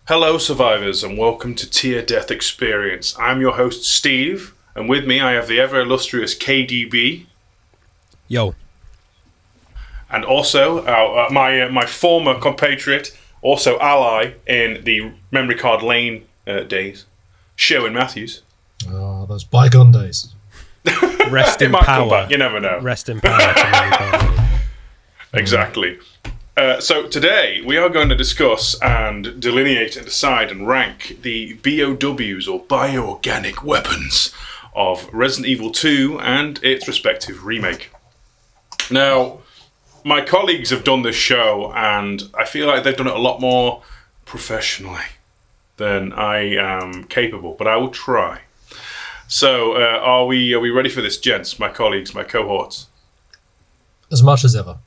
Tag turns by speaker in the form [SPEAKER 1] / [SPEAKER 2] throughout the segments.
[SPEAKER 1] Hello, survivors, and welcome to Tier Death Experience. I'm your host, Steve, and with me I have the ever-illustrious KDB.
[SPEAKER 2] Yo.
[SPEAKER 1] And also my former compatriot, also ally in the memory card lane days, Sherwin Matthews.
[SPEAKER 3] Oh, those bygone days.
[SPEAKER 2] Rest in
[SPEAKER 1] might
[SPEAKER 2] power.
[SPEAKER 1] Come back, you never know.
[SPEAKER 2] Rest in power.
[SPEAKER 1] Exactly. So today we are going to discuss and delineate and decide and rank the BOWs or bioorganic weapons of Resident Evil 2 and its respective remake. Now, my colleagues have done this show and I feel like they've done it a lot more professionally than I am capable, but I will try. So, are we ready for this, gents, my colleagues, my cohorts?
[SPEAKER 3] As much as ever.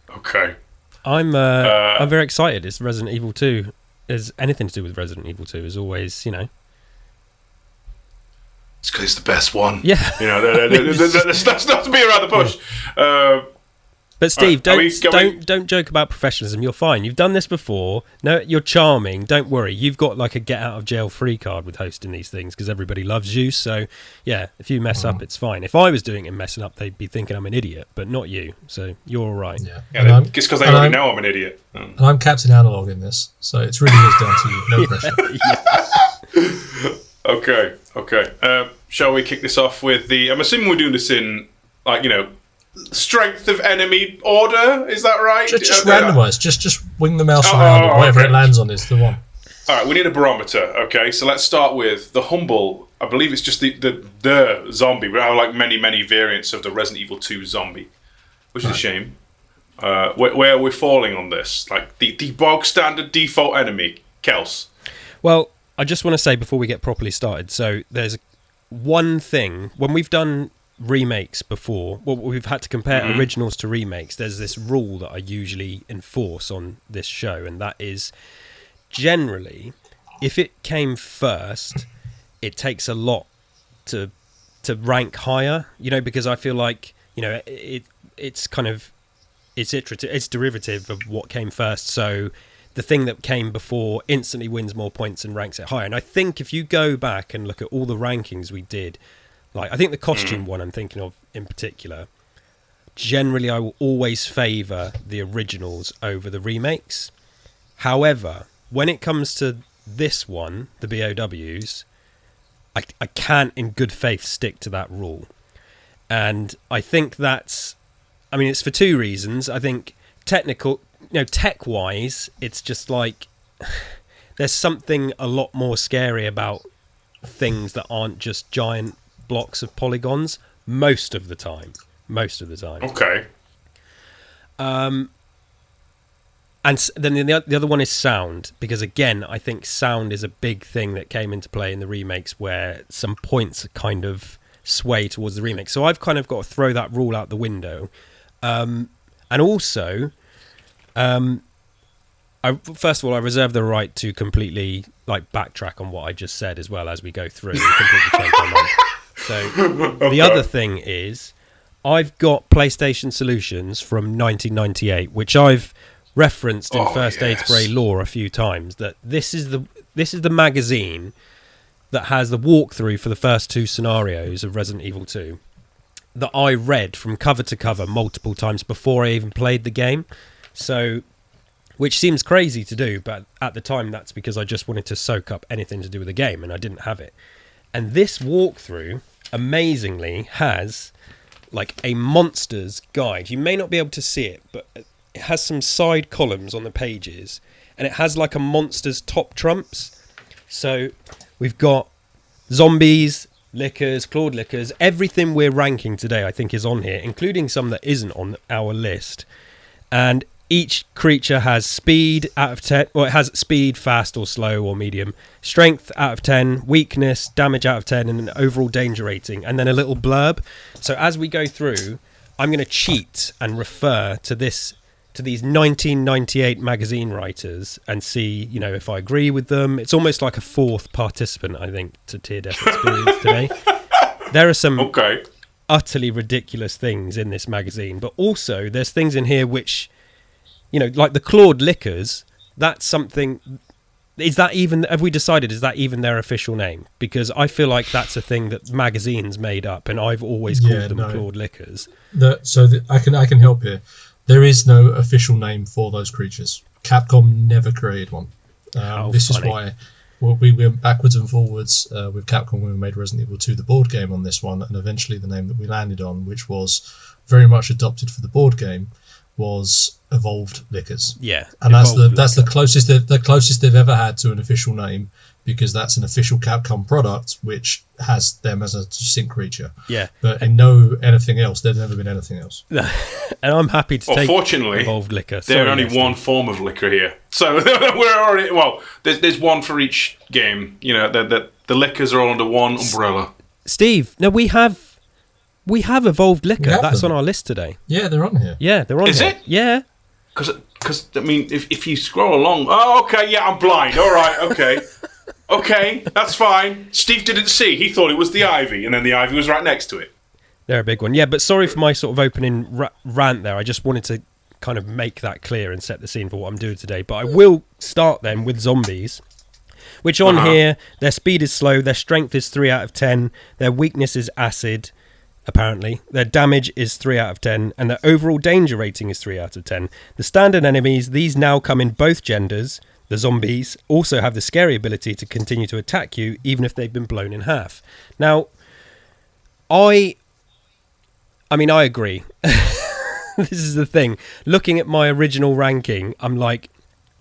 [SPEAKER 1] Okay.
[SPEAKER 2] I'm very excited. It's Resident Evil 2. Is anything to do with Resident Evil 2 is always,
[SPEAKER 1] It's because it's the best one.
[SPEAKER 2] Yeah.
[SPEAKER 1] That's not to be around the bush.
[SPEAKER 2] But Steve,
[SPEAKER 1] right,
[SPEAKER 2] don't joke about professionalism. You're fine. You've done this before. No, you're charming. Don't worry. You've got like a get out of jail free card with hosting these things because everybody loves you. So yeah, if you mess up, it's fine. If I was doing it and messing up, they'd be thinking I'm an idiot, but not you. So you're all right.
[SPEAKER 1] Yeah, just because they already know I'm an idiot.
[SPEAKER 3] And I'm Captain Analog in this, so it's really is down to you. No pressure.
[SPEAKER 1] Okay. Shall we kick this off with the? I'm assuming we're doing this in strength of enemy order. Is that right?
[SPEAKER 3] Just randomised. Just wing the mouse around, and whatever it lands on is the one.
[SPEAKER 1] All right, we need a barometer. Okay, so let's start with the humble. I believe it's just the zombie. We have like many variants of the Resident Evil 2 zombie, which is a shame. Where are we falling on this? Like the bog standard default enemy, Kels.
[SPEAKER 2] Well, I just want to say before we get properly started. So there's one thing when we've done remakes before, we've had to compare originals to remakes. There's this rule that I usually enforce on this show, and that is generally if it came first, it takes a lot to rank higher, because I feel like it's kind of it's derivative of what came first, so the thing that came before instantly wins more points and ranks it higher. And I think if you go back and look at all the rankings we did, like I think the costume one I'm thinking of in particular, generally I will always favour the originals over the remakes. However, when it comes to this one, the BOWs, I can't in good faith stick to that rule. And I think it's for two reasons. I think tech-wise, it's just like there's something a lot more scary about things that aren't just giant blocks of polygons most of the time.
[SPEAKER 1] Okay.
[SPEAKER 2] And then the other one is sound, because again I think sound is a big thing that came into play in the remakes where some points kind of sway towards the remake. So I've kind of got to throw that rule out the window. And also first of all, I reserve the right to completely backtrack on what I just said as well as we go through and completely change my mind. So the other thing is I've got PlayStation Solutions from 1998, which I've referenced in First Aid Spray lore a few times, that this is the magazine that has the walkthrough for the first two scenarios of Resident Evil 2 that I read from cover to cover multiple times before I even played the game. So, which seems crazy to do, but at the time that's because I just wanted to soak up anything to do with the game and I didn't have it. And this walkthrough amazingly has like a monster's guide. You may not be able to see it, but it has some side columns on the pages and it has like a monster's top trumps. So we've got zombies, lickers, clawed lickers, everything we're ranking today I think is on here, including some that isn't on our list. And each creature has speed out of 10, well, it has speed, fast or slow or medium, strength out of 10, weakness, damage out of 10, and an overall danger rating, and then a little blurb. So as we go through, I'm going to cheat and refer to these 1998 magazine writers and see, if I agree with them. It's almost like a fourth participant, I think, to Tier Death Experience today. There are some utterly ridiculous things in this magazine, but also there's things in here which, like the clawed lickers, that's something Is that even? Have we decided? Is that even their official name? Because I feel like that's a thing that magazines made up, and I've always called them clawed lickers.
[SPEAKER 3] I can help here. There is no official name for those creatures. Capcom never created one. This is why we went backwards and forwards with Capcom when we made Resident Evil 2, the board game, on this one, and eventually the name that we landed on, which was very much adopted for the board game, was Evolved Lickers.
[SPEAKER 2] Yeah,
[SPEAKER 3] and that's the closest they've ever had to an official name, because that's an official Capcom product which has them as a distinct creature.
[SPEAKER 2] Yeah,
[SPEAKER 3] but in no anything else, there's never been anything else.
[SPEAKER 2] And I'm happy to take
[SPEAKER 1] fortunately,
[SPEAKER 2] Evolved Liquor.
[SPEAKER 1] There's only one form of liquor here, so we're already There's one for each game. You know, the liquors are all under one umbrella.
[SPEAKER 2] Steve, no, we have Evolved Liquor. That's
[SPEAKER 3] them
[SPEAKER 2] on our list today.
[SPEAKER 3] Yeah, they're on here.
[SPEAKER 2] Yeah, they're on
[SPEAKER 1] Is
[SPEAKER 2] here.
[SPEAKER 1] it?
[SPEAKER 2] Yeah.
[SPEAKER 1] Because I mean, if you scroll along, okay, yeah, I'm blind. All right, okay, okay, that's fine. Steve didn't see; he thought it was the Ivy, and then the Ivy was right next to it.
[SPEAKER 2] They're a big one, yeah. But sorry for my sort of opening rant there. I just wanted to kind of make that clear and set the scene for what I'm doing today. But I will start then with zombies, which on here, their speed is slow, their strength is 3 out of 10, their weakness is acid. Apparently, their damage is 3 out of 10, and their overall danger rating is 3 out of 10. The standard enemies, these now come in both genders. The zombies also have the scary ability to continue to attack you, even if they've been blown in half. Now, I agree. This is the thing. Looking at my original ranking, I'm like,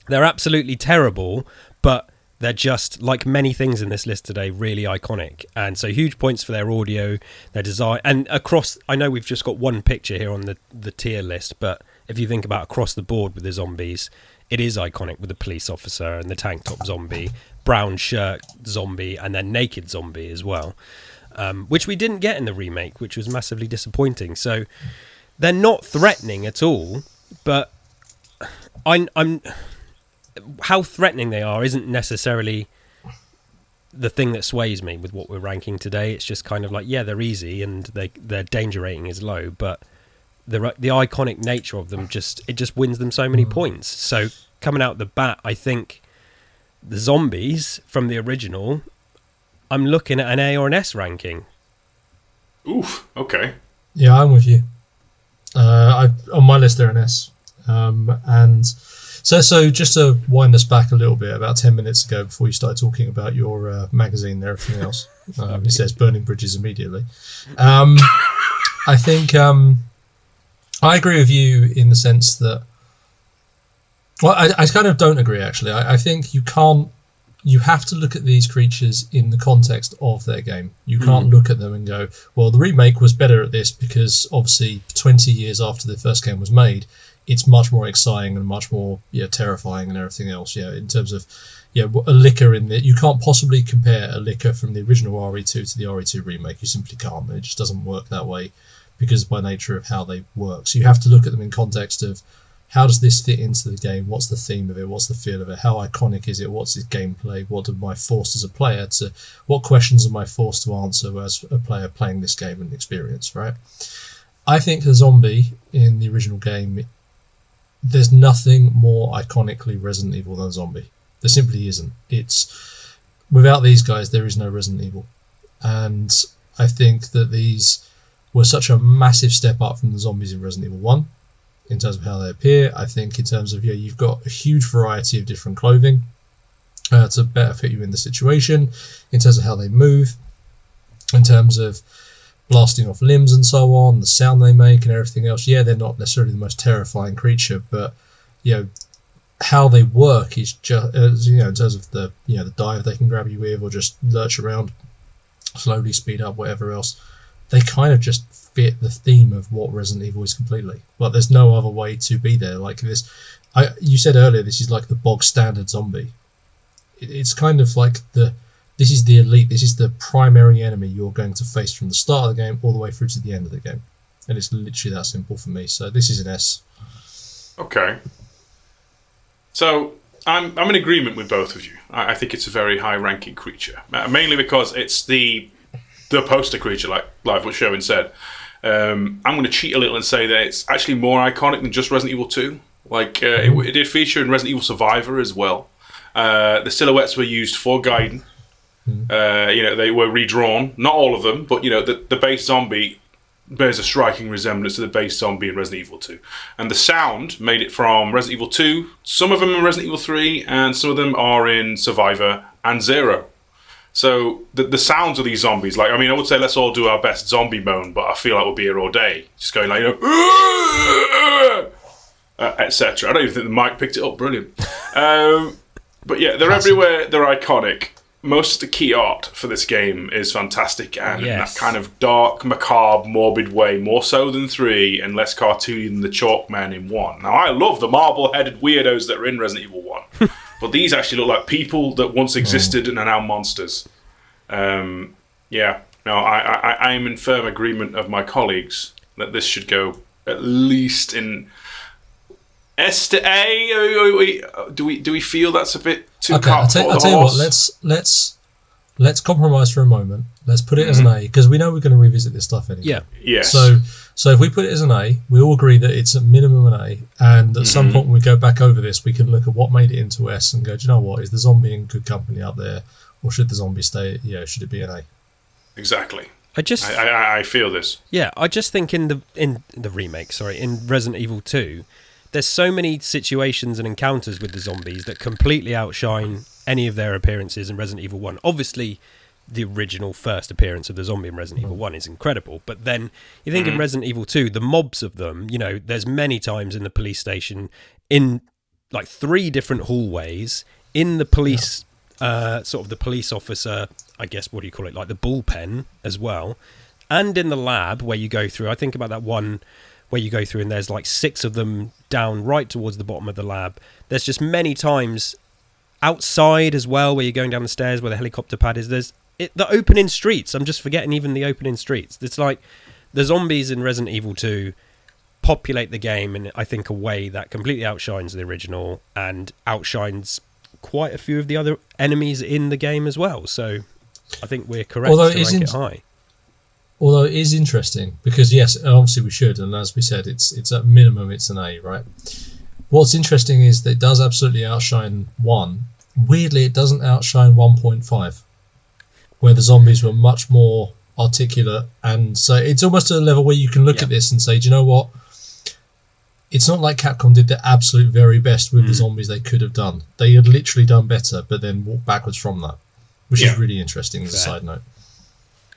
[SPEAKER 2] they're absolutely terrible, but they're just, like many things in this list today, really iconic. And so huge points for their audio, their design, and across, I know we've just got one picture here on the tier list, but if you think about across the board with the zombies, it is iconic with the police officer and the tank top zombie, brown shirt zombie, and then naked zombie as well, which we didn't get in the remake, which was massively disappointing. So they're not threatening at all, but I'm how threatening they are isn't necessarily the thing that sways me with what we're ranking today. It's just kind of like, yeah, they're easy and their danger rating is low, but the iconic nature of them just wins them so many points. So coming out the bat, I think the zombies from the original, I'm looking at an A or an S ranking.
[SPEAKER 1] Oof. Okay.
[SPEAKER 3] Yeah, I'm with you. On my list, they're an S. And so just to wind us back a little bit, about 10 minutes ago, before you started talking about your magazine and everything else, it says burning bridges immediately. I think I agree with you in the sense that, well, I kind of don't agree, actually. I think you have to look at these creatures in the context of their game. You can't look at them and go, well, the remake was better at this because obviously 20 years after the first game was made, it's much more exciting and much more terrifying and everything else. Yeah, in terms of a liquor in the, you can't possibly compare a liquor from the original RE2 to the RE2 remake. You simply can't. It just doesn't work that way because by nature of how they work. So you have to look at them in context of how does this fit into the game? What's the theme of it? What's the feel of it? How iconic is it? What's its gameplay? What am I forced as a player to? What questions am I forced to answer as a player playing this game and experience? Right. I think the zombie in the original game, there's nothing more iconically Resident Evil than a zombie. There simply isn't. It's without these guys, there is no Resident Evil, and I think that these were such a massive step up from the zombies in Resident Evil 1 in terms of how they appear. I think in terms of you've got a huge variety of different clothing to better fit you in the situation, in terms of how they move, in terms of blasting off limbs and so on, the sound they make and everything else. Yeah, they're not necessarily the most terrifying creature, but how they work is just in terms of the the dive they can grab you with, or just lurch around, slowly speed up, whatever else. They kind of just fit the theme of what Resident Evil is completely. Like, there's no other way to be there. Like this, you said earlier, this is like the bog standard zombie. It's kind of like this is the elite, this is the primary enemy you're going to face from the start of the game all the way through to the end of the game. And it's literally that simple for me. So this is an S. Okay.
[SPEAKER 1] So I'm in agreement with both of you. I think it's a very high-ranking creature, mainly because it's the poster creature, like Live was showing said. I'm going to cheat a little and say that it's actually more iconic than just Resident Evil 2. Like, it did feature in Resident Evil Survivor as well. The silhouettes were used for guiding. They were redrawn. Not all of them, but the base zombie bears a striking resemblance to the base zombie in Resident Evil 2. And the sound made it from Resident Evil 2, some of them in Resident Evil 3, and some of them are in Survivor and Zero. So the sounds of these zombies, I would say let's all do our best zombie moan, but I feel like we'll be here all day. Just going etc. I don't even think the mic picked it up. Brilliant. But yeah, they're everywhere. They're iconic. Most of the key art for this game is fantastic, and in that kind of dark, macabre, morbid way, more so than 3, and less cartoony than the Chalkmen in 1. Now, I love the marble-headed weirdos that are in Resident Evil 1, but these actually look like people that once existed and are now monsters. I'm in firm agreement of my colleagues that this should go at least in S to A. Do we feel that's a bit too?
[SPEAKER 3] Okay, I'll tell you what. Let's compromise for a moment. Let's put it as an A, because we know we're going to revisit this stuff anyway.
[SPEAKER 2] Yeah.
[SPEAKER 1] Yes.
[SPEAKER 3] So if we put it as an A, we all agree that it's at minimum an A, and at some point when we go back over this, we can look at what made it into S and go, do you know what? Is the zombie in good company up there, or should the zombie stay? Yeah, should it be an A?
[SPEAKER 1] Exactly.
[SPEAKER 2] I
[SPEAKER 1] feel this.
[SPEAKER 2] Yeah, I just think in the remake, in Resident Evil 2, there's so many situations and encounters with the zombies that completely outshine any of their appearances in Resident Evil 1. Obviously, the original first appearance of the zombie in Resident Evil 1 is incredible, but then you think in Resident Evil 2, the mobs of them, there's many times in the police station, in 3 different hallways, in the police, sort of the police officer, I guess, what do you call it, the bullpen as well, and in the lab where you go through. I think about that one where you go through and there's 6 of them down right towards the bottom of the lab. There's just many times outside as well where you're going down the stairs where the helicopter pad is. There's the opening streets. I'm just forgetting even the opening streets. It's like the zombies in Resident Evil 2 populate the game in, I think, a way that completely outshines the original and outshines quite a few of the other enemies in the game as well. So I think we're correct to rank it high.
[SPEAKER 3] Although it is interesting, because yes, obviously we should, and as we said, it's at minimum it's an A, right? What's interesting is that it does absolutely outshine 1. Weirdly, it doesn't outshine 1.5, where the zombies were much more articulate, and so it's almost to a level where you can look at this and say, do you know what? It's not like Capcom did their absolute very best with the zombies they could have done. They had literally done better, but then walked backwards from that, which is really interesting as a side note.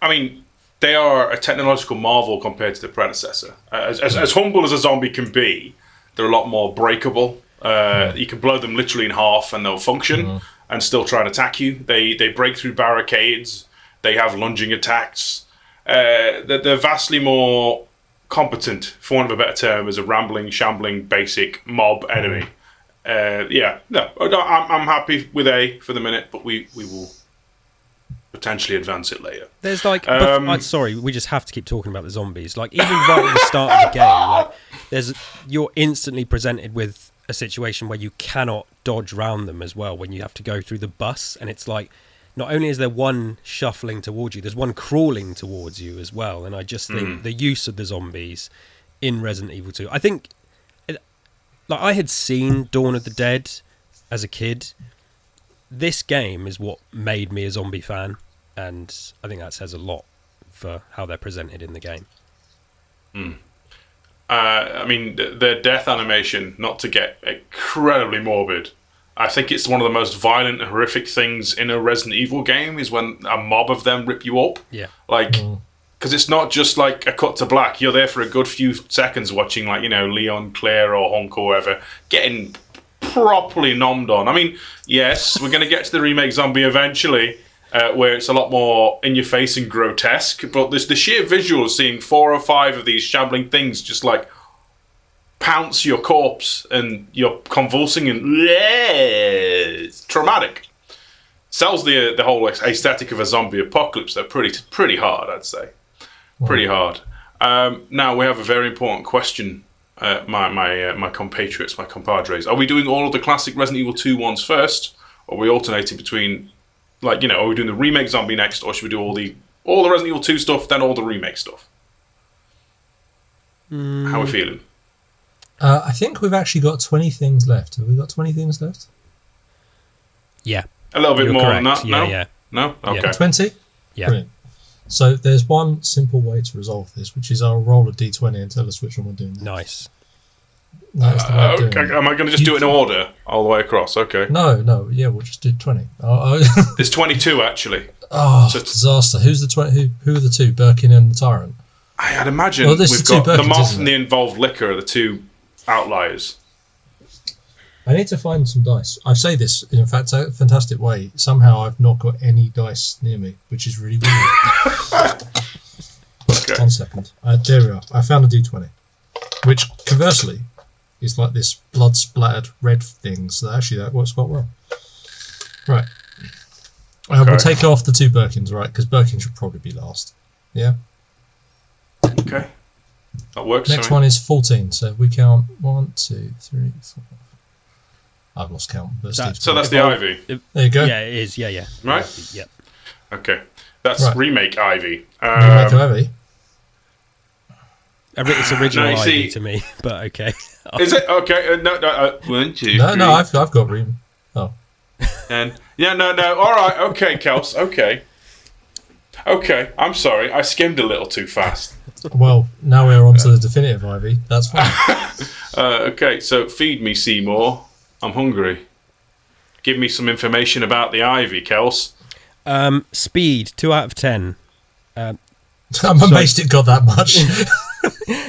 [SPEAKER 1] I mean, they are a technological marvel compared to the predecessor. As humble as a zombie can be, they're a lot more breakable. You can blow them literally in half and they'll function and still try and attack you. They break through barricades. They have lunging attacks. They're vastly more competent, for want of a better term, as a rambling, shambling, basic mob enemy. I'm happy with A for the minute, but we will potentially advance it later.
[SPEAKER 2] There's sorry, we just have to keep talking about the zombies. Even right at the start of the game, you're instantly presented with a situation where you cannot dodge around them as well when you have to go through the bus, and it's not only is there one shuffling towards you, there's one crawling towards you as well. And I just think the use of the zombies in Resident Evil 2, I think I had seen Dawn of the Dead as a kid. This game is what made me a zombie fan, and I think that says a lot for how they're presented in the game.
[SPEAKER 1] Their death animation, not to get incredibly morbid, I think it's one of the most violent and horrific things in a Resident Evil game is when a mob of them rip you up.
[SPEAKER 2] Yeah.
[SPEAKER 1] Because it's not just a cut to black. You're there for a good few seconds watching, Leon, Claire, or Hunk, or whoever, getting properly nommed on. I mean, yes, we're going to get to the remake zombie eventually, where it's a lot more in your face and grotesque, but there's the sheer visual of seeing 4 or 5 of these shambling things just pounce your corpse and you're convulsing and it's traumatic. Sells the whole aesthetic of a zombie apocalypse. They're pretty hard, I'd say. Pretty hard. Now we have a very important question. My compatriots, my compadres, are we doing all of the classic Resident Evil 2 ones first, or are we alternating between, are we doing the remake zombie next, or should we do all the Resident Evil 2 stuff, then all the remake stuff? How are we feeling?
[SPEAKER 3] I think we've actually got 20 things left. Have we got 20 things left?
[SPEAKER 2] Yeah.
[SPEAKER 1] A little bit
[SPEAKER 2] You're
[SPEAKER 1] more
[SPEAKER 2] correct.
[SPEAKER 1] than that?
[SPEAKER 2] Yeah,
[SPEAKER 1] No?
[SPEAKER 2] yeah.
[SPEAKER 1] No? Okay.
[SPEAKER 3] 20?
[SPEAKER 2] Yeah.
[SPEAKER 3] Brilliant. So there's one simple way to resolve this, which is I'll roll a d20 and tell us which one we're doing next.
[SPEAKER 2] Nice.
[SPEAKER 3] That is the way of doing it.
[SPEAKER 1] Am I going to just do it in order all the way across? Okay.
[SPEAKER 3] No, yeah, we'll just do 20.
[SPEAKER 1] There's 22 actually.
[SPEAKER 3] Oh, disaster. Who's the 20? Who are the two, Birkin and the Tyrant?
[SPEAKER 1] I'd imagine
[SPEAKER 3] Well, this
[SPEAKER 1] we've
[SPEAKER 3] is two
[SPEAKER 1] got the
[SPEAKER 3] Birkins,
[SPEAKER 1] moth
[SPEAKER 3] isn't
[SPEAKER 1] and
[SPEAKER 3] it?
[SPEAKER 1] the involved liquor are the two outliers.
[SPEAKER 3] I need to find some dice. I say this in a fantastic way. Somehow I've not got any dice near me, which is really weird.
[SPEAKER 1] Okay.
[SPEAKER 3] 1 second. There we are. I found a d20, which conversely is like this blood-splattered red thing, so actually that works quite well. Right. We'll take off the two Birkins, right? Because Birkin should probably be last. Yeah?
[SPEAKER 1] Okay. That works.
[SPEAKER 3] Next one is 14, so we count 1, 2, 3, 4. I've lost count. But
[SPEAKER 1] So that's the Ivy.
[SPEAKER 3] There you go.
[SPEAKER 2] Yeah, it is. Yeah, yeah.
[SPEAKER 1] Right?
[SPEAKER 2] Yep.
[SPEAKER 1] Okay. That's
[SPEAKER 3] Right.
[SPEAKER 1] Remake Ivy.
[SPEAKER 3] Remake Ivy.
[SPEAKER 2] It's original
[SPEAKER 1] No, you
[SPEAKER 2] Ivy
[SPEAKER 1] see-
[SPEAKER 2] to me, but okay.
[SPEAKER 1] Is it? Okay. No. 1, 2,
[SPEAKER 3] No,
[SPEAKER 1] 3.
[SPEAKER 3] I've got Rem. Oh.
[SPEAKER 1] And yeah, no. All right. Okay, Kels. Okay. I'm sorry. I skimmed a little too fast.
[SPEAKER 3] Well, now we're on to the definitive Ivy. That's fine.
[SPEAKER 1] Okay. So feed me, Seymour. I'm hungry. Give me some information about the Ivy, Kels.
[SPEAKER 2] Speed 2 out of 10.
[SPEAKER 3] I'm amazed it got that much.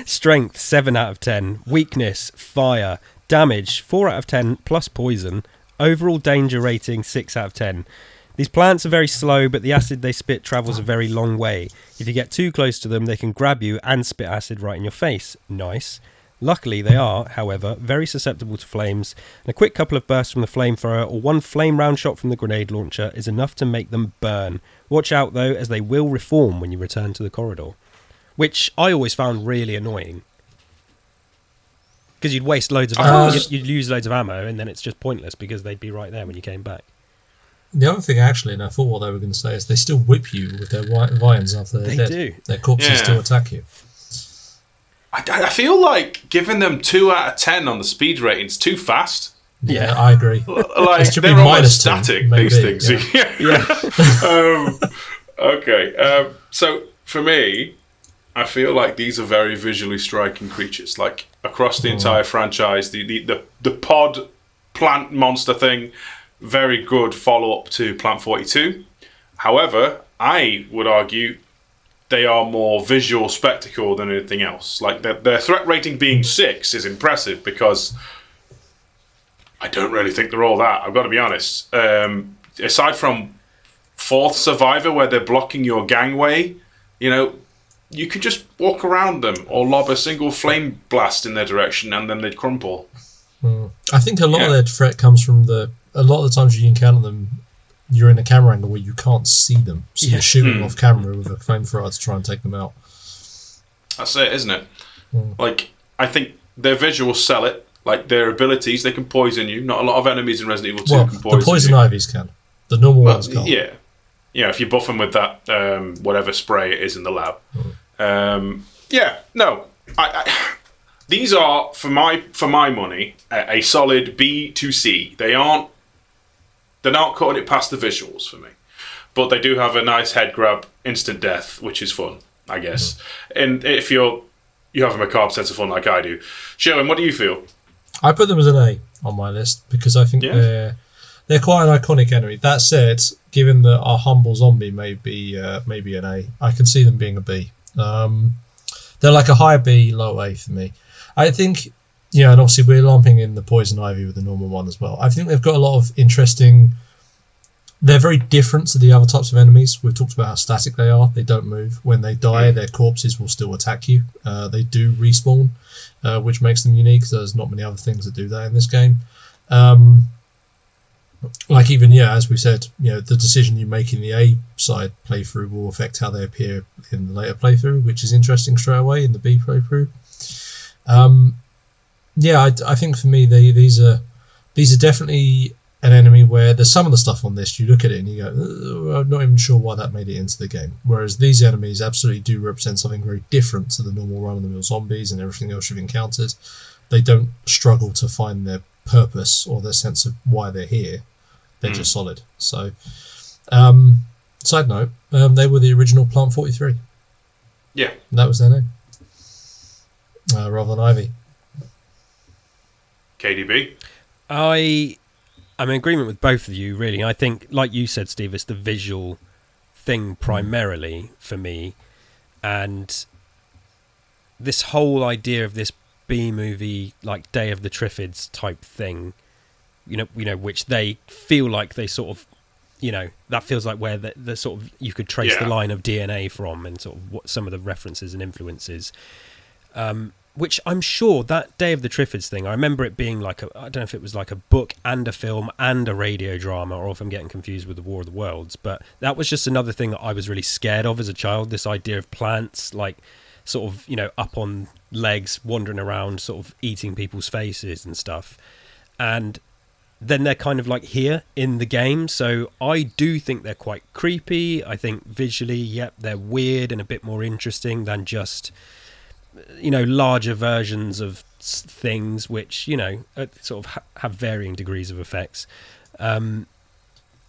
[SPEAKER 2] Strength 7 out of 10. Weakness, fire. Damage 4 out of 10 plus poison. Overall danger rating 6 out of 10. These plants are very slow, but the acid they spit travels a very long way. If you get too close to them, they can grab you and spit acid right in your face. Nice. Luckily, they are, however, very susceptible to flames, and a quick couple of bursts from the flamethrower or one flame round shot from the grenade launcher is enough to make them burn. Watch out, though, as they will reform when you return to the corridor. Which I always found really annoying. Because you'd waste loads of ammo, you'd use loads of ammo, and then it's just pointless because they'd be right there when you came back.
[SPEAKER 3] The other thing, actually, and I thought what they were going to say, is they still whip you with their vines after they're dead.
[SPEAKER 2] They do.
[SPEAKER 3] Their corpses still attack you.
[SPEAKER 1] I feel like giving them 2 out of 10 on the speed rating's too fast.
[SPEAKER 3] Yeah, I agree.
[SPEAKER 1] Like
[SPEAKER 3] should be
[SPEAKER 1] they're almost
[SPEAKER 3] -2,
[SPEAKER 1] static.
[SPEAKER 3] maybe,
[SPEAKER 1] These things.
[SPEAKER 2] Yeah.
[SPEAKER 1] Okay. So for me, I feel like these are very visually striking creatures. Like across the entire franchise, the pod plant monster thing, very good follow up to Plant 42. However, I would argue they are more visual spectacle than anything else. Like their threat rating being 6 is impressive because I don't really think they're all that. I've got to be honest. Aside from 4th Survivor, where they're blocking your gangway, you could just walk around them or lob a single flame blast in their direction and then they'd crumple.
[SPEAKER 3] I think a lot of their threat comes from a lot of the times you encounter them, you're in a camera angle where you can't see them. So you're shooting off camera with a flamethrower to try and take them out.
[SPEAKER 1] That's it, isn't it? Like, I think their visuals sell it. Like, their abilities, they can poison you. Not a lot of enemies in Resident Evil 2 can poison you.
[SPEAKER 3] The poison ivies can. The normal ones can't.
[SPEAKER 1] Yeah. Yeah, if you buff them with that, whatever spray it is in the lab. These are, for my money, a solid B to C. They're not cutting it past the visuals for me. But they do have a nice head grab, instant death, which is fun, I guess. And if you have a macabre sense of fun like I do. Sherwin, what do you feel?
[SPEAKER 3] I put them as an A on my list because I think they're quite an iconic enemy. That said, given that our humble zombie may be an A, I can see them being a B. They're like a high B, low A for me. I think, and obviously we're lumping in the poison ivy with the normal one as well. I think they've got a lot of interesting. They're very different to the other types of enemies. We've talked about how static they are. They don't move. When they die, their corpses will still attack you. They do respawn, which makes them unique. There's not many other things that do that in this game. Like even, as we said, the decision you make in the A side playthrough will affect how they appear in the later playthrough, which is interesting straight away in the B playthrough. I think for me, these are definitely an enemy where there's some of the stuff on this, you look at it and you go, I'm not even sure why that made it into the game. Whereas these enemies absolutely do represent something very different to the normal run-of-the-mill zombies and everything else you've encountered. They don't struggle to find their purpose or their sense of why they're here. They're just solid. So, side note, they were the original Plant 43.
[SPEAKER 1] Yeah.
[SPEAKER 3] And that was their name. Rather than Ivy.
[SPEAKER 1] KDB?
[SPEAKER 2] I'm in agreement with both of you, really. I think, like you said, Steve, it's the visual thing primarily for me. And this whole idea of this B-movie, like Day of the Triffids type thing, you know, which they feel like they sort of, you know, that feels like where the sort of, you could trace the line of DNA from, and sort of what some of the references and influences. Which I'm sure that Day of the Triffids thing, I remember it being like I don't know if it was like a book and a film and a radio drama, or if I'm getting confused with the War of the Worlds, but that was just another thing that I was really scared of as a child, this idea of plants, like sort of, you know, up on legs, wandering around, sort of eating people's faces and stuff. And then they're kind of like here in the game, so I do think they're quite creepy. I think visually, they're weird and a bit more interesting than just, you know, larger versions of things which, you know, sort of have varying degrees of effects.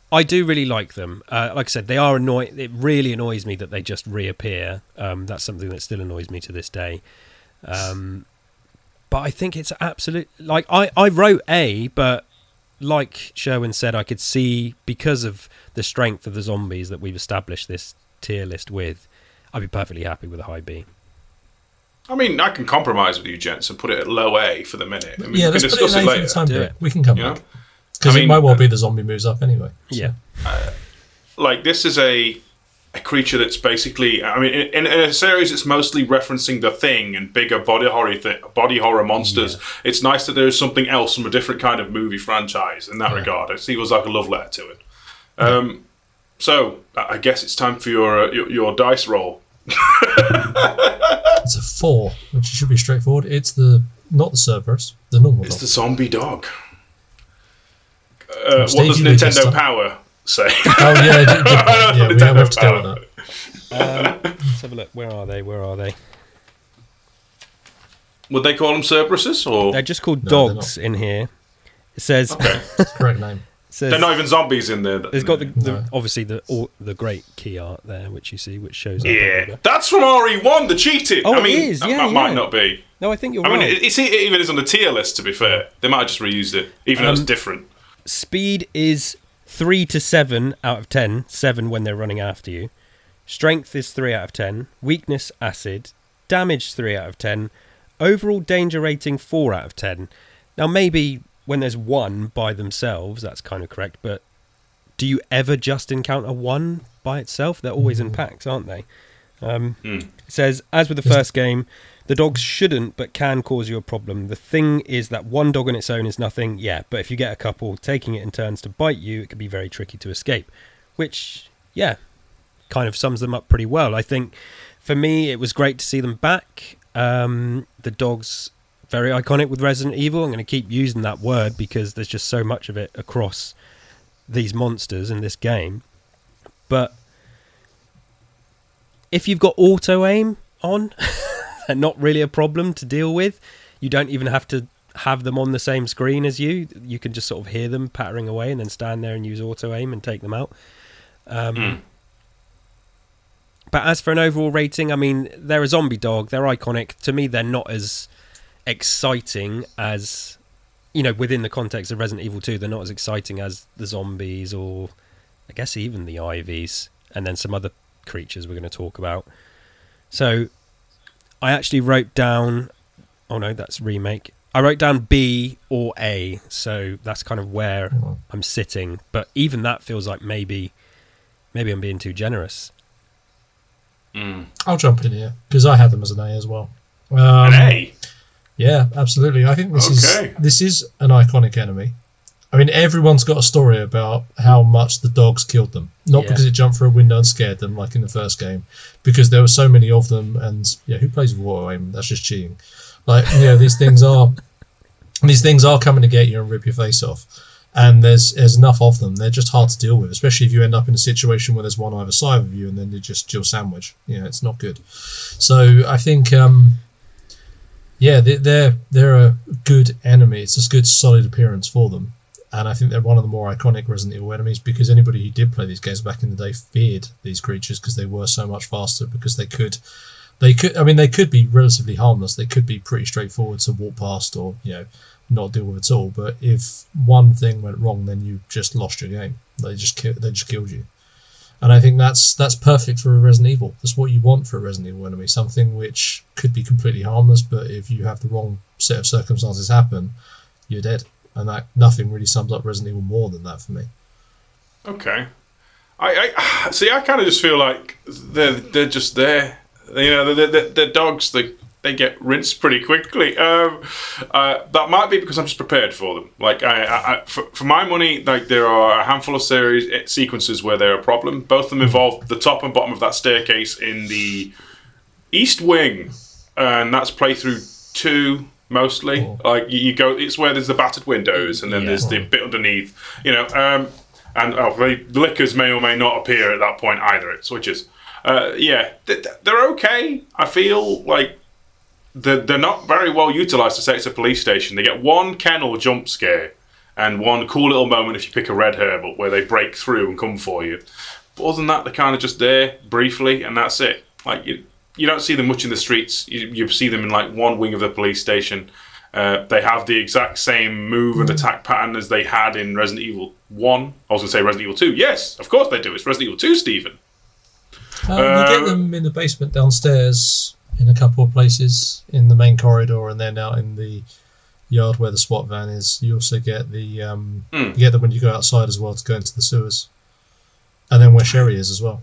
[SPEAKER 2] I do really like them. Like I said, they are annoying. It really annoys me that they just reappear. That's something that still annoys me to this day. But I think it's absolute. Like I wrote A, but like Sherwin said, I could see, because of the strength of the zombies that we've established this tier list with, I'd be perfectly happy with a high B.
[SPEAKER 1] I mean, I can compromise with you, gents, and put it at low A for the minute. I mean, we can
[SPEAKER 3] let's
[SPEAKER 1] discuss
[SPEAKER 3] put
[SPEAKER 1] it later.
[SPEAKER 3] For the time we can come back. Because
[SPEAKER 1] I mean,
[SPEAKER 3] it might well be the zombie moves up anyway. So.
[SPEAKER 2] Yeah.
[SPEAKER 1] Like, this is a creature that's basically... I mean, in a series, it's mostly referencing The Thing and bigger body horror monsters. Yeah. It's nice that there is something else from a different kind of movie franchise in that regard. It was like a love letter to it. So, I guess it's time for your dice roll.
[SPEAKER 3] It's a 4, which should be straightforward. It's not the Cerberus, the normal dog.
[SPEAKER 1] It's the zombie dog. What does Nintendo Power say?
[SPEAKER 3] Oh yeah, we have to go with that.
[SPEAKER 2] Let's have a look. Where are they?
[SPEAKER 1] Would they call them Cerberuses, or
[SPEAKER 2] they're just called dogs in here? It says
[SPEAKER 3] correct name.
[SPEAKER 1] They're not even zombies in there.
[SPEAKER 2] It's got obviously the great key art there, which you see, which shows.
[SPEAKER 1] Yeah, that's from RE1. The cheated.
[SPEAKER 2] Oh,
[SPEAKER 1] I mean,
[SPEAKER 2] it is.
[SPEAKER 1] That might not be.
[SPEAKER 2] No, I think you're right.
[SPEAKER 1] I mean, it even is on the tier list. To be fair, they might have just reused it, even though it's different.
[SPEAKER 2] Speed is 3 to 7 out of 10. 7 when they're running after you. Strength is 3 out of 10. Weakness, acid. Damage, 3 out of 10. Overall danger rating, 4 out of 10. Now, maybe when there's 1 by themselves, that's kind of correct, but do you ever just encounter 1 by itself? They're always in packs, aren't they? It says, as with the first game, the dogs shouldn't but can cause you a problem. The thing is that 1 dog on its own is nothing, but if you get a couple taking it in turns to bite you, it can be very tricky to escape, which, kind of sums them up pretty well. I think, for me, it was great to see them back. The dogs... very iconic with Resident Evil. I'm going to keep using that word because there's just so much of it across these monsters in this game. But if you've got auto-aim on, they're not really a problem to deal with. You don't even have to have them on the same screen as you. You can just sort of hear them pattering away and then stand there and use auto-aim and take them out. But as for an overall rating, I mean, they're a zombie dog. They're iconic. To me, they're not as exciting as, you know, within the context of Resident Evil 2, they're not as exciting as the zombies, or I guess even the Ivies, and then some other creatures we're going to talk about. So I actually wrote down, oh no, that's Remake. I wrote down B or A, so that's kind of where I'm sitting, but even that feels like maybe I'm being too generous.
[SPEAKER 3] I'll jump in here because I had them as an A as well.
[SPEAKER 1] An A?
[SPEAKER 3] Yeah, absolutely. I think this is an iconic enemy. I mean, everyone's got a story about how much the dogs killed them. Not because it jumped through a window and scared them, like in the first game, because there were so many of them. And who plays with auto aim? That's just cheating. Like, these things are coming to get you and rip your face off. And there's enough of them. They're just hard to deal with, especially if you end up in a situation where there's one either side of you, and then they just Jill sandwich. It's not good. So I think. They're a good enemy. It's a good solid appearance for them. And I think they're one of the more iconic Resident Evil enemies, because anybody who did play these games back in the day feared these creatures because they were so much faster. Because they could be relatively harmless. They could be pretty straightforward to walk past or not deal with at all. But if one thing went wrong, then you just lost your game. They just killed you. And I think that's perfect for a Resident Evil. That's what you want for a Resident Evil enemy. Something which could be completely harmless, but if you have the wrong set of circumstances happen, you're dead. And that nothing really sums up Resident Evil more than that for me.
[SPEAKER 1] Okay, I see. I kind of just feel like they're just there. They're dogs. They get rinsed pretty quickly. That might be because I'm just prepared for them. Like for my money, like there are a handful of sequences where they're a problem. Both of them involve the top and bottom of that staircase in the East Wing, and that's playthrough 2 mostly. Oh. Like you go, it's where there's the battered windows, and then there's the bit underneath. And the lickers may or may not appear at that point either. It switches. They're okay. I feel like they're not very well utilised to say it's a police station. They get one kennel jump scare and one cool little moment if you pick a red herb where they break through and come for you. But other than that, they're kind of just there briefly, and that's it. Like you don't see them much in the streets. You see them in like one wing of the police station. They have the exact same move and attack pattern as they had in Resident Evil 1. I was going to say Resident Evil 2. Yes, of course they do. It's Resident Evil 2, Stephen.
[SPEAKER 3] You get them in the basement downstairs, in a couple of places, in the main corridor, and then out in the yard where the SWAT van is. You also get the you get them when you go outside as well to go into the sewers, and then where Sherry is as well.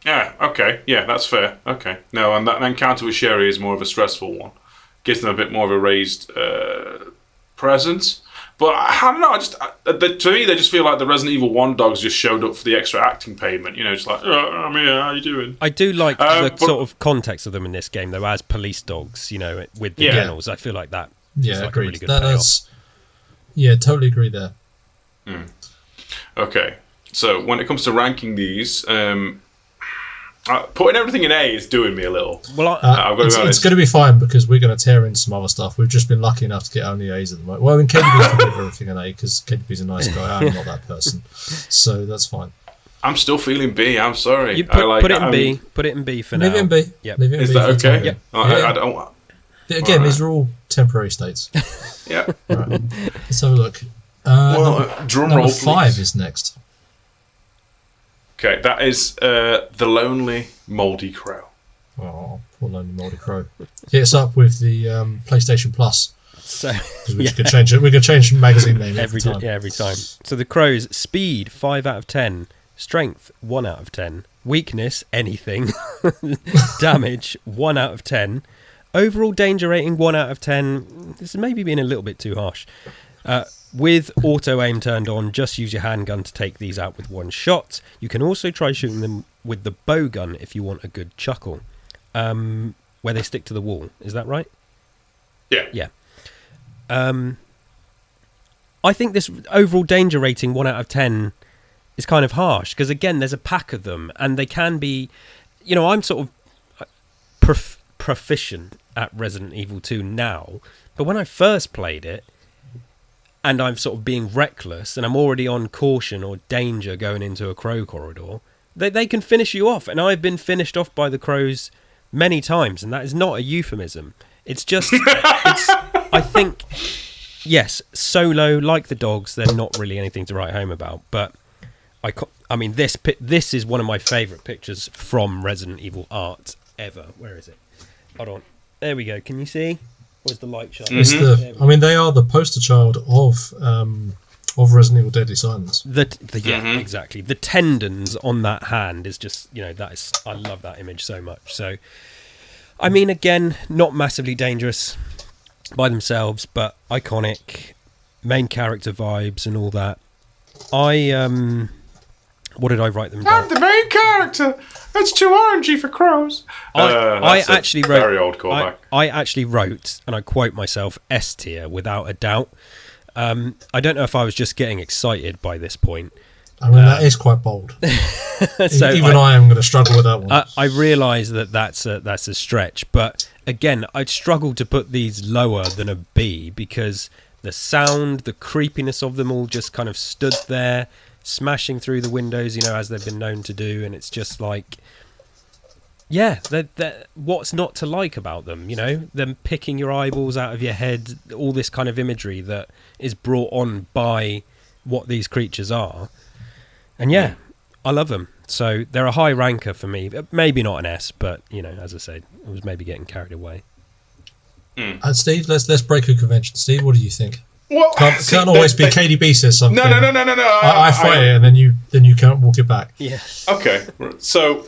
[SPEAKER 1] Yeah. Okay. Yeah, that's fair. Okay. No, and that encounter with Sherry is more of a stressful one. Gives them a bit more of a raised presence. But I don't know. To me, they just feel like the Resident Evil 1 dogs just showed up for the extra acting payment. Just like, I'm here. How you doing?
[SPEAKER 2] I do like the sort of context of them in this game, though, as police dogs. With the kennels, I feel like that.
[SPEAKER 3] Yeah,
[SPEAKER 2] like
[SPEAKER 3] agreed.
[SPEAKER 2] A really good payoff.
[SPEAKER 3] Yeah, totally agree there.
[SPEAKER 1] Okay, so when it comes to ranking these, putting everything in A is doing me a little.
[SPEAKER 2] Well,
[SPEAKER 3] it's going to be fine because we're going to tear into some other stuff. We've just been lucky enough to get only A's at the moment. Well, I mean, KDB's going to give everything an A because KDB's a nice guy. I'm not that person, so that's fine.
[SPEAKER 1] I'm still feeling B. I'm sorry.
[SPEAKER 2] You put it in B. Put it in B for now.
[SPEAKER 3] Leave it in B.
[SPEAKER 2] Yep.
[SPEAKER 3] Leave it in
[SPEAKER 1] is
[SPEAKER 3] B
[SPEAKER 1] that okay?
[SPEAKER 2] Yep.
[SPEAKER 1] I don't.
[SPEAKER 3] Again, these are all temporary states.
[SPEAKER 1] Yeah.
[SPEAKER 3] Right. Let's have a look.
[SPEAKER 1] Drum
[SPEAKER 3] number
[SPEAKER 1] roll,
[SPEAKER 3] 5
[SPEAKER 1] please.
[SPEAKER 3] is next.
[SPEAKER 1] Okay, that is The Lonely Mouldy Crow.
[SPEAKER 3] Oh, poor Lonely Mouldy Crow. Hit us up with the PlayStation Plus.
[SPEAKER 2] So
[SPEAKER 3] we could change it. We could change the magazine name every time.
[SPEAKER 2] Yeah, every time. So the Crow's speed 5 out of 10, strength 1 out of 10, weakness anything, damage 1 out of 10, overall danger rating 1 out of 10. This is maybe being a little bit too harsh. With auto aim turned on, just use your handgun to take these out with one shot. You can also try shooting them with the bow gun if you want a good chuckle, where they stick to the wall. Is that right?
[SPEAKER 1] Yeah.
[SPEAKER 2] Yeah. I think this overall danger rating 1 out of 10 is kind of harsh because again, there's a pack of them and they can be, I'm sort of proficient at Resident Evil 2 now, but when I first played it, and I'm sort of being reckless, and I'm already on caution or danger going into a crow corridor, they can finish you off. And I've been finished off by the crows many times, and that is not a euphemism. It's just, I think, yes, solo, like the dogs, they're not really anything to write home about. But, I mean, this is one of my favourite pictures from Resident Evil art ever. Where is it? Hold on. There we go. Can you see? Where's the light shot?
[SPEAKER 3] Mm-hmm. They are the poster child of Resident Evil Deadly Silence.
[SPEAKER 2] Exactly. The tendons on that hand is just, I love that image so much. So, I mean, again, not massively dangerous by themselves, but iconic, main character vibes and all that. What did I write them down?
[SPEAKER 1] I'm the main character. It's too orangey for crows.
[SPEAKER 2] I actually wrote.
[SPEAKER 1] Very old callback.
[SPEAKER 2] I actually wrote, and I quote myself, S tier without a doubt. I don't know if I was just getting excited by this point.
[SPEAKER 3] I mean, that is quite bold.
[SPEAKER 2] So
[SPEAKER 3] I am going to struggle with that one.
[SPEAKER 2] I realise that's a stretch, but again, I'd struggle to put these lower than a B because the sound, the creepiness of them all just kind of stood there, smashing through the windows, as they've been known to do, and it's just like, yeah, what's not to like about them? Them picking your eyeballs out of your head, all this kind of imagery that is brought on by what these creatures are. And yeah, I love them. So they're a high ranker for me. Maybe not an S, but as I said, I was maybe getting carried away.
[SPEAKER 3] And Steve, let's break a convention. Steve, what do you think?
[SPEAKER 1] Well,
[SPEAKER 3] can't always be KDB says something.
[SPEAKER 1] No.
[SPEAKER 3] I fight it, and then you can't walk it back.
[SPEAKER 2] Yeah.
[SPEAKER 1] Okay, so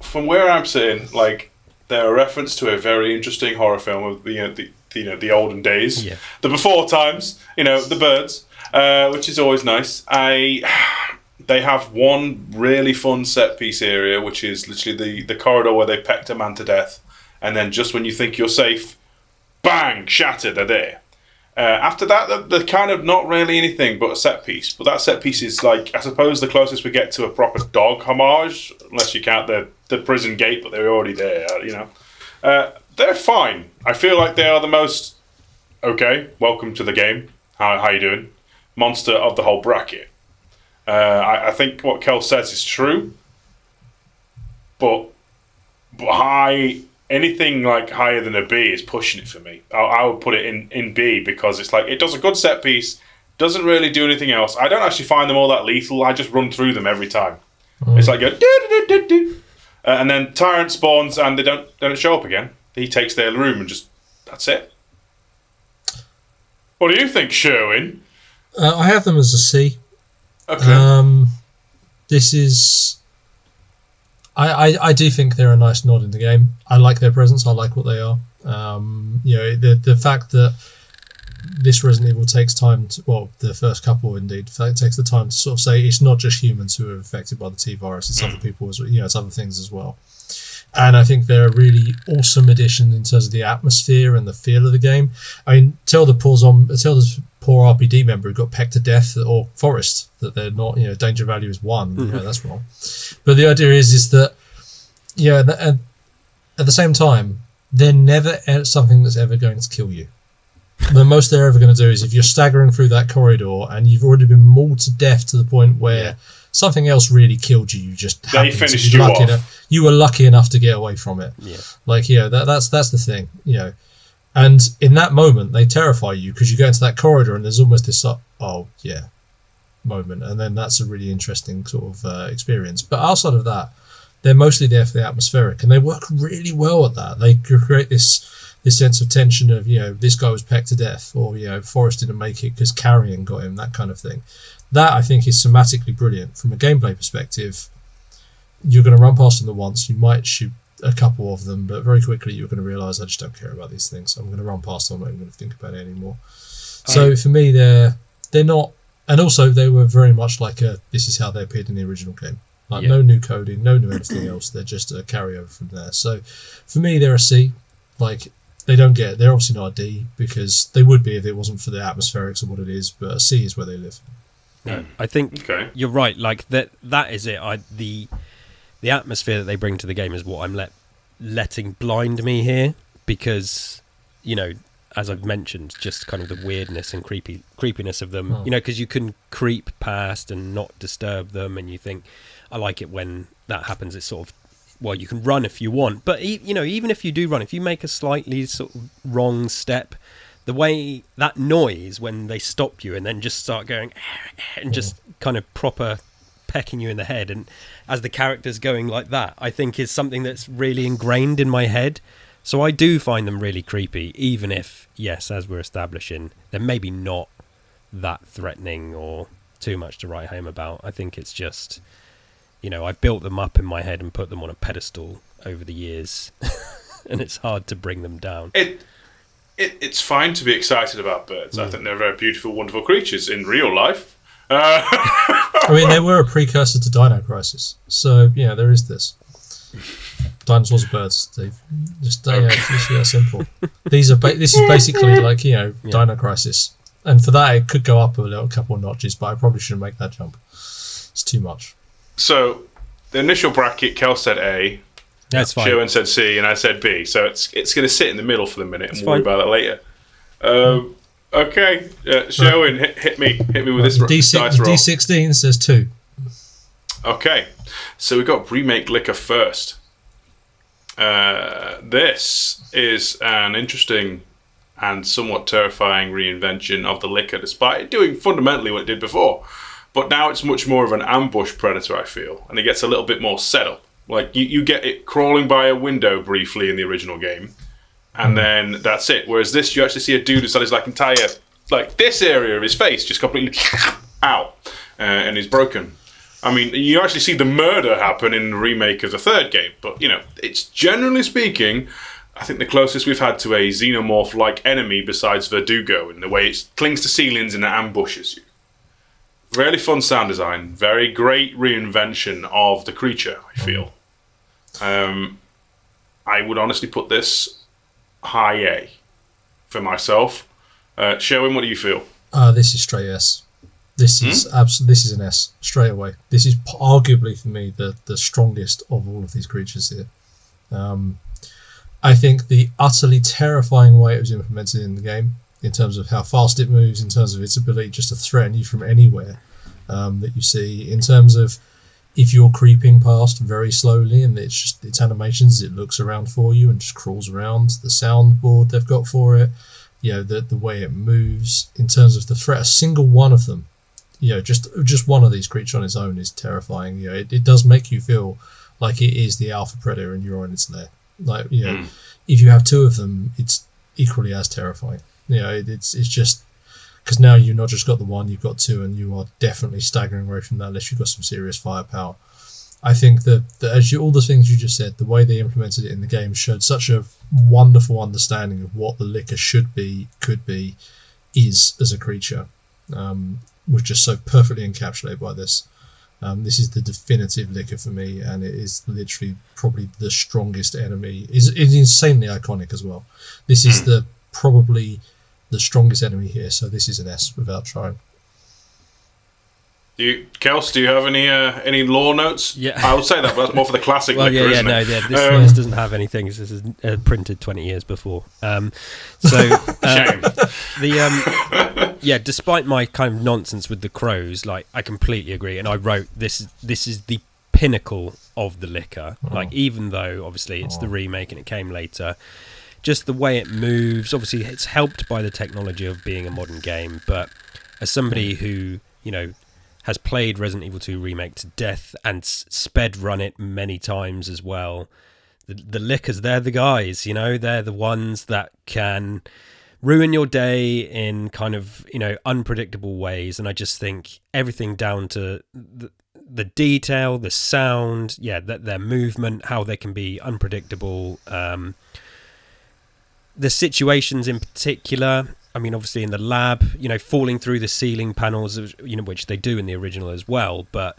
[SPEAKER 1] from where I'm sitting, like, they're a reference to a very interesting horror film of the olden days, the before times, the birds, which is always nice. They have one really fun set piece area, which is literally the corridor where they pecked a man to death, and then just when you think you're safe, bang, shattered, they're there. After that, they're kind of not really anything but a set piece. But that set piece is, like, I suppose the closest we get to a proper dog homage, unless you count the prison gate, but they're already there, They're fine. I feel like they are the most, okay, welcome to the game, how you doing, monster of the whole bracket. I think what Kel says is true, but anything like higher than a B is pushing it for me. I would put it in B because it's like, it does a good set piece, doesn't really do anything else. I don't actually find them all that lethal. I just run through them every time. It's like and then Tyrant spawns and they don't show up again. He takes their room and just, that's it. What do you think, Sherwin?
[SPEAKER 3] I have them as a C.
[SPEAKER 1] Okay.
[SPEAKER 3] This is. I do think they're a nice nod in the game. I like their presence. I like what they are. The fact that this Resident Evil takes time to, the first couple indeed, it takes the time to sort of say it's not just humans who are affected by the T virus. It's other people as well. It's other things as well. And I think they're a really awesome addition in terms of the atmosphere and the feel of the game. I mean, tell this poor RPD member who got pecked to death, or Forrest, that they're not, danger value is 1. That's wrong. But the idea is that, at the same time, they're never something that's ever going to kill you. The most they're ever going to do is if you're staggering through that corridor and you've already been mauled to death to the point where something else really killed you,
[SPEAKER 1] they finished you off.
[SPEAKER 3] You were lucky enough to get away from it. Yeah. That's the thing. And in that moment, they terrify you because you go into that corridor and there's almost this moment, and then that's a really interesting sort of experience. But outside of that, they're mostly there for the atmospheric, and they work really well at that. They create this sense of tension of, this guy was pecked to death, or, Forrest didn't make it because Carrion got him, that kind of thing. That, I think, is thematically brilliant. From a gameplay perspective, you're going to run past them once, you might shoot a couple of them, but very quickly you're going to realise I just don't care about these things. I'm going to run past them, I'm not even going to think about it anymore. So for me, they're not, and also they were very much like this is how they appeared in the original game. No new coding, no new anything else. They're just a carryover from there. So for me, they're a C. They're obviously not a D, because they would be if it wasn't for the atmospherics of what it is, but a C is where they live.
[SPEAKER 2] No, I think you're right. Like that is it. The atmosphere that they bring to the game is what I'm letting blind me here, because as I've mentioned, just kind of the weirdness and creepiness of them. Because you can creep past and not disturb them, and you think, I like it when that happens. It's sort of, you can run if you want, but even if you do run, if you make a slightly sort of wrong step, the way that noise when they stop you and then just start going and just kind of proper pecking you in the head, and as the character's going like that, I think is something that's really ingrained in my head. So I do find them really creepy, even if, yes, as we're establishing, they're maybe not that threatening or too much to write home about. I think it's just, I've built them up in my head and put them on a pedestal over the years, and it's hard to bring them down.
[SPEAKER 1] It's fine to be excited about birds. I think they're very beautiful, wonderful creatures in real life. I
[SPEAKER 3] mean, they were a precursor to Dino Crisis, so there is this. Dinosaurs are birds, Steve. Just it's that simple. This is basically like Dino Crisis, and for that it could go up a couple of notches, but I probably shouldn't make that jump. It's too much.
[SPEAKER 1] So the initial bracket, Kel said A.
[SPEAKER 2] That's fine.
[SPEAKER 1] Sherwin said C, and I said B. So it's going to sit in the middle for the minute, and we'll worry about that later. Okay, Sherwin, hit me with this dice roll.
[SPEAKER 3] D16 says 2.
[SPEAKER 1] Okay, so we got Remake Liquor first. This is an interesting and somewhat terrifying reinvention of the liquor, despite it doing fundamentally what it did before. But now it's much more of an ambush predator, I feel, and it gets a little bit more setup. Like, you get it crawling by a window briefly in the original game, and then that's it. Whereas this, you actually see a dude who's got his entire, this area of his face just completely out, and is broken. I mean, you actually see the murder happen in the remake of the third game, but, it's generally speaking, I think the closest we've had to a xenomorph-like enemy besides Verdugo, in the way it clings to ceilings and ambushes you. Really fun sound design, very great reinvention of the creature, I feel. I would honestly put this high A for myself. Sherwin, what do you feel?
[SPEAKER 3] This is straight S. This is this is an S straight away. This is arguably for me the strongest of all of these creatures here. I think the utterly terrifying way it was implemented in the game, in terms of how fast it moves, in terms of its ability just to threaten you from anywhere that you see, in terms of if you're creeping past very slowly and its animations, it looks around for you and just crawls around. The soundboard they've got for it, the way it moves, in terms of the threat, a single one of them, just one of these creatures on its own is terrifying. It does make you feel like it is the alpha predator and you're on its lair. If you have two of them, it's equally as terrifying. It's just because now you've not just got the one, you've got two, and you are definitely staggering away from that unless you've got some serious firepower. I think that all the things you just said, the way they implemented it in the game showed such a wonderful understanding of what the liquor should be, could be, is as a creature. Was just so perfectly encapsulated by this. This is the definitive liquor for me, and it is literally probably the strongest enemy. It's insanely iconic as well. This is probably the strongest enemy here, so this is an S without trying.
[SPEAKER 1] Kels, do you have any lore notes?
[SPEAKER 2] Yeah,
[SPEAKER 1] I would say that, but that's more for the classic liquor, isn't it?
[SPEAKER 2] This doesn't have anything. This is printed 20 years before. Shame. Despite my kind of nonsense with the crows, I completely agree, and I wrote this is the pinnacle of the liquor. Even though obviously it's the remake and it came later, just the way it moves. Obviously, it's helped by the technology of being a modern game, but as somebody who has played Resident Evil 2 Remake to death and sped run it many times as well, the lickers, they're the guys, they're the ones that can ruin your day in kind of, unpredictable ways. And I just think everything down to the detail, the sound, their movement, how they can be unpredictable, the situations in particular. I mean, obviously in the lab, falling through the ceiling panels, which they do in the original as well. But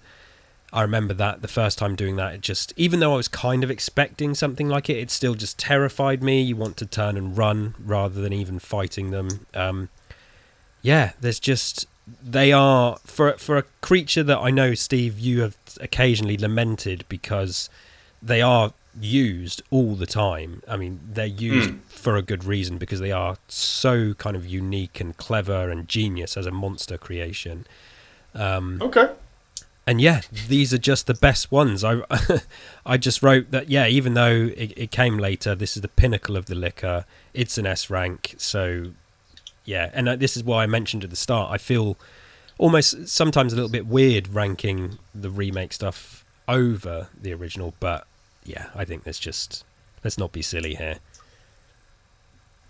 [SPEAKER 2] I remember that the first time doing that, it just, even though I was kind of expecting something like it, it still just terrified me. You want to turn and run rather than even fighting them. There's just, they are, for a creature that I know, Steve, you have occasionally lamented because they are used all the time. I mean, they're used for a good reason because they are so kind of unique and clever and genius as a monster creation.
[SPEAKER 1] Okay.
[SPEAKER 2] And these are just the best ones. I just wrote that, even though it came later, this is the pinnacle of the liquor. It's an S rank. So, and this is why I mentioned at the start, I feel almost sometimes a little bit weird ranking the remake stuff over the original, but I think let's not be silly here.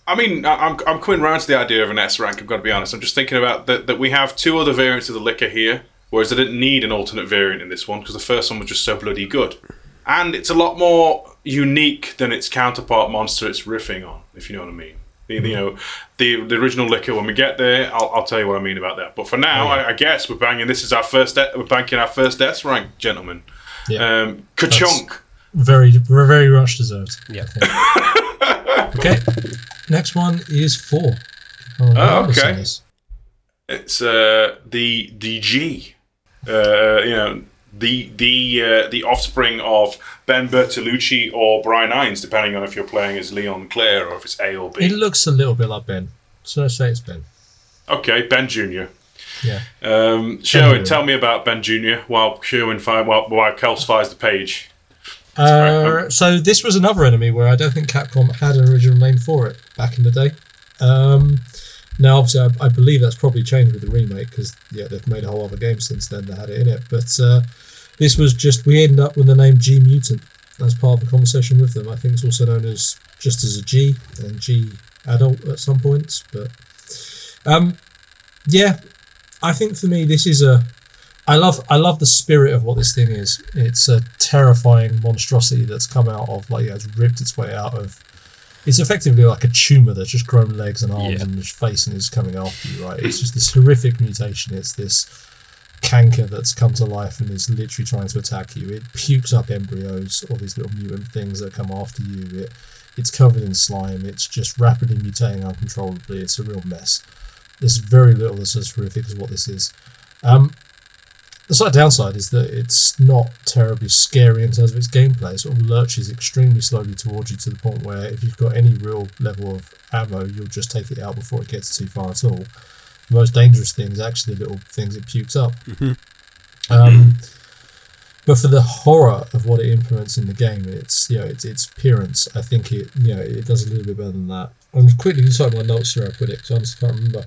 [SPEAKER 1] I mean, I'm coming round to the idea of an S rank, I've got to be honest. I'm just thinking about that we have two other variants of the liquor here, whereas I didn't need an alternate variant in this one because the first one was just so bloody good. And it's a lot more unique than its counterpart monster it's riffing on, if you know what I mean. The original liquor, when we get there, I'll tell you what I mean about that. But for now, I guess we're banking our first S rank, gentlemen.
[SPEAKER 3] Yeah.
[SPEAKER 1] Ka-chunk.
[SPEAKER 3] Very, very much deserved.
[SPEAKER 2] Yeah.
[SPEAKER 3] Okay. Next one is 4.
[SPEAKER 1] Okay. It's the G. The offspring of Ben Bertolucci or Brian Hines, depending on if you're playing as Leon Claire or if it's A or B.
[SPEAKER 3] It looks a little bit like Ben, so let's say it's Ben.
[SPEAKER 1] Okay, Ben Jr.
[SPEAKER 3] Yeah.
[SPEAKER 1] Sherwin, tell me about Ben Jr. while Kels fires the page.
[SPEAKER 3] So this was another enemy where I don't think Capcom had an original name for it back in the day. Now, obviously, I believe that's probably changed with the remake because they've made a whole other game since then that had it in it. But this was we ended up with the name G Mutant as part of the conversation with them. I think it's also known as just as a G and G Adult at some points. But I think for me this is I love the spirit of what this thing is. It's a terrifying monstrosity that's come out of it's ripped its way out of. It's effectively like a tumour that's just grown legs and arms and face and is coming after you, right? It's just this horrific mutation. It's this canker that's come to life and is literally trying to attack you. It pukes up embryos, all these little mutant things that come after you. It's covered in slime. It's just rapidly mutating uncontrollably. It's a real mess. There's very little that's as horrific as what this is. The slight downside is that it's not terribly scary in terms of its gameplay. It sort of lurches extremely slowly towards you to the point where if you've got any real level of ammo, you'll just take it out before it gets too far at all. The most dangerous thing is actually the little things it pukes up. Mm-hmm. But for the horror of what it implements in the game, its appearance, I think it does a little bit better than that. I'm quickly deciding my notes where I put it because I just can't remember.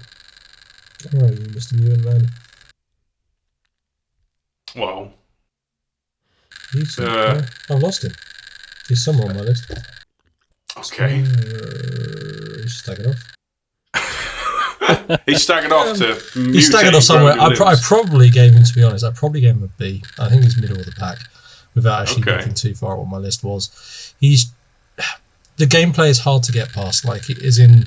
[SPEAKER 3] Where are you, Mr. Mutant Man?
[SPEAKER 1] Well,
[SPEAKER 3] I've lost him. He's somewhere on my list.
[SPEAKER 1] Okay.
[SPEAKER 3] He's staggered off.
[SPEAKER 1] He's staggered off to.
[SPEAKER 3] He's staggered off somewhere. I probably gave him, to be honest, a B. I think he's middle of the pack, without actually looking too far at what my list was. The gameplay is hard to get past. Like it is in,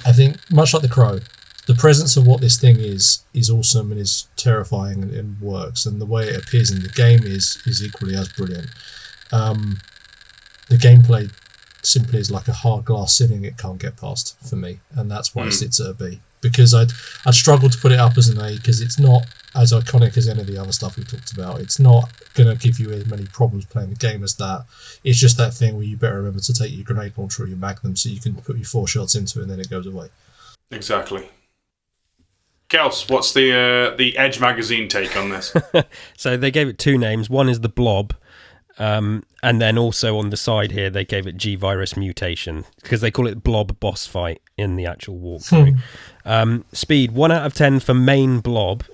[SPEAKER 3] I think, much like the Crow. The presence of what this thing is awesome and is terrifying and works, and the way it appears in the game is equally as brilliant. The gameplay simply is like a hard glass ceiling it can't get past for me, and that's why it sits at a B. Because I'd struggle to put it up as an A because it's not as iconic as any of the other stuff we talked about. It's not going to give you as many problems playing the game as that. It's just that thing where you better remember to take your grenade launcher or your Magnum so you can put your 4 shots into it and then it goes away.
[SPEAKER 1] Exactly. Kels, what's the Edge magazine take on this?
[SPEAKER 2] So they gave it 2 names. One is the Blob, and then also on the side here they gave it G-Virus Mutation because they call it Blob Boss Fight in the actual walkthrough. Speed 1 out of 10 for main Blob,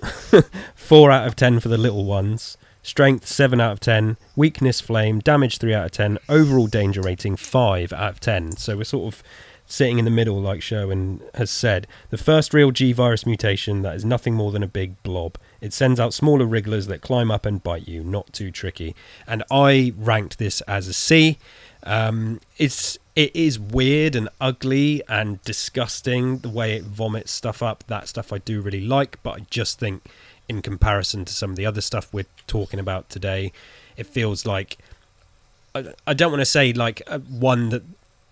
[SPEAKER 2] 4 out of 10 for the little ones. Strength 7 out of 10, weakness Flame, damage 3 out of 10, overall danger rating 5 out of 10. So we're sort of sitting in the middle, like Sherwin has said. The first real G-Virus mutation that is nothing more than a big blob. It sends out smaller wrigglers that climb up and bite you, not too tricky. And I ranked this as a C. It is weird and ugly and disgusting, the way it vomits stuff up. That stuff I do really like, but I just think in comparison to some of the other stuff we're talking about today, it feels like, I don't want to say like one that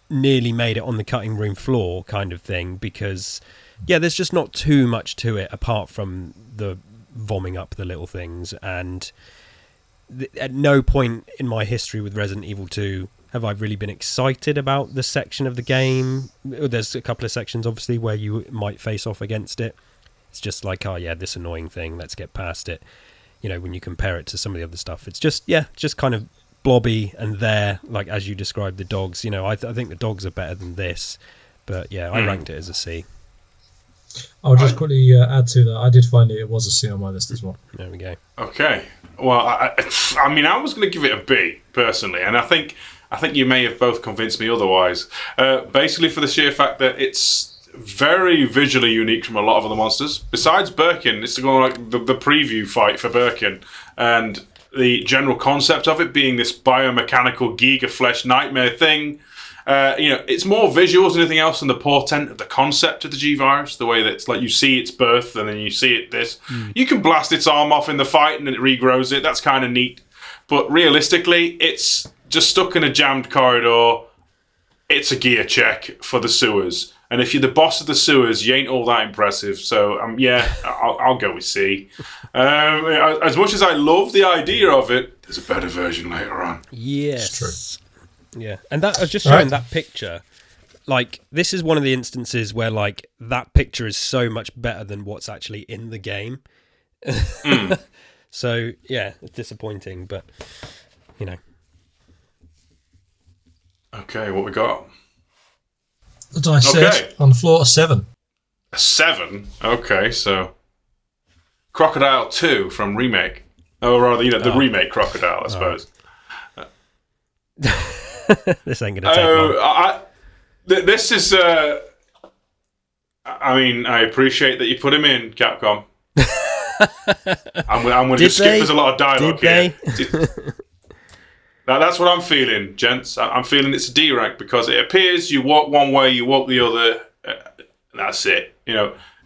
[SPEAKER 2] nearly made it on the cutting room floor kind of thing, because there's just not too much to it apart from the vomiting up the little things. And at no point in my history with Resident Evil 2 have I really been excited about the section of the game. There's a couple of sections obviously where you might face off against it. It's just like, this annoying thing, let's get past it. When you compare it to some of the other stuff, it's just kind of blobby, and like as you described the dogs, I think the dogs are better than this, but I ranked it as a C.
[SPEAKER 3] I'll just quickly add to that. I did find it was a C on my list as well.
[SPEAKER 2] There we go.
[SPEAKER 1] Okay, well, I mean, I was going to give it a B personally, and I think you may have both convinced me otherwise. Basically, for the sheer fact that it's very visually unique from a lot of other monsters. Besides Birkin, it's going like the preview fight for Birkin, and the general concept of it being this biomechanical giga flesh nightmare thing. It's more visuals than anything else than the portent of the concept of the G-Virus, the way that it's like you see its birth and then you see it this. You can blast its arm off in the fight and it regrows it. That's kind of neat. But realistically, it's just stuck in a jammed corridor. It's a gear check for the sewers. And if you're the boss of the sewers, you ain't all that impressive. So, I'll go with C. As much as I love the idea of it, there's a better version later on.
[SPEAKER 2] Yes.
[SPEAKER 3] It's true.
[SPEAKER 2] Yeah. And that I was just showing that picture like, this is one of the instances where, like, that picture is so much better than what's actually in the game. So, yeah, it's disappointing, but, you know.
[SPEAKER 1] Okay, what we got?
[SPEAKER 3] The dice set on the floor, a 7.
[SPEAKER 1] A 7? Okay, so Crocodile 2 from Remake. Or rather, the remake Crocodile, I suppose.
[SPEAKER 2] This ain't going to take long.
[SPEAKER 1] This is... I mean, I appreciate that you put him in, Capcom. I'm going to just skip. There's a lot of dialogue here. That's what I'm feeling, gents. I'm feeling it's a D rank because it appears you walk one way, you walk the other. That's it.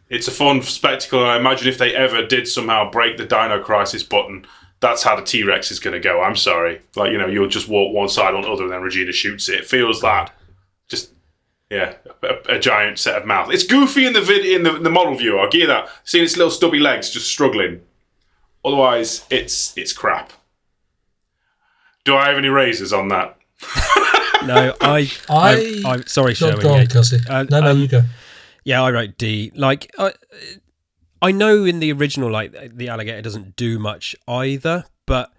[SPEAKER 1] It's a fun spectacle. And I imagine if they ever did somehow break the Dino Crisis button, that's how the T-Rex is going to go. I'm sorry. Like, you'll just walk one side on the other and then Regina shoots it. It feels like just, a giant set of mouth. It's goofy in the model view. I'll give you that. Seeing its little stubby legs just struggling. Otherwise, it's crap. Do I have any razors on that?
[SPEAKER 2] No, I'm sorry, Sherwin.
[SPEAKER 3] Go on, Kelsey. No, you go.
[SPEAKER 2] Yeah, I wrote D. Like, I know in the original, like, the alligator doesn't do much either, but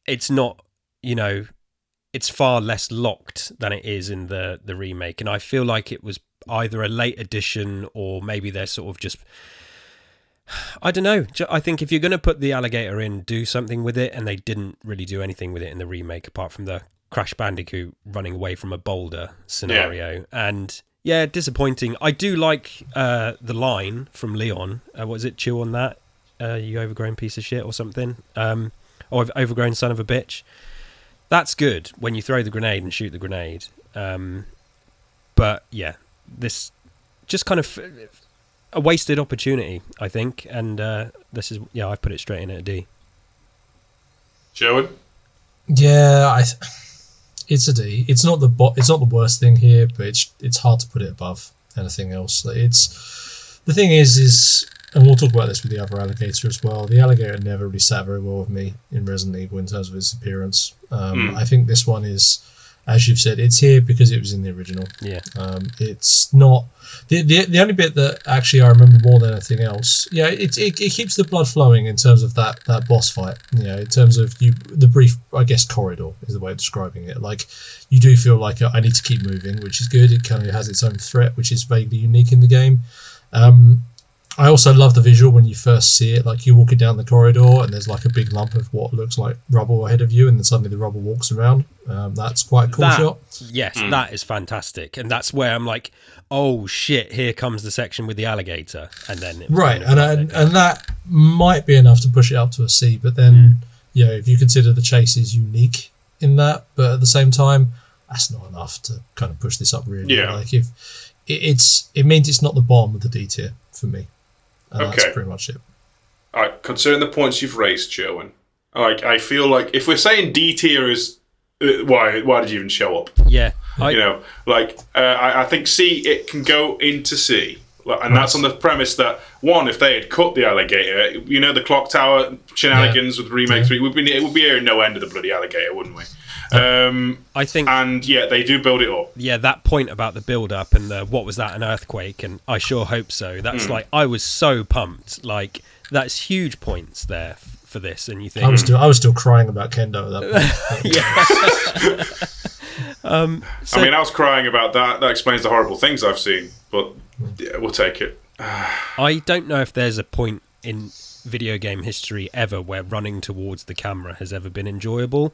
[SPEAKER 2] it's not, it's far less locked than it is in the remake. And I feel like it was either a late addition or maybe they're sort of just... I don't know. I think if you're going to put the alligator in, do something with it, and they didn't really do anything with it in the remake apart from the Crash Bandicoot running away from a boulder scenario. Yeah. And yeah, disappointing. I do like the line from Leon. What is it? Chew on that, you overgrown piece of shit or something. Or overgrown son of a bitch. That's good when you throw the grenade and shoot the grenade. But yeah, this just kind of... a wasted opportunity, I think, and this is I put it straight in at a D.
[SPEAKER 1] Sherwood?
[SPEAKER 3] Yeah, it's a D. It's not the worst thing here, but it's hard to put it above anything else. The thing is, and we'll talk about this with the other alligator as well. The alligator never really sat very well with me in Resident Evil in terms of its appearance. I think this one is, as you've said, it's here because it was in the original. Yeah. It's not the only bit that actually I remember more than anything else. Yeah, it keeps the blood flowing in terms of that boss fight. In terms of the brief, I guess, corridor is the way of describing it. Like, you do feel like I need to keep moving, which is good. It kind of has its own threat, which is vaguely unique in the game. I also love the visual when you first see it. Like, you're walking down the corridor and there's like a big lump of what looks like rubble ahead of you, and then suddenly the rubble walks around. That's quite a cool shot.
[SPEAKER 2] Yes, that is fantastic. And that's where I'm like, oh shit, here comes the section with the alligator. And then
[SPEAKER 3] and that might be enough to push it up to a C, but then if you consider the chase is unique in that, but at the same time, that's not enough to kind of push this up really. Yeah. Like, if it means it's not the bottom of the D tier for me. And that's pretty much it.
[SPEAKER 1] All right, considering the points you've raised, Sherwin, I feel like if we're saying D tier is why did you even show up?
[SPEAKER 2] Yeah,
[SPEAKER 1] I think C, it can go into C, and that's on the premise that one, if they had cut the alligator, the clock tower shenanigans with Remake 3, it would be hearing no end of the bloody alligator, wouldn't we?
[SPEAKER 2] I think,
[SPEAKER 1] and yeah, they do build it up.
[SPEAKER 2] Yeah, that point about the build up and the what was that, an earthquake, and I sure hope so. That's like, I was so pumped. Like, that's huge points there for this, and you think
[SPEAKER 3] I was still crying about Kendo at that point.
[SPEAKER 1] I mean, I was crying about that. That explains the horrible things I've seen, but yeah, we'll take it.
[SPEAKER 2] I don't know if there's a point in video game history ever where running towards the camera has ever been enjoyable.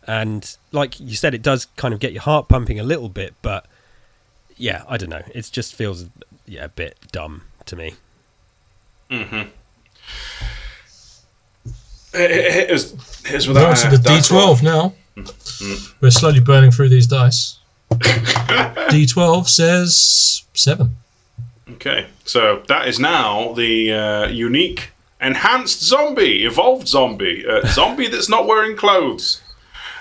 [SPEAKER 2] And like you said, it does kind of get your heart pumping a little bit, but yeah, I don't know. It just feels a bit dumb to me.
[SPEAKER 1] Mm-hmm. Here's
[SPEAKER 3] We're on to the D12 now. We're slowly burning through these dice. D12 says 7.
[SPEAKER 1] Okay, so that is now the unique enhanced zombie, evolved zombie, zombie that's not wearing clothes.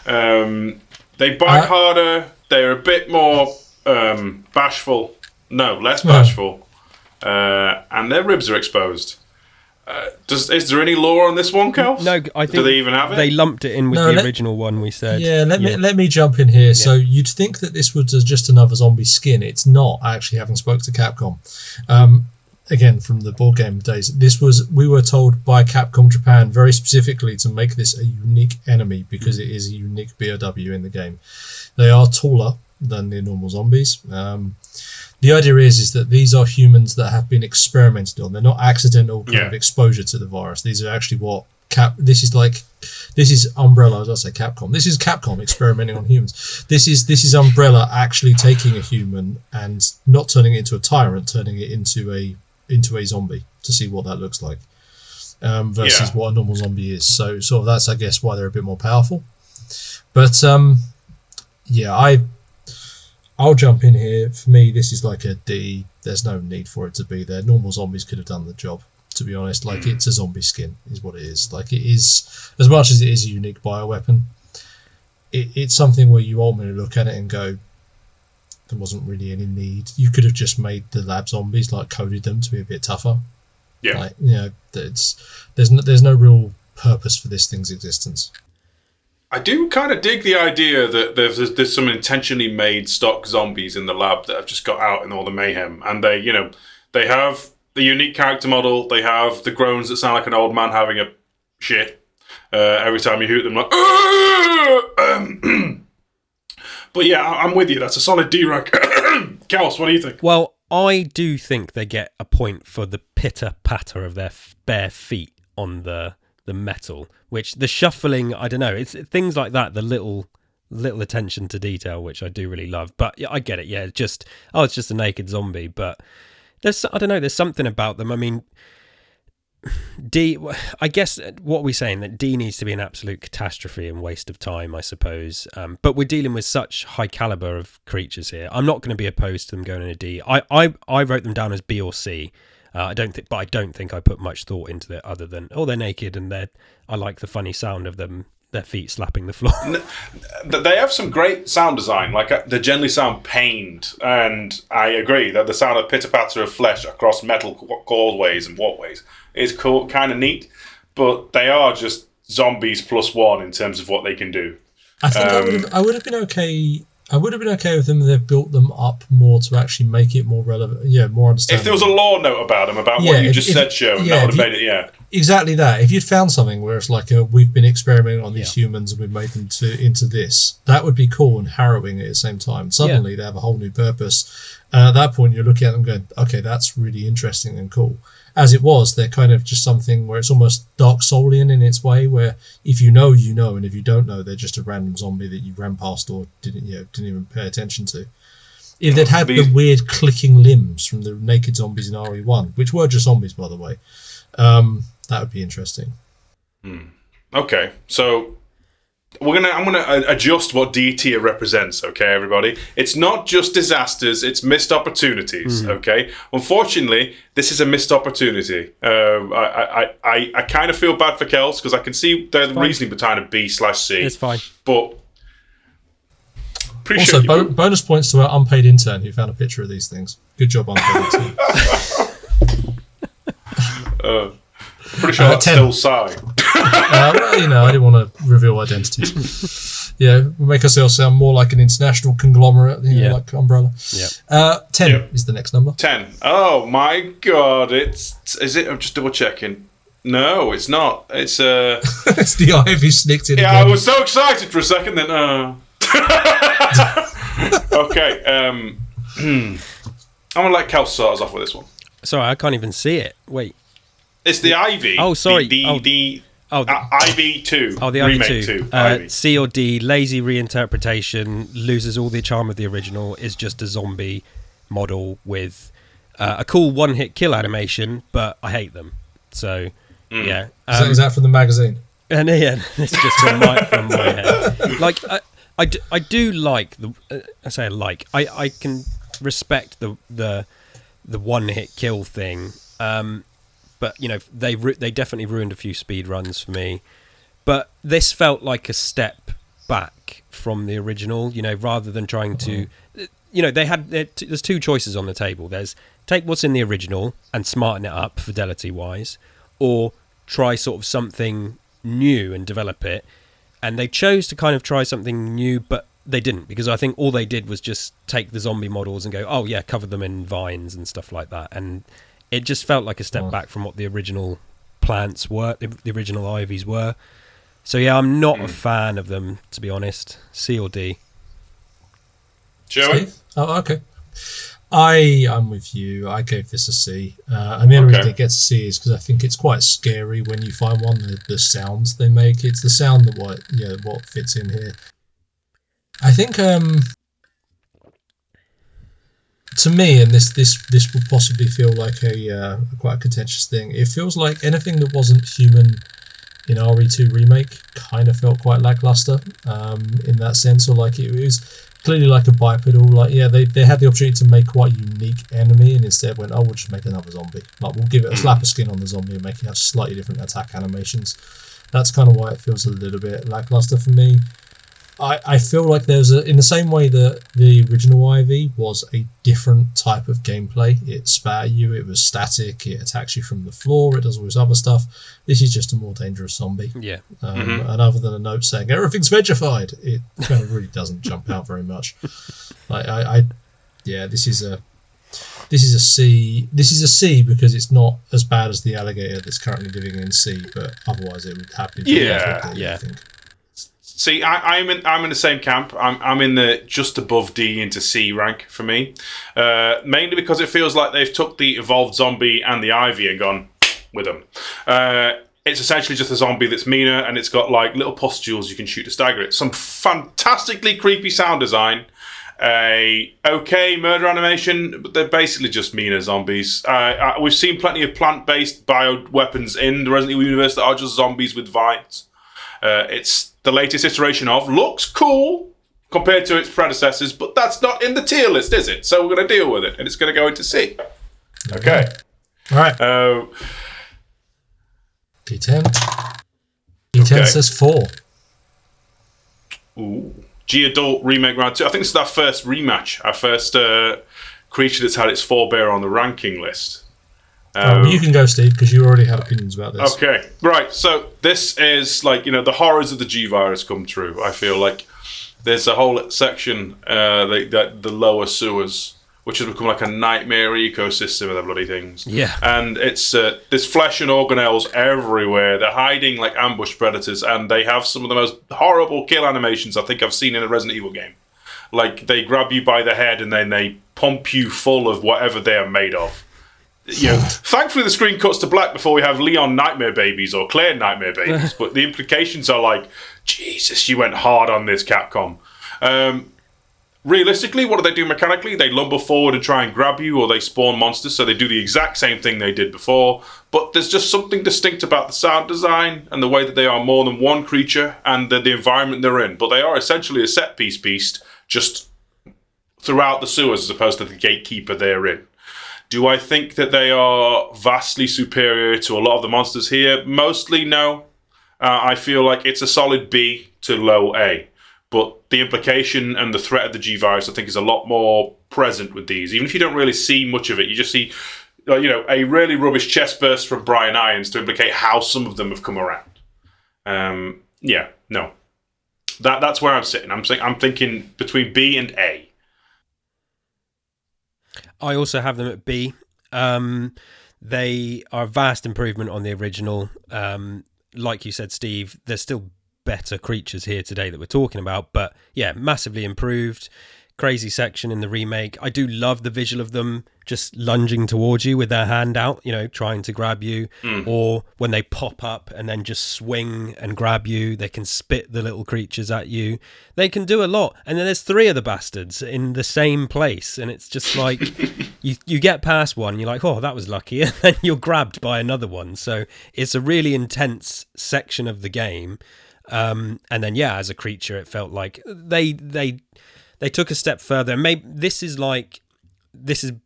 [SPEAKER 1] They bite harder. They're a bit more bashful. No, less bashful. And their ribs are exposed. Is there any lore on this one, Kels?
[SPEAKER 2] No, I think
[SPEAKER 1] do they even have it?
[SPEAKER 2] They lumped it in with the original one. We said.
[SPEAKER 3] Yeah, let me jump in here. Yeah. So you'd think that this was just another zombie skin. It's not. Actually, having spoke to Capcom, again from the board game days, we were told by Capcom Japan very specifically to make this a unique enemy because it is a unique BOW in the game. They are taller than the normal zombies. The idea is that these are humans that have been experimented on. They're not accidental kind of exposure to the virus. These are actually what this is Umbrella, as I say Capcom. This is Capcom experimenting on humans. This is Umbrella actually taking a human and not turning it into a tyrant, turning it into a zombie to see what that looks like. Versus what a normal zombie is. So sort of that's I guess why they're a bit more powerful. But I'll jump in here. For me, this is like a D. There's no need for it to be there. Normal zombies could have done the job, to be honest. Like, it's a zombie skin, is what it is. Like, it is, as much as it is a unique bioweapon, it's something where you ultimately look at it and go, there wasn't really any need. You could have just made the lab zombies, like, coded them to be a bit tougher.
[SPEAKER 1] Yeah.
[SPEAKER 3] Like, you know, there's no real purpose for this thing's existence.
[SPEAKER 1] I do kind of dig the idea that there's some intentionally made stock zombies in the lab that have just got out in all the mayhem, and they have the unique character model. They have the groans that sound like an old man having a shit every time you hoot them, like. But yeah, I'm with you. That's a solid D-rank. Kels, what do you think?
[SPEAKER 2] Well, I do think they get a point for the pitter-patter of their bare feet on the metal, which the shuffling, I don't know, it's things like that, the little attention to detail, which I do really love. But yeah, I get it. Yeah, it's just a naked zombie. But there's something about them. I mean, D, I guess what we're saying that D needs to be an absolute catastrophe and waste of time, I suppose. But we're dealing with such high caliber of creatures here. I'm not going to be opposed to them going in a D. I wrote them down as B or C. I don't think I put much thought into it other than they're naked and I like the funny sound of them, their feet slapping the floor.
[SPEAKER 1] They have some great sound design. Like they generally sound pained, and I agree that the sound of pitter patter of flesh across metal causeways and walkways is cool, kind of neat. But they are just zombies +1 in terms of what they can do.
[SPEAKER 3] I think I would have been okay. I would have been okay with them if they've built them up more to actually make it more relevant, more understandable.
[SPEAKER 1] If there was a lore note about them, about what you just said, Joe, that would have made it,
[SPEAKER 3] Exactly that. If you'd found something where it's like, we've been experimenting on these humans and we've made them into this, that would be cool and harrowing at the same time. Suddenly they have a whole new purpose. And at that point, you're looking at them going, okay, that's really interesting and cool. As it was, they're kind of just something where it's almost Dark Soulian in its way, where if you know, you know, and if you don't know, they're just a random zombie that you ran past or didn't even pay attention to. If they'd had the weird clicking limbs from the naked zombies in RE1, which were just zombies, by the way, that would be interesting.
[SPEAKER 1] Okay, so I'm gonna adjust what D tier represents. Okay, everybody, it's not just disasters; it's missed opportunities. Okay, unfortunately, this is a missed opportunity. I kind of feel bad for Kels because I can see the reasoning behind a B/C.
[SPEAKER 2] It's fine,
[SPEAKER 1] but
[SPEAKER 3] also bonus points to our unpaid intern who found a picture of these things. Good job, unpaid intern.
[SPEAKER 1] Pretty sure that's still Sai.
[SPEAKER 3] I didn't want to reveal identities. We'll make ourselves sound more like an international conglomerate, like Umbrella. 10 is the next number.
[SPEAKER 1] 10. Oh my god! Is it? I'm just double checking. No, it's not. It's
[SPEAKER 3] it's the Ivy sneaked in.
[SPEAKER 1] Yeah,
[SPEAKER 3] again.
[SPEAKER 1] I was so excited for a second. Then okay. I'm gonna let Cal start us off with this one.
[SPEAKER 2] Sorry, I can't even see it. Wait.
[SPEAKER 1] It's the Ivy.
[SPEAKER 2] Oh, sorry.
[SPEAKER 1] The Ivy 2.
[SPEAKER 2] Oh, the Ivy
[SPEAKER 1] Remake
[SPEAKER 2] 2. C or D, lazy reinterpretation, loses all the charm of the original, is just a zombie model with a cool one-hit kill animation, but I hate them. So, yeah.
[SPEAKER 3] Is that from the magazine?
[SPEAKER 2] And yeah, it's just from my head. Like, I do like I can respect the one-hit kill thing. But they definitely ruined a few speed runs for me. But this felt like a step back from the original. Rather than trying to, there's two choices on the table. There's take what's in the original and smarten it up fidelity wise, or try sort of something new and develop it. And they chose to kind of try something new, but they didn't, because I think all they did was just take the zombie models and go, oh yeah, cover them in vines and stuff like that. And it just felt like a step back from what the original plants were, the original Ivies were. So yeah, I'm not a fan of them, to be honest. C or D.
[SPEAKER 1] Joey?
[SPEAKER 3] Steve? Oh, okay. I'm with you. I gave this a C. And the only reason it gets a C is because I think it's quite scary when you find one. The sounds they make. It's the sound that what fits in here. I think to me, and this will possibly feel like a quite a contentious thing. It feels like anything that wasn't human in RE2 Remake kind of felt quite lackluster in that sense, or like it was clearly like a bipedal. Like, yeah, they had the opportunity to make quite a unique enemy, and instead went, oh, we'll just make another zombie. Like, we'll give it a slap of skin on the zombie and make it have slightly different attack animations. That's kind of why it feels a little bit lackluster for me. I feel like there's in the same way that the original Ivy was a different type of gameplay. It spat at you, it was static, it attacks you from the floor, it does all this other stuff. This is just a more dangerous zombie.
[SPEAKER 2] Yeah.
[SPEAKER 3] And other than a note saying everything's vegified, it kind of really doesn't jump out very much. This is a C. This is a C because it's not as bad as the alligator that's currently living in C, but otherwise it would happily be I think.
[SPEAKER 1] See, I'm in the same camp. I'm in the just above D into C rank for me, mainly because it feels like they've took the evolved zombie and the Ivy and gone with them. It's essentially just a zombie that's meaner, and it's got like little pustules you can shoot to stagger it. Some fantastically creepy sound design, a okay murder animation, but they're basically just meaner zombies. We've seen plenty of plant-based bio weapons in the Resident Evil universe that are just zombies with vines. It's the latest iteration of, looks cool compared to its predecessors, but that's not in the tier list, is it? So we're going to deal with it, and it's going to go into C. Okay.
[SPEAKER 3] All right. D10. D10 says 4.
[SPEAKER 1] Ooh. G-Adult Remake Round 2. I think this is our first rematch, our first creature that's had its forebear on the ranking list.
[SPEAKER 3] You can go, Steve, because you already had opinions about this.
[SPEAKER 1] Okay, right. So this is like, the horrors of the G-Virus come true. I feel like there's a whole section, the lower sewers, which has become like a nightmare ecosystem of the bloody things.
[SPEAKER 2] Yeah.
[SPEAKER 1] And it's there's flesh and organelles everywhere. They're hiding like ambush predators, and they have some of the most horrible kill animations I think I've seen in a Resident Evil game. Like, they grab you by the head and then they pump you full of whatever they are made of. Thankfully the screen cuts to black before we have Leon Nightmare Babies or Claire Nightmare Babies, but the implications are like, Jesus, you went hard on this, Capcom. Realistically, what do they do mechanically? They lumber forward and try and grab you, or they spawn monsters, so they do the exact same thing they did before, but there's just something distinct about the sound design and the way that they are more than one creature and the environment they're in, but they are essentially a set-piece beast just throughout the sewers as opposed to the gatekeeper they're in. Do I think that they are vastly superior to a lot of the monsters here? Mostly no. I feel like it's a solid B to low A. But the implication and the threat of the G-Virus, I think, is a lot more present with these. Even if you don't really see much of it, you just see, a really rubbish chest burst from Brian Irons to implicate how some of them have come around. No. That's where I'm sitting. I'm thinking between B and A.
[SPEAKER 2] I also have them at B. They are a vast improvement on the original. Like you said, Steve, there's still better creatures here today that we're talking about, but yeah, massively improved. Crazy section in the remake. I do love the visual of them just lunging towards you with their hand out, trying to grab you, or when they pop up and then just swing and grab you. They can spit the little creatures at you. They can do a lot. And then there's 3 of the bastards in the same place, and it's just like you get past one, you're like, oh, that was lucky, and then you're grabbed by another one. So it's a really intense section of the game. And then as a creature, it felt like they took a step further. Maybe this is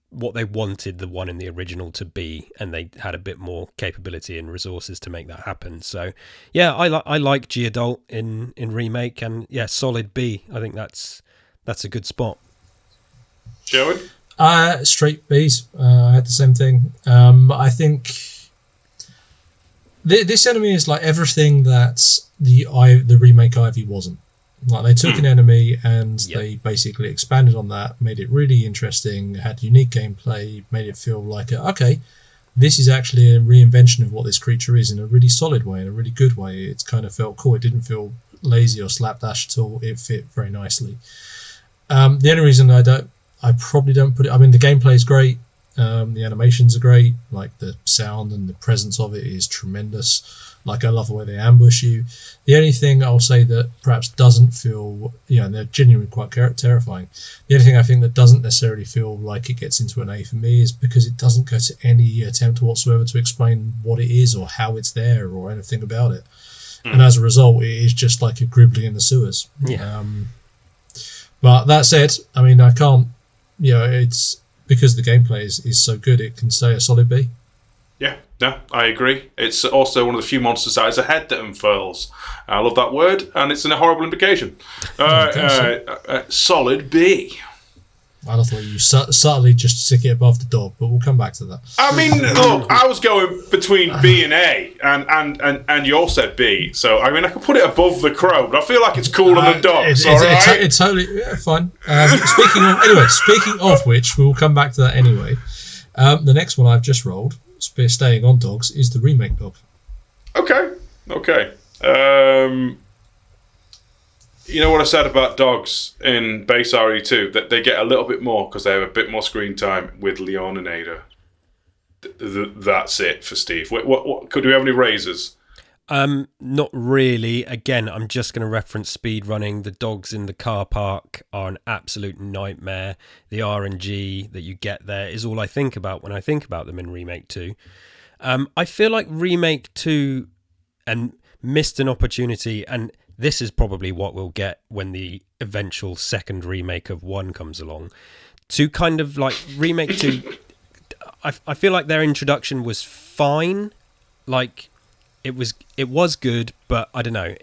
[SPEAKER 2] what they wanted the one in the original to be, and they had a bit more capability and resources to make that happen. So I like G-Adult in remake, and solid B. I think that's a good spot.
[SPEAKER 1] Joey?
[SPEAKER 3] Straight B's. I had the same thing. I think This enemy is like everything that the remake Ivy wasn't. Like they took an enemy and they basically expanded on that, made it really interesting, had unique gameplay, made it feel like okay, this is actually a reinvention of what this creature is in a really solid way, in a really good way. It kind of felt cool. It didn't feel lazy or slapdash at all. It fit very nicely. The only reason I probably don't put it. I mean, the gameplay is great. The animations are great. Like the sound and the presence of it is tremendous. Like I love the way they ambush you. The only thing I'll say that perhaps doesn't feel, and they're genuinely quite terrifying. The only thing I think that doesn't necessarily feel like it gets into an A for me is because it doesn't go to any attempt whatsoever to explain what it is or how it's there or anything about it. And as a result, it is just like a gribbly in the sewers.
[SPEAKER 2] Yeah.
[SPEAKER 3] But that said, I mean, I can't, it's because the gameplay is so good, it can stay a solid B.
[SPEAKER 1] Yeah, I agree. It's also one of the few monsters that has a head that unfurls. I love that word, and it's a horrible implication. Solid B.
[SPEAKER 3] I thought you subtly just stick it above the dog, but we'll come back to that.
[SPEAKER 1] I mean, look, I was going between B and A, and you all said B. So, I mean, I could put it above the crow, but I feel like it's cooler than dogs, all right?
[SPEAKER 3] It's totally fine. Speaking of which, we will come back to that anyway. The next one I've just rolled, staying on dogs, is the remake dog.
[SPEAKER 1] Okay. You know what I said about dogs in base RE2? That they get a little bit more because they have a bit more screen time with Leon and Ada. That's it for Steve. What could we have any raises?
[SPEAKER 2] Not really. Again, I'm just going to reference speed running. The dogs in the car park are an absolute nightmare. The RNG that you get there is all I think about when I think about them in Remake 2. I feel like Remake 2 and missed an opportunity, and this is probably what we'll get when the eventual second remake of 1 comes along, to kind of like Remake 2. I feel like their introduction was fine. Like, it was good, but I don't know.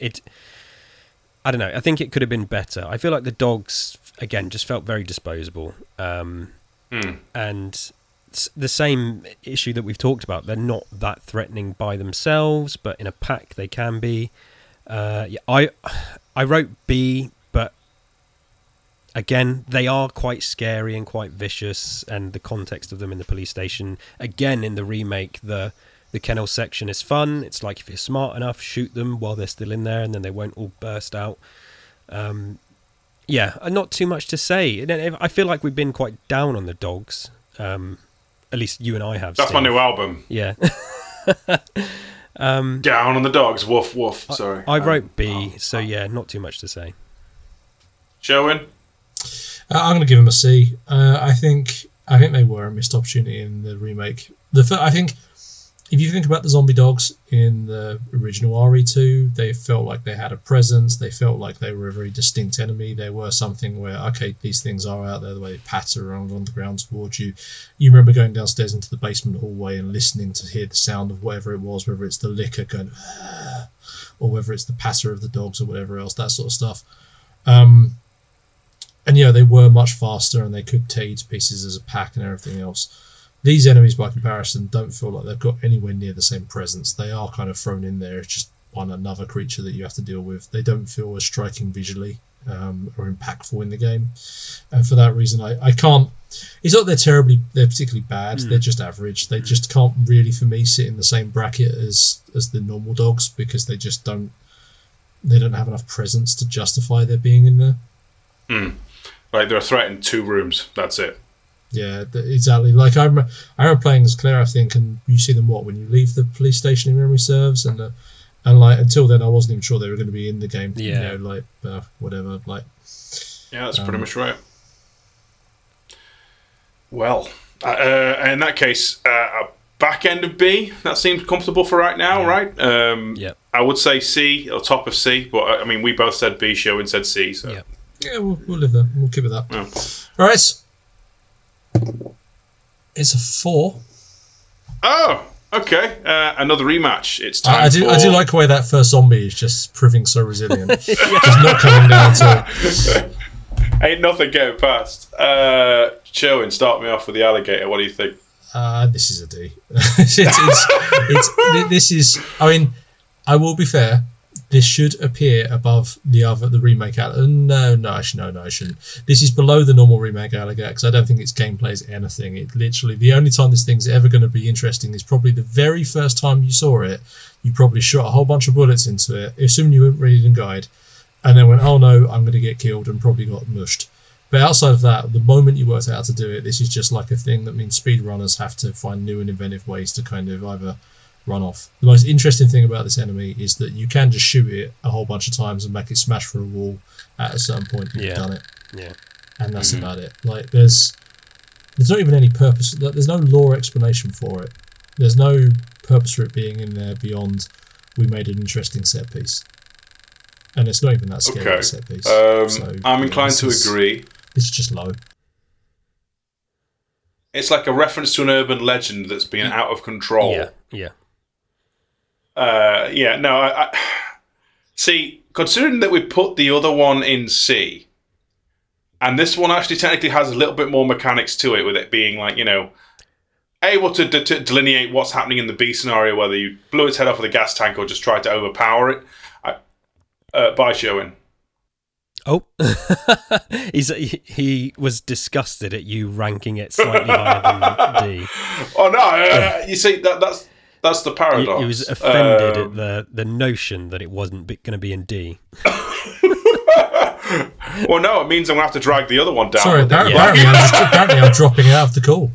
[SPEAKER 2] I think it could have been better. I feel like the dogs, again, just felt very disposable. And the same issue that we've talked about. They're not that threatening by themselves, but in a pack they can be. I wrote B, but again, they are quite scary and quite vicious, and the context of them in the police station. Again, in the remake, the kennel section is fun. It's like if you're smart enough, shoot them while they're still in there, and then they won't all burst out. Not too much to say. I feel like we've been quite down on the dogs. At least you and I have.
[SPEAKER 1] That's
[SPEAKER 2] Steve.
[SPEAKER 1] My new album.
[SPEAKER 2] Yeah.
[SPEAKER 1] Down on the dogs. Woof woof. Sorry.
[SPEAKER 2] I wrote B, so yeah, not too much to say.
[SPEAKER 1] Sherwin?
[SPEAKER 3] I'm going to give them a C. I think they were a missed opportunity in the remake. I think if you think about the zombie dogs in the original RE2, they felt like they had a presence. They felt like they were a very distinct enemy. They were something where, okay, these things are out there, the way they patter around on the ground towards you. You remember going downstairs into the basement hallway and listening to hear the sound of whatever it was, whether it's the liquor going, or whether it's the patter of the dogs or whatever else, that sort of stuff. And they were much faster and they could tear you to pieces as a pack and everything else. These enemies, by comparison, don't feel like they've got anywhere near the same presence. They are kind of thrown in there. It's just another creature that you have to deal with. They don't feel as striking visually or impactful in the game. And for that reason, I can't... It's not they're particularly bad. They're just average. They just can't really, for me, sit in the same bracket as the normal dogs because they just don't... They don't have enough presence to justify their being in there.
[SPEAKER 1] Like they're a threat in 2 rooms. That's it.
[SPEAKER 3] Yeah, exactly. Like I remember playing as Claire, I think, and you see them when you leave the police station, in memory serves, and like until then, I wasn't even sure they were going to be in the game.
[SPEAKER 2] Yeah,
[SPEAKER 3] whatever. Like,
[SPEAKER 1] yeah, that's pretty much right. Well, in that case, a back end of B that seems comfortable for right now, right?
[SPEAKER 2] Yeah.
[SPEAKER 1] I would say C or top of C, but I mean, we both said B. Sherwin said C, so
[SPEAKER 3] yeah, we'll live there. We'll keep it that.
[SPEAKER 1] Yeah.
[SPEAKER 3] All right. It's a 4.
[SPEAKER 1] Oh, okay. Another rematch. It's time
[SPEAKER 3] I do like the way that first zombie is just proving so resilient. Just not coming down to...
[SPEAKER 1] Ain't nothing getting past. Sherwin, start me off with the alligator. What do you think?
[SPEAKER 3] This is a D. This is. I mean, I will be fair. This should appear above the remake. No, I shouldn't. This is below the normal remake Alligator because I don't think its gameplay is anything. It literally, the only time this thing's ever going to be interesting is probably the very first time you saw it. You probably shot a whole bunch of bullets into it, assuming you weren't reading guide, and then went, "Oh no, I'm going to get killed," and probably got mushed. But outside of that, the moment you worked out how to do it, this is just like a thing that means speedrunners have to find new and inventive ways to kind of either run off. The most interesting thing about this enemy is that you can just shoot it a whole bunch of times and make it smash through a wall at a certain point. You've done it.
[SPEAKER 2] Yeah.
[SPEAKER 3] And that's about it. Like there's not even any purpose. There's no lore explanation for it. There's no purpose for it being in there beyond we made an interesting set piece. And it's not even that scary of a set piece. So,
[SPEAKER 1] I'm inclined to agree.
[SPEAKER 3] It's just low.
[SPEAKER 1] It's like a reference to an urban legend that's been out of control.
[SPEAKER 2] Yeah.
[SPEAKER 1] I see, considering that we put the other one in C, and this one actually technically has a little bit more mechanics to it, with it being like, able to delineate what's happening in the B scenario, whether you blew its head off with a gas tank or just tried to overpower it. By showing.
[SPEAKER 2] Oh, he was disgusted at you ranking it slightly higher than D.
[SPEAKER 1] Oh no! You see, that's the paradox.
[SPEAKER 2] He was offended at the notion that it wasn't going to be in D.
[SPEAKER 1] Well, no, it means I'm going to have to drag the other one down.
[SPEAKER 3] Sorry, apparently I'm dropping out of the call.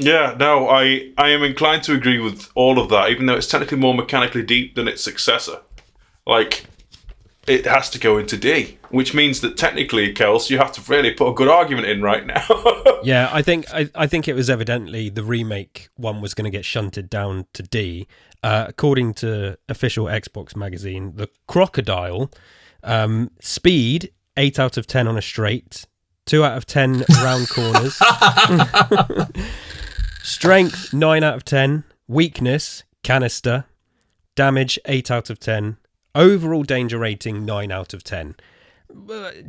[SPEAKER 1] I am inclined to agree with all of that, even though it's technically more mechanically deep than its successor. Like, it has to go into D, which means that technically, Kels, you have to really put a good argument in right now.
[SPEAKER 2] Yeah, I think it was evidently the remake one was going to get shunted down to D. According to official Xbox magazine, the Crocodile, speed 8 out of 10 on a straight, 2 out of 10 round corners. Strength 9 out of 10, weakness canister, damage 8 out of 10, overall danger rating 9 out of 10.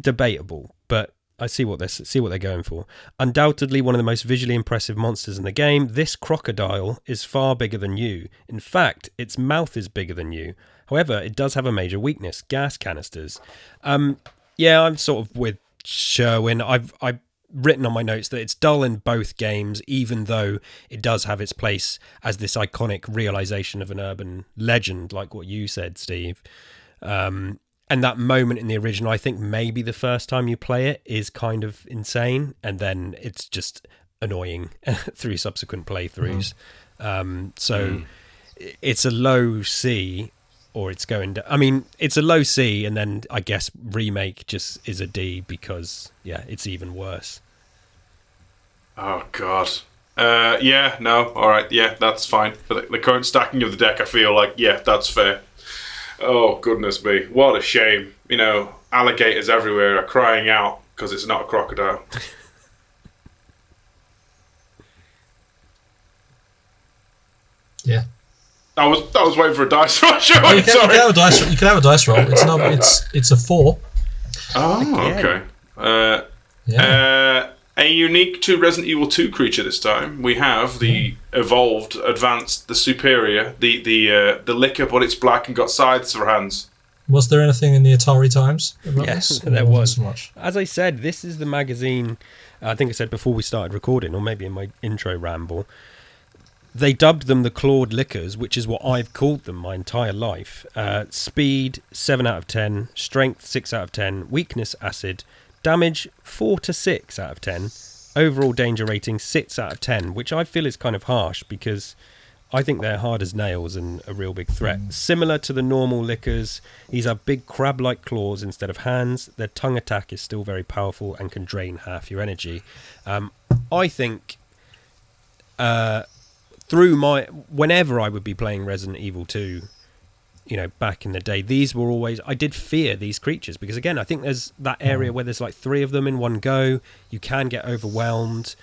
[SPEAKER 2] Debatable, but I see what they're going for. Undoubtedly one of the most visually impressive monsters in the game, this crocodile is far bigger than you. In fact, its mouth is bigger than you. However, it does have a major weakness, gas canisters. I'm sort of with Sherwin. I've written on my notes that it's dull in both games, even though it does have its place as this iconic realization of an urban legend, like what you said, Steve. And that moment in the original, I think maybe the first time you play it is kind of insane, and then it's just annoying through subsequent playthroughs. It's a low C, or it's going to... I mean, it's a low C, and then I guess Remake just is a D because, it's even worse.
[SPEAKER 1] Oh, God. All right, that's fine. For the current stacking of the deck, I feel like, that's fair. Oh, goodness me. What a shame. Alligators everywhere are crying out because it's not a crocodile.
[SPEAKER 3] Yeah.
[SPEAKER 1] I was waiting for a dice roll.
[SPEAKER 3] Oh, you can have a dice roll. It's a 4.
[SPEAKER 1] Oh, okay. A unique to Resident Evil 2 creature this time. We have the evolved, advanced, the superior, the licker, but it's black and got scythes for hands.
[SPEAKER 3] Was there anything in the Atari times?
[SPEAKER 2] Yes, there was. Much? As I said, this is the magazine, I think I said before we started recording, or maybe in my intro ramble, they dubbed them the clawed lickers, which is what I've called them my entire life. Speed, 7 out of 10. Strength, 6 out of 10. Weakness, acid. Damage, 4 to 6 out of 10. Overall danger rating, 6 out of 10, which I feel is kind of harsh because I think they're hard as nails and a real big threat. Similar to the normal lickers, these are big crab-like claws instead of hands. Their tongue attack is still very powerful and can drain half your energy. I think... whenever I would be playing Resident Evil 2, back in the day, these were always... I did fear these creatures because, again, I think there's that area where there's like 3 of them in one go. You can get overwhelmed.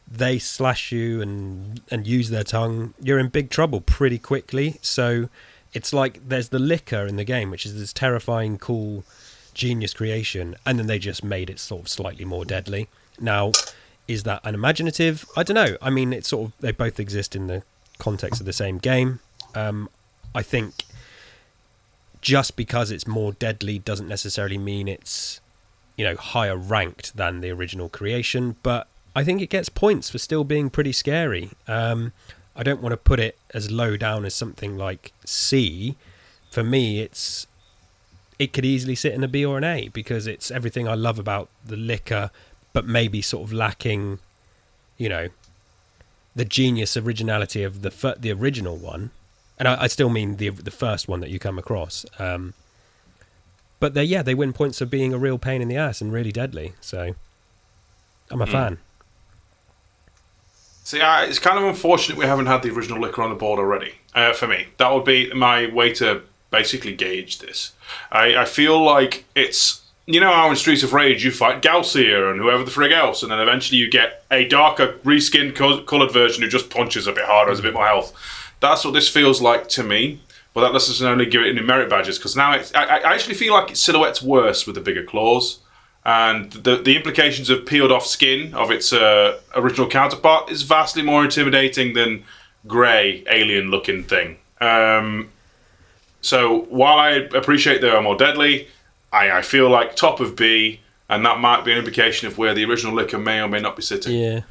[SPEAKER 2] They slash you and use their tongue. You're in big trouble pretty quickly. So it's like there's the licker in the game, which is this terrifying, cool, genius creation, and then they just made it sort of slightly more deadly. Now... Is that unimaginative? I don't know. I mean, it's sort of, they both exist in the context of the same game. I think just because it's more deadly doesn't necessarily mean it's, higher ranked than the original creation, but I think it gets points for still being pretty scary. I don't want to put it as low down as something like C. For me, it could easily sit in a B or an A because it's everything I love about the Licker, but maybe sort of lacking, the genius originality of the original one. And I still mean the first one that you come across. But they win points for being a real pain in the ass and really deadly. So I'm a fan.
[SPEAKER 1] See, it's kind of unfortunate we haven't had the original Licker on the board already. For me, that would be my way to basically gauge this. I feel like it's, how in Streets of Rage you fight Galsier and whoever the frig else, and then eventually you get a darker, reskinned, coloured version who just punches a bit harder, has a bit more health. That's what this feels like to me, but that doesn't only give it any merit badges, because now I actually feel like its silhouette's worse with the bigger claws, and the implications of peeled off skin of its original counterpart is vastly more intimidating than grey, alien-looking thing. So while I appreciate they are more deadly, I feel like top of B, and that might be an indication of where the original Licker may or may not be sitting.
[SPEAKER 2] Yeah.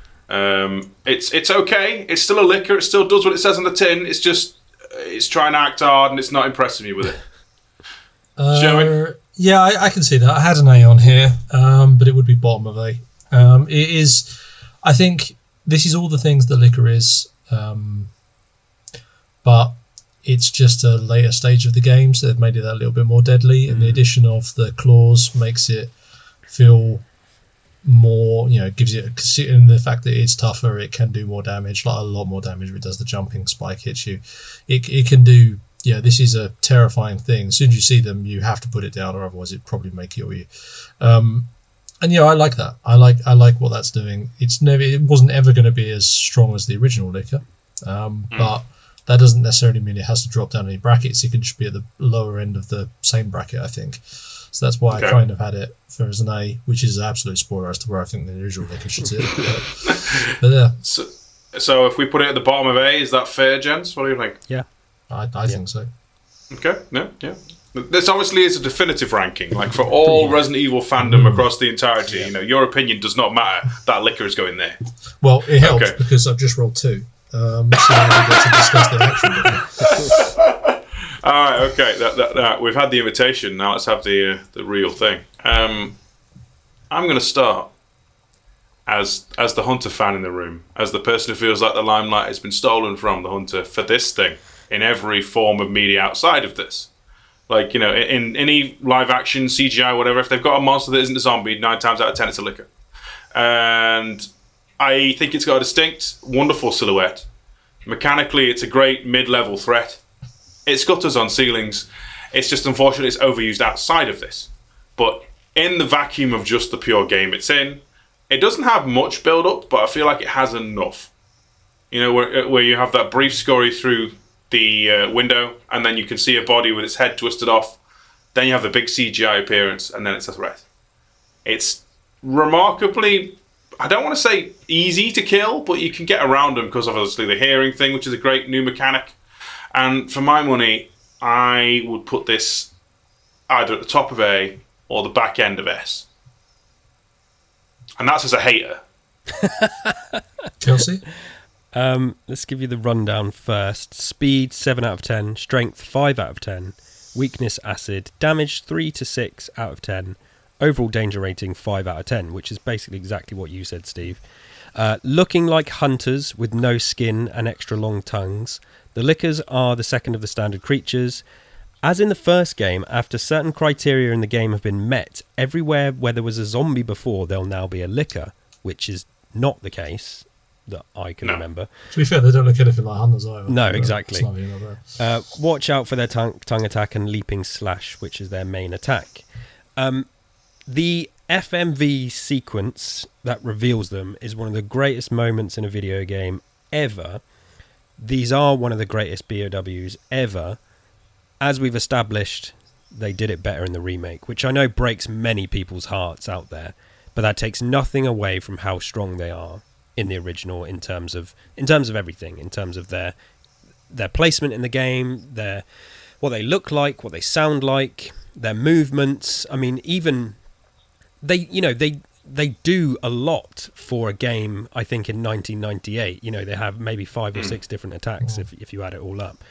[SPEAKER 1] It's okay. It's still a Licker. It still does what it says on the tin. It's just it's trying to act hard, and it's not impressing me with it.
[SPEAKER 3] Yeah, I can see that. I had an A on here, but it would be bottom of A. It is. I think this is all the things that Licker is, but it's just a later stage of the game, so they've made it that little bit more deadly, and the addition of the claws makes it feel more, gives it, and the fact that it's tougher, it can do more damage, like a lot more damage if it does the jumping spike hits you. It can do, this is a terrifying thing. As soon as you see them, you have to put it down, or otherwise it probably may kill you. And I like that. I like what that's doing. It wasn't ever going to be as strong as the original Licker, but that doesn't necessarily mean it has to drop down any brackets. It can just be at the lower end of the same bracket, I think. So that's why I kind of had it for as an A, which is an absolute spoiler as to where I think the original Licker should sit. But yeah.
[SPEAKER 1] So if we put it at the bottom of A, is that fair, gents? What do you think?
[SPEAKER 2] Yeah.
[SPEAKER 3] I think so.
[SPEAKER 1] Okay, yeah. This obviously is a definitive ranking. Like for all Resident Evil fandom across the entirety, your opinion does not matter. That Licker is going there.
[SPEAKER 3] Well, it helps because I've just rolled 2. So we get to discuss the action.
[SPEAKER 1] All right, okay. That we've had the invitation. Now let's have the real thing. I'm going to start as the Hunter fan in the room, as the person who feels like the limelight has been stolen from the Hunter for this thing in every form of media outside of this. Like, in any live action, CGI, whatever, if they've got a monster that isn't a zombie, 9 times out of 10 it's a Licker. And I think it's got a distinct, wonderful silhouette. Mechanically, it's a great mid-level threat. It scutters on ceilings. It's just unfortunate it's overused outside of this. But in the vacuum of just the pure game it's in, it doesn't have much build-up, but I feel like it has enough. Where you have that brief scurry through the window, and then you can see a body with its head twisted off. Then you have the big CGI appearance, and then it's a threat. It's remarkably, I don't want to say easy to kill, but you can get around them because of obviously the hearing thing, which is a great new mechanic. And for my money, I would put this either at the top of A or the back end of S. And that's as a hater.
[SPEAKER 3] Chelsea?
[SPEAKER 2] Let's give you the rundown first. Speed, 7 out of 10. Strength, 5 out of 10. Weakness, acid. Damage, 3 to 6 out of 10. Overall danger rating, 5 out of 10, which is basically exactly what you said, Steve. Looking like hunters with no skin and extra long tongues. The Lickers are the second of the standard creatures. As in the first game, after certain criteria in the game have been met, everywhere where there was a zombie before, there'll now be a Licker, which is not the case that I can remember.
[SPEAKER 3] To be fair, they don't look anything like hunters either.
[SPEAKER 2] No, exactly. Watch out for their tongue attack and leaping slash, which is their main attack. The FMV sequence that reveals them is one of the greatest moments in a video game ever. These are one of the greatest BOWs ever. As we've established, they did it better in the remake, which I know breaks many people's hearts out there. but that takes nothing away from how strong they are in the original in terms of everything, in terms of their placement in the game, what they look like, what they sound like, their movements. I mean, even they do a lot for a game. I think in 1998, they have maybe 5 or 6 different attacks if you add it all up.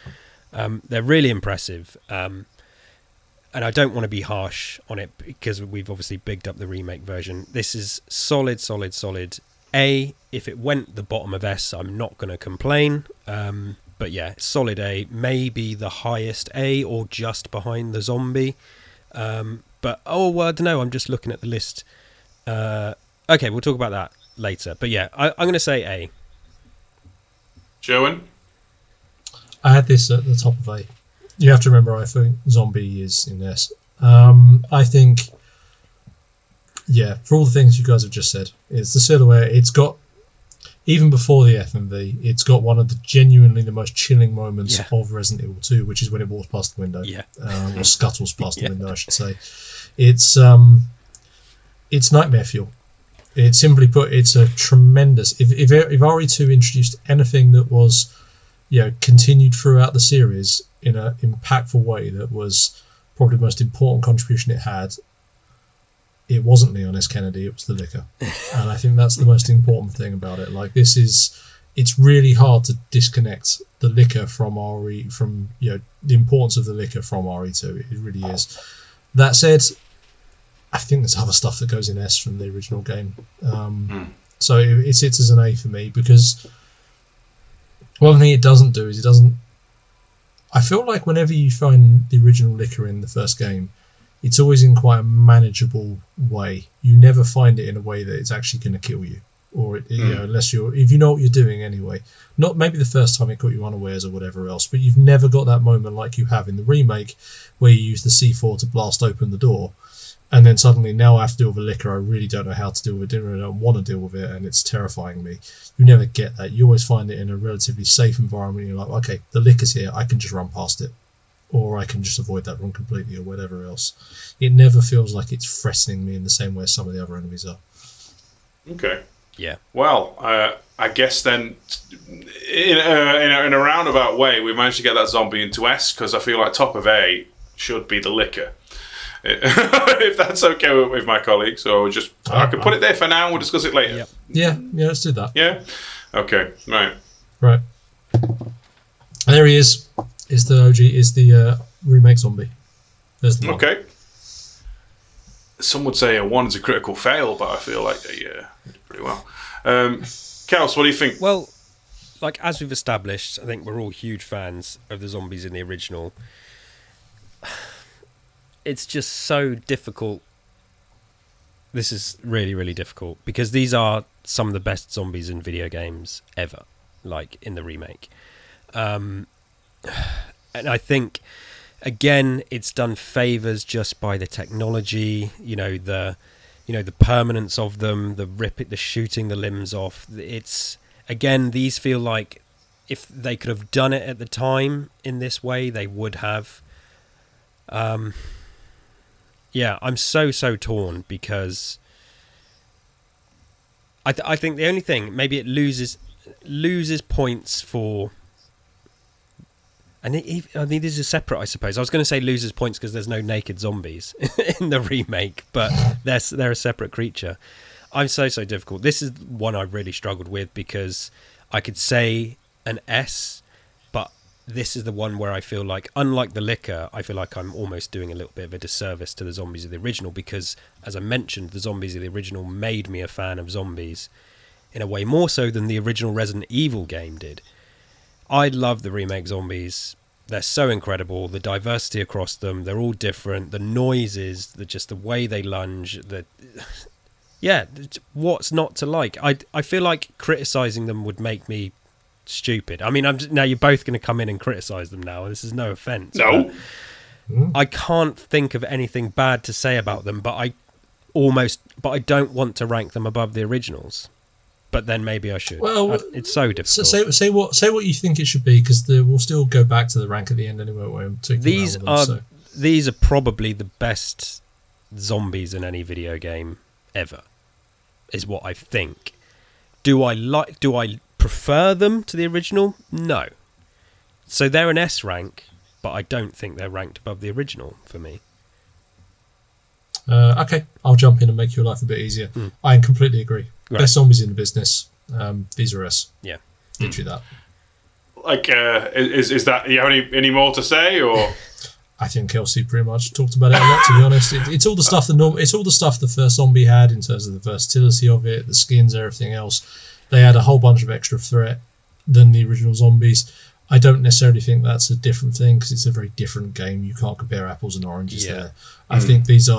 [SPEAKER 2] They're really impressive. And I don't want to be harsh on it because we've obviously bigged up the remake version. This is solid. A, if it went the bottom of S, I'm not going to complain. But yeah, solid A, maybe the highest A or just behind the zombie. But I don't know. I'm just looking at the list. Okay, we'll talk about that later. But yeah, I'm going to say A.
[SPEAKER 1] Joan?
[SPEAKER 3] I had this at the top of A. You have to remember, I think zombie is in S. I think, for all the things you guys have just said, it's the silhouette. It's got, even before the FMV, it's got one of the most chilling moments of Resident Evil 2, which is when it walks past the window. Or scuttles past the window, I should say. It's nightmare fuel. It's simply put, it's a tremendous... If RE2 introduced anything that was, continued throughout the series in an impactful way, that was probably the most important contribution it had, it wasn't Leon S. Kennedy, it was the liquor. And I think that's the most important thing about it. Like, it's really hard to disconnect the liquor from the importance of the liquor from RE2. It really is. That said, I think there's other stuff that goes in S from the original game. So it sits as an A for me, because one thing it doesn't do is I feel like whenever you find the original liquor in the first game, it's always in quite a manageable way. You never find it in a way that it's actually going to kill you, or unless if you know what you're doing anyway. Not maybe the first time it caught you unawares or whatever else, but you've never got that moment like you have in the remake, where you use the C4 to blast open the door, and then suddenly now I have to deal with a liquor. I really don't know how to deal with it. I don't want to deal with it, and it's terrifying me. You never get that. You always find it in a relatively safe environment. You're like, okay, the liquor's here. I can just run past it, or I can just avoid that run completely, or whatever else. It never feels like it's threatening me in the same way as some of the other enemies are.
[SPEAKER 1] Okay.
[SPEAKER 2] Yeah.
[SPEAKER 1] Well, I guess then, in a roundabout way, we managed to get that zombie into S, because I feel like top of A should be the liquor. If that's okay with my colleagues, so I can put it there for now. We'll discuss it later.
[SPEAKER 2] Yep.
[SPEAKER 3] Yeah, let's do that.
[SPEAKER 1] Yeah. Okay.
[SPEAKER 3] Right. There he is. Is the OG? Is the remake zombie? There's the one.
[SPEAKER 1] Okay. Some would say a 1 is a critical fail, but I feel like they did pretty well. Kels, what do you think?
[SPEAKER 2] Well, like as we've established, I think we're all huge fans of the zombies in the original. It's just so difficult. This is really, really difficult, because these are some of the best zombies in video games ever, like in the remake. And I think, again, it's done favors just by the technology, the permanence of them, the shooting the limbs off. It's, again, these feel like if they could have done it at the time in this way, they would have. Yeah, I'm so torn, because I think the only thing, maybe it loses points for, and I mean, this is separate, I suppose. I was going to say loses points because there's no naked zombies in the remake, but they're a separate creature. I'm so difficult. This is one I really struggled with, because I could say an S, but this is the one where I feel like, unlike the liquor, I feel like I'm almost doing a little bit of a disservice to the zombies of the original, because, as I mentioned, the zombies of the original made me a fan of zombies in a way more so than the original Resident Evil game did. I love the remake zombies. They're so incredible. The diversity across them, they're all different. The noises, the way they lunge, what's not to like? I feel like criticising them would make me stupid. I mean, now you're both going to come in and criticize them now. This is no offense.
[SPEAKER 1] No.
[SPEAKER 2] I can't think of anything bad to say about them, but I don't want to rank them above the originals. But then maybe I should. Well, it's so difficult.
[SPEAKER 3] So say what you think it should be, because we'll still go back to the rank at the end anyway.
[SPEAKER 2] These are probably the best zombies in any video game ever. is what I think. Do I prefer them to the original? No. So they're an S rank, but I don't think they're ranked above the original for me.
[SPEAKER 3] Okay, I'll jump in and make your life a bit easier. I completely agree.
[SPEAKER 2] Right.
[SPEAKER 3] Best zombies in the business. These are S.
[SPEAKER 2] Yeah.
[SPEAKER 3] Literally that.
[SPEAKER 1] Like, is that, you have any more to say, or?
[SPEAKER 3] I think Kelsey pretty much talked about it a lot. To be honest, it's all the stuff the first zombie had in terms of the versatility of it, the skins, everything else. They had a whole bunch of extra threat than the original zombies. I don't necessarily think that's a different thing because it's a very different game. You can't compare apples and oranges there. I think these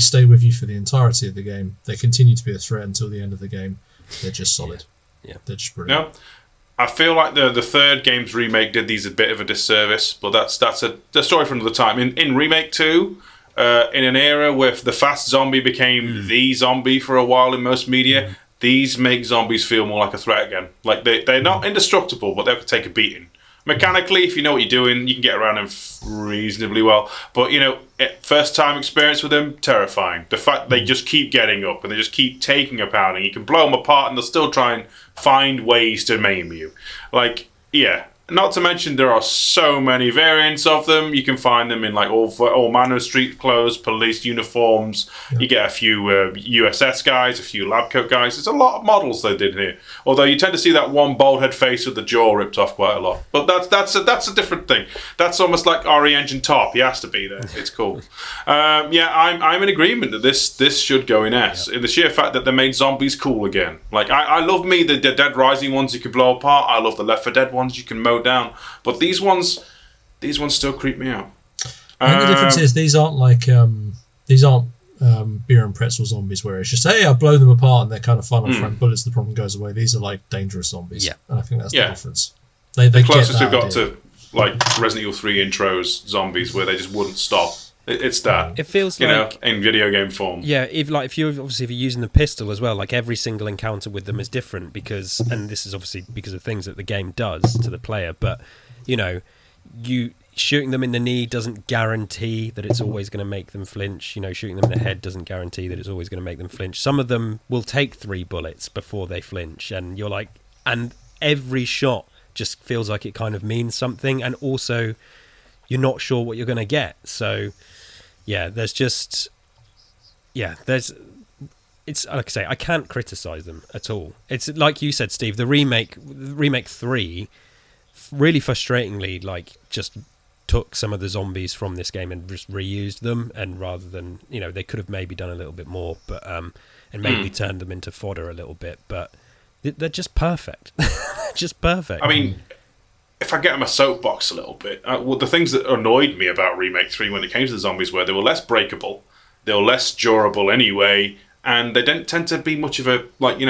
[SPEAKER 3] stay with you for the entirety of the game. They continue to be a threat until the end of the game. They're just solid.
[SPEAKER 2] Yeah.
[SPEAKER 3] They're just brilliant.
[SPEAKER 1] No. I feel like the third game's remake did these a bit of a disservice, but that's a story for another time. In Remake 2, in an era where the fast zombie became the zombie for a while in most media, these make zombies feel more like a threat again. Like they're not indestructible, but they can take a beating. Mechanically, if you know what you're doing, you can get around them reasonably well. But, first time experience with them, terrifying. The fact they just keep getting up and they just keep taking a pounding. You can blow them apart and they'll still try and find ways to maim you. Like, yeah. Not to mention there are so many variants of them. You can find them in like all manner of street clothes, police uniforms. Yeah. You get a few USS guys, a few lab coat guys. There's a lot of models they did here. Although you tend to see that one bald head face with the jaw ripped off quite a lot. But that's a different thing. That's almost like RE Engine Top. He has to be there. It's cool. I'm in agreement that this should go in S. In the sheer fact that they made zombies cool again. Like I love the Dead Rising ones you can blow apart. I love the Left 4 Dead ones you can mow down, but these ones still creep me out.
[SPEAKER 3] I think the difference is these aren't beer and pretzel zombies where it's just, hey, I blow them apart and they're kind of fun on front bullets, the problem goes away. These are like dangerous zombies.
[SPEAKER 2] Yeah.
[SPEAKER 3] And I think that's the difference. They
[SPEAKER 1] the closest we've got
[SPEAKER 3] idea.
[SPEAKER 1] to like Resident Evil 3 intros zombies where they just wouldn't stop. It's that.
[SPEAKER 2] It feels like
[SPEAKER 1] in video game form.
[SPEAKER 2] Yeah, if you're using the pistol as well, like every single encounter with them is different because, and this is obviously because of things that the game does to the player, but you shooting them in the knee doesn't guarantee that it's always going to make them flinch. Shooting them in the head doesn't guarantee that it's always going to make them flinch. Some of them will take 3 bullets before they flinch, and you're like, and every shot just feels like it kind of means something, and also you're not sure what you're going to get. So it's like I say, I can't criticize them at all. It's like you said, Steve, the remake 3 really frustratingly like just took some of the zombies from this game and just reused them, and rather than they could have maybe done a little bit more, but and maybe turned them into fodder a little bit, but they're just perfect. Just perfect.
[SPEAKER 1] I mean, if I get on my soapbox a little bit, the things that annoyed me about Remake 3 when it came to the zombies were they were less breakable, they were less durable anyway, and they didn't tend to be much of a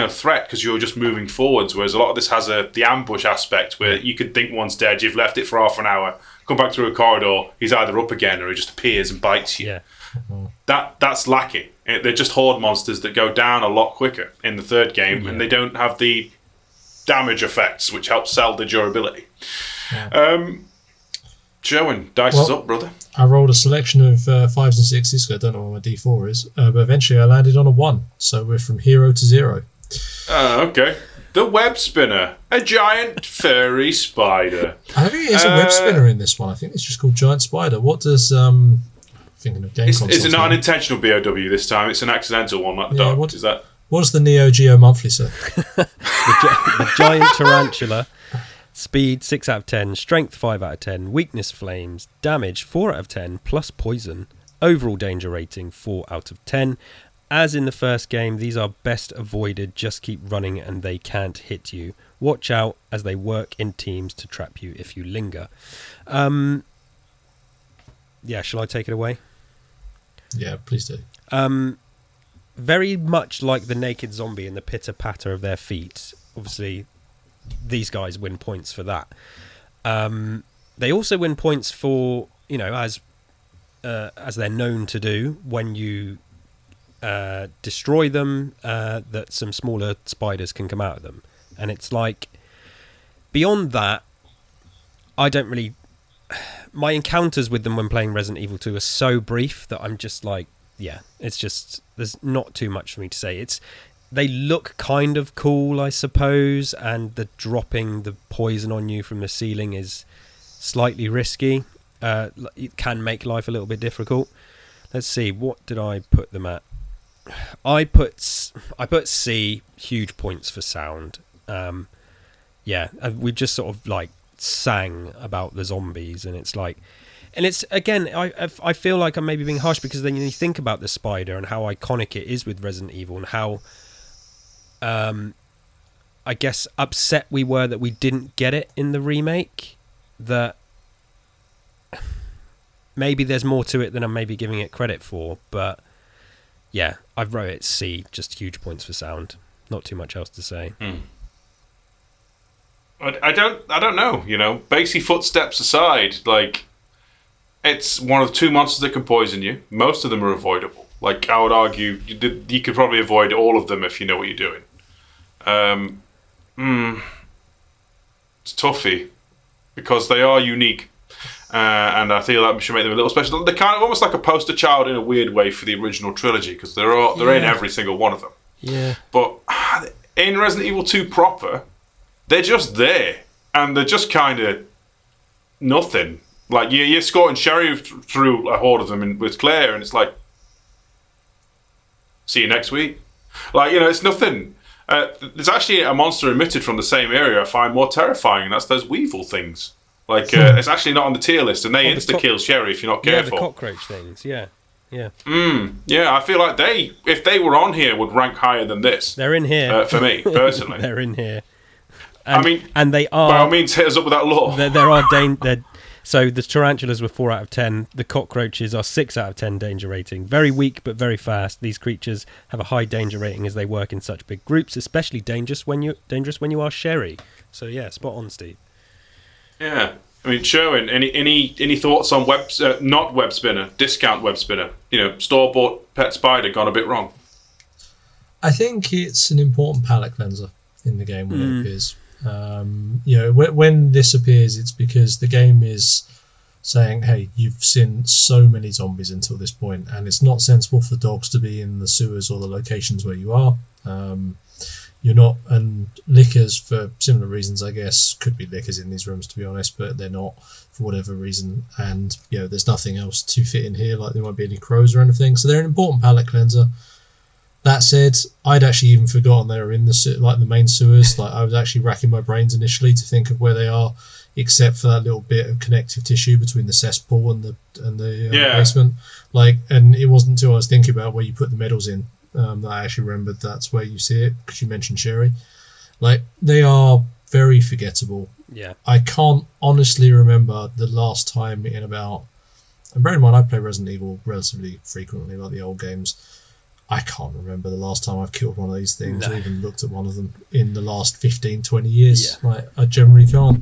[SPEAKER 1] threat because you were just moving forwards, whereas a lot of this has the ambush aspect where you could think one's dead, you've left it for half an hour, come back through a corridor, he's either up again or he just appears and bites you. That's lacking. They're just horde monsters that go down a lot quicker in the third game, and they don't have the damage effects which help sell the durability. Joan, dice is up, brother.
[SPEAKER 3] I rolled a selection of 5s and 6s, so I don't know what my D4 is, but eventually I landed on a 1, so we're from hero to 0.
[SPEAKER 1] Okay. The web spinner, a giant furry spider.
[SPEAKER 3] I don't think it is a web spinner in this one. I think it's just called Giant Spider. What does thinking of game consoles?
[SPEAKER 1] Is it not an intentional BOW this time? It's an accidental one, like the dog. Is that?
[SPEAKER 3] What does the Neo Geo Monthly say?
[SPEAKER 2] the giant tarantula. Speed 6 out of 10, strength 5 out of 10, weakness flames, damage 4 out of 10, plus poison, overall danger rating 4 out of 10. As in the first game, these are best avoided, just keep running and they can't hit you. Watch out as they work in teams to trap you if you linger. Shall I take it away?
[SPEAKER 3] Yeah, please do.
[SPEAKER 2] Very much like the naked zombie and the pitter-patter of their feet. Obviously, these guys win points for that. They also win points for, as they're known to do, when you destroy them, that some smaller spiders can come out of them. And it's like, beyond that, I don't really... My encounters with them when playing Resident Evil 2 are so brief that I'm just like, it's just, there's not too much for me to say. they look kind of cool, I suppose, and the dropping the poison on you from the ceiling is slightly risky. It can make life a little bit difficult. Let's see, what did I put them at? I put C, huge points for sound. We just sort of like sang about the zombies, and it's like, and it's again, I feel like I'm maybe being harsh, because then you think about the spider and how iconic it is with Resident Evil, and how I guess upset we were that we didn't get it in the remake. That maybe there's more to it than I'm maybe giving it credit for, but yeah, I wrote it C, just huge points for sound. Not too much else to say.
[SPEAKER 1] I don't know, you know. Basic footsteps aside, like, it's one of the 2 monsters that can poison you. Most of them are avoidable. Like, I would argue you could probably avoid all of them if you know what you're doing. It's toughy, because they are unique. And I feel that should make them a little special. They're kind of almost like a poster child in a weird way for the original trilogy, because they're in every single one of them.
[SPEAKER 2] Yeah.
[SPEAKER 1] But in Resident Evil 2 proper, they're just there, and they're just kind of nothing. Like, you're escorting Sherry through a horde of them with Claire, and it's like, see you next week. Like, you know, it's nothing. There's actually a monster emitted from the same area I find more terrifying, and that's those weevil things. Like, it's actually not on the tier list, and they insta-kill Sherry if you're not careful.
[SPEAKER 2] Yeah, the cockroach things, yeah.
[SPEAKER 1] Yeah, I feel like if they were on here, would rank higher than this.
[SPEAKER 2] They're in here.
[SPEAKER 1] For me, personally.
[SPEAKER 2] They're in here.
[SPEAKER 1] And
[SPEAKER 2] they are...
[SPEAKER 1] By all means, hit us up with that lore.
[SPEAKER 2] So the tarantulas were 4 out of 10. The cockroaches are 6 out of 10 danger rating. Very weak, but very fast. These creatures have a high danger rating as they work in such big groups, especially dangerous when you are Sherry. So yeah, spot on, Steve.
[SPEAKER 1] Yeah. I mean, Sherwin, any thoughts on not web spinner, discount web spinner? You know, store-bought pet spider gone a bit wrong.
[SPEAKER 3] I think it's an important palate cleanser in the game when it appears. You know, when this appears, it's because the game is saying, hey, you've seen so many zombies until this point, and it's not sensible for dogs to be in the sewers or the locations where you are. You're not, and lickers, for similar reasons, I guess, could be lickers in these rooms, to be honest, but they're not for whatever reason. And, you know, there's nothing else to fit in here, like there won't be any crows or anything. So they're an important palate cleanser. That said, I'd actually even forgotten they were in the main sewers. Like, I was actually racking my brains initially to think of where they are, except for that little bit of connective tissue between the cesspool and the basement. Like, and it wasn't until I was thinking about where you put the medals in that I actually remembered that's where you see it, because you mentioned Sherry. Like, they are very forgettable.
[SPEAKER 2] Yeah.
[SPEAKER 3] I can't honestly remember the last time in about... And bear in mind, I play Resident Evil relatively frequently, like the old games. I can't remember the last time I've killed one of these things or even looked at one of them in the last 15, 20 years. Yeah. Like, I generally can't.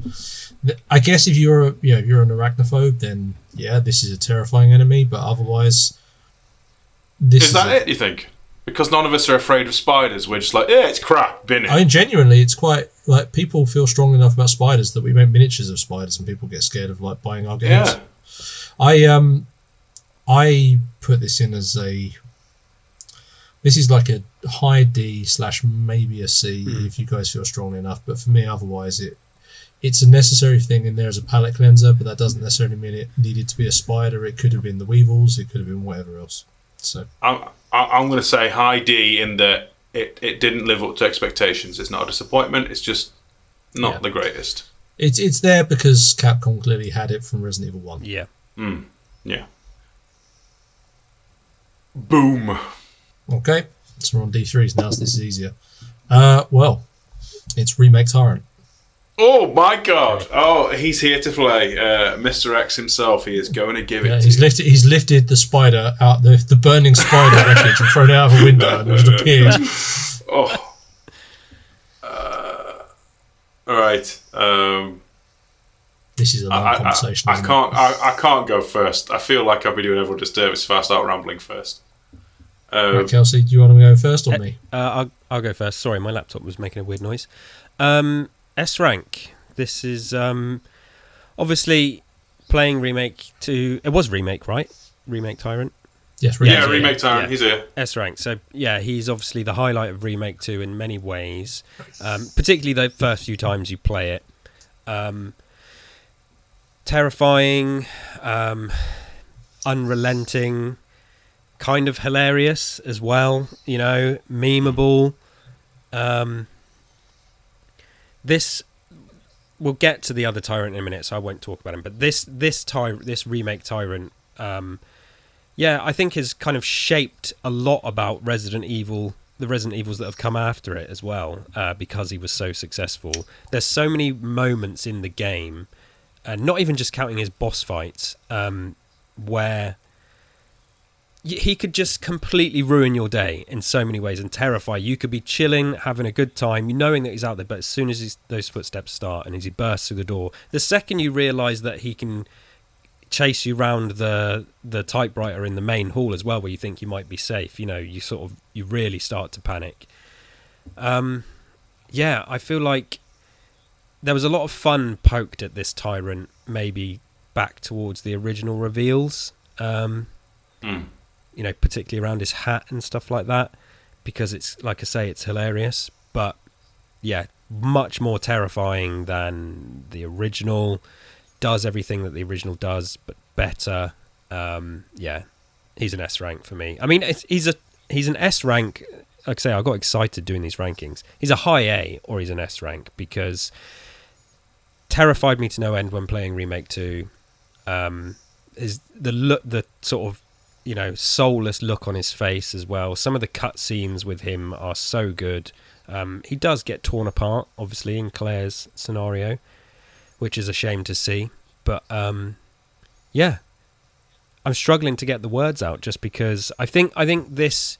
[SPEAKER 3] I guess if you're an arachnophobe, then yeah, this is a terrifying enemy, but otherwise...
[SPEAKER 1] Is that it, you think? Because none of us are afraid of spiders, we're just like, yeah, it's crap, bin it.
[SPEAKER 3] I mean, genuinely, it's quite, like, people feel strong enough about spiders that we make miniatures of spiders and people get scared of, like, buying our games.
[SPEAKER 1] Yeah.
[SPEAKER 3] I put this in as this is like a high D / maybe a C if you guys feel strongly enough, but for me, otherwise, it's a necessary thing in there as a palate cleanser, but that doesn't necessarily mean it needed to be a spider. It could have been the weevils, it could have been whatever else. So
[SPEAKER 1] I'm going to say high D in that it didn't live up to expectations. It's not a disappointment. It's just not the greatest.
[SPEAKER 3] It's there because Capcom clearly had it from Resident Evil 1.
[SPEAKER 2] Yeah.
[SPEAKER 1] Yeah. Boom.
[SPEAKER 3] Okay, so we're on D3s now, so this is easier. Well, it's Remake Tyrant.
[SPEAKER 1] Oh my God! Oh, he's here to play. Mr. X himself. He is going to give it.
[SPEAKER 3] He's lifted the spider out, the burning spider wreckage, and thrown it out of a window, and it appeared.
[SPEAKER 1] Oh. All right.
[SPEAKER 3] This is a long conversation.
[SPEAKER 1] I can't go first. I feel like I'll be doing everyone a disservice if I start rambling first.
[SPEAKER 3] Right, Kelsey, do you want to go first or me?
[SPEAKER 2] I'll go first. Sorry, my laptop was making a weird noise. S rank. This is obviously playing Remake 2. It was Remake, right? Remake Tyrant.
[SPEAKER 3] Yes,
[SPEAKER 1] Remake Tyrant. He's here.
[SPEAKER 2] S rank. So yeah, he's obviously the highlight of Remake 2 in many ways, particularly the first few times you play it. Terrifying, unrelenting, kind of hilarious as well. You know, memeable. This. We'll get to the other Tyrant in a minute, so I won't talk about him. But this Remake Tyrant, I think has kind of shaped a lot about Resident Evil, the Resident Evils that have come after it as well, because he was so successful. There's so many moments in the game, and not even just counting his boss fights, where he could just completely ruin your day in so many ways and terrify you. You could be chilling, having a good time, knowing that he's out there, but as soon as those footsteps start and as he bursts through the door, the second you realise that he can chase you round the typewriter in the main hall as well, where you think you might be safe, you really start to panic. I feel like there was a lot of fun poked at this Tyrant, maybe back towards the original reveals. Particularly around his hat and stuff like that, because it's, like I say, it's hilarious, but yeah, much more terrifying than the original. Does everything that the original does, but better. He's an S rank for me. I mean, he's an S rank. Like I say, I got excited doing these rankings. He's a high A or he's an S rank, because terrified me to no end when playing Remake 2. Is the sort of soulless look on his face as well. Some of the cutscenes with him are so good. He does get torn apart, obviously, in Claire's scenario, which is a shame to see. But I'm struggling to get the words out, just because I think this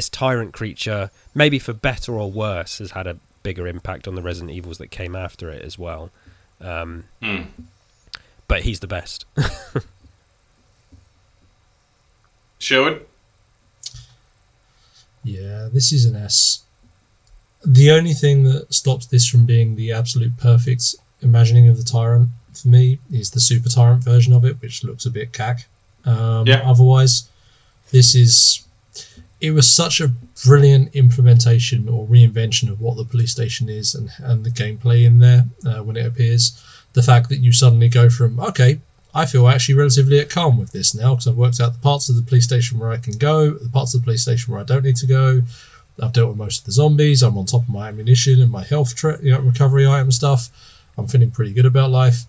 [SPEAKER 2] Tyrant creature, maybe for better or worse, has had a bigger impact on the Resident Evils that came after it as well. But he's the best.
[SPEAKER 1] Sherwood?
[SPEAKER 3] Yeah, this is an S. The only thing that stops this from being the absolute perfect imagining of the Tyrant for me is the Super Tyrant version of it, which looks a bit cack. Otherwise, it was such a brilliant implementation or reinvention of what the police station is and the gameplay in there when it appears. The fact that you suddenly go from, okay, I feel actually relatively at calm with this now, because I've worked out the parts of the police station where I can go, the parts of the police station where I don't need to go. I've dealt with most of the zombies. I'm on top of my ammunition and my health recovery item stuff. I'm feeling pretty good about life.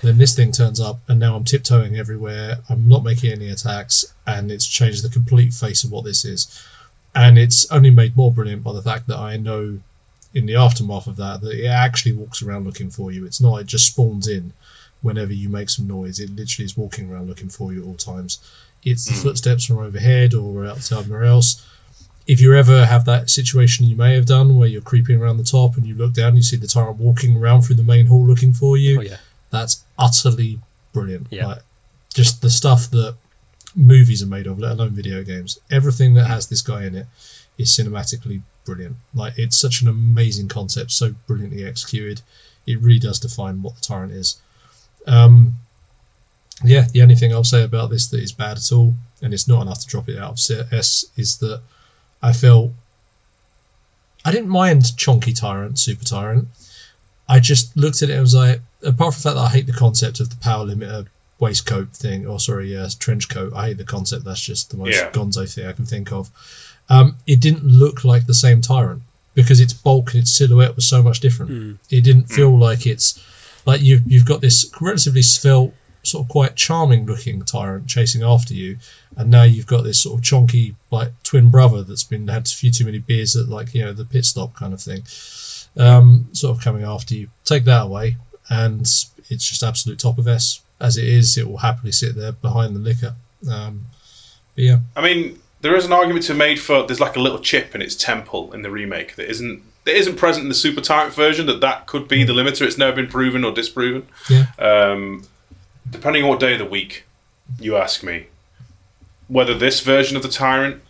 [SPEAKER 3] Then this thing turns up, and now I'm tiptoeing everywhere. I'm not making any attacks, and it's changed the complete face of what this is. And it's only made more brilliant by the fact that I know in the aftermath of that it actually walks around looking for you. It's not, it just spawns in whenever you make some noise. It literally is walking around looking for you at all times. It's the footsteps from overhead or outside somewhere else. If you ever have that situation you may have done where you're creeping around the top and you look down and you see the Tyrant walking around through the main hall looking for you, that's utterly brilliant. Like, just the stuff that movies are made of, let alone video games. Everything that has this guy in it is cinematically brilliant. Like, it's such an amazing concept, so brilliantly executed. It really does define what the Tyrant is. The only thing I'll say about this that is bad at all, and it's not enough to drop it out of S, is that I didn't mind Chonky Tyrant, Super Tyrant. I just looked at it and was like, apart from the fact that I hate the concept of the power limiter waistcoat thing, trench coat, I hate the concept. That's just the most gonzo thing I can think of. It didn't look like the same Tyrant, because its bulk and its silhouette was so much different. It didn't feel like it's like you've got this relatively svelte, sort of quite charming looking Tyrant chasing after you, and now you've got this sort of chonky like twin brother that's had a few too many beers at the pit stop kind of thing, sort of coming after you. Take that away and it's just absolute top of S. As it is, it will happily sit there behind the liquor. I
[SPEAKER 1] mean, there is an argument to be made for there's like a little chip in its temple in the remake that isn't present in the Super Tyrant version, that could be the limiter. It's never been proven or disproven. Depending on what day of the week you ask me, whether this version of the Tyrant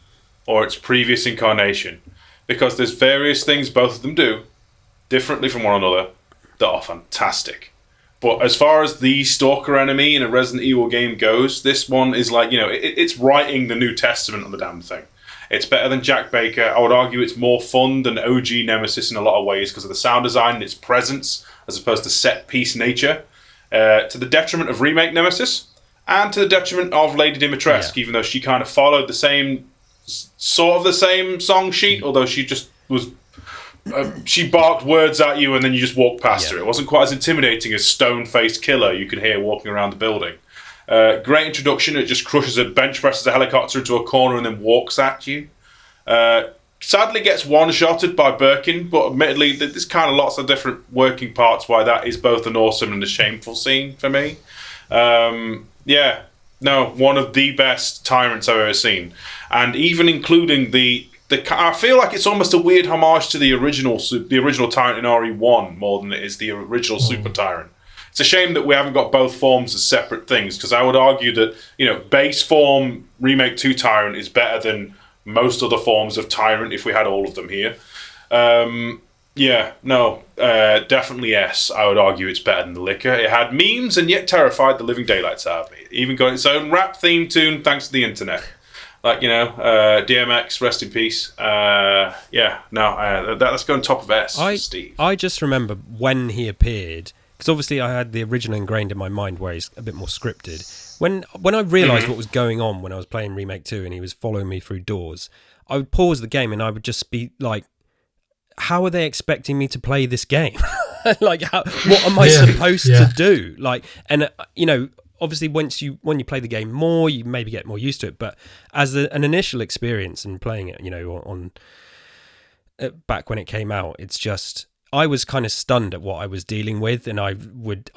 [SPEAKER 1] or its previous incarnation, because there's various things both of them do differently from one another that are fantastic. But as far as the stalker enemy in a Resident Evil game goes, this one is like, it's writing the New Testament on the damn thing. It's better than Jack Baker. I would argue it's more fun than OG Nemesis in a lot of ways because of the sound design and its presence as opposed to set-piece nature. To the detriment of Remake Nemesis and to the detriment of Lady Dimitrescu, even though she kind of followed the same song sheet, although she just was... she barked words at you and then you just walked past her. It wasn't quite as intimidating as stone-faced killer you could hear walking around the building. Great introduction. It just crushes a bench, presses a helicopter into a corner and then walks at you. Sadly gets one-shotted by Birkin, but admittedly there's kind of lots of different working parts why that is both an awesome and a shameful scene for me. One of the best Tyrants I've ever seen. And even including I feel like it's almost a weird homage to the original Tyrant in RE1 more than it is the original Super Tyrant. It's a shame that we haven't got both forms as separate things, because I would argue that base form Remake 2 Tyrant is better than most other forms of Tyrant if we had all of them here. Definitely yes. I would argue it's better than the Liquor. It had memes and yet terrified the living daylights out of me. It even got its own rap theme tune thanks to the internet. DMX, rest in peace. Let's go on top of S, Steve.
[SPEAKER 2] I just remember when he appeared, because obviously I had the original ingrained in my mind where he's a bit more scripted. When I realised what was going on when I was playing Remake 2 and he was following me through doors, I would pause the game and I would just be like, how are they expecting me to play this game? What am I supposed to do? Obviously, when you play the game more, you maybe get more used to it. But as an initial experience and playing it, on back when it came out, it's just I was kind of stunned at what I was dealing with, and I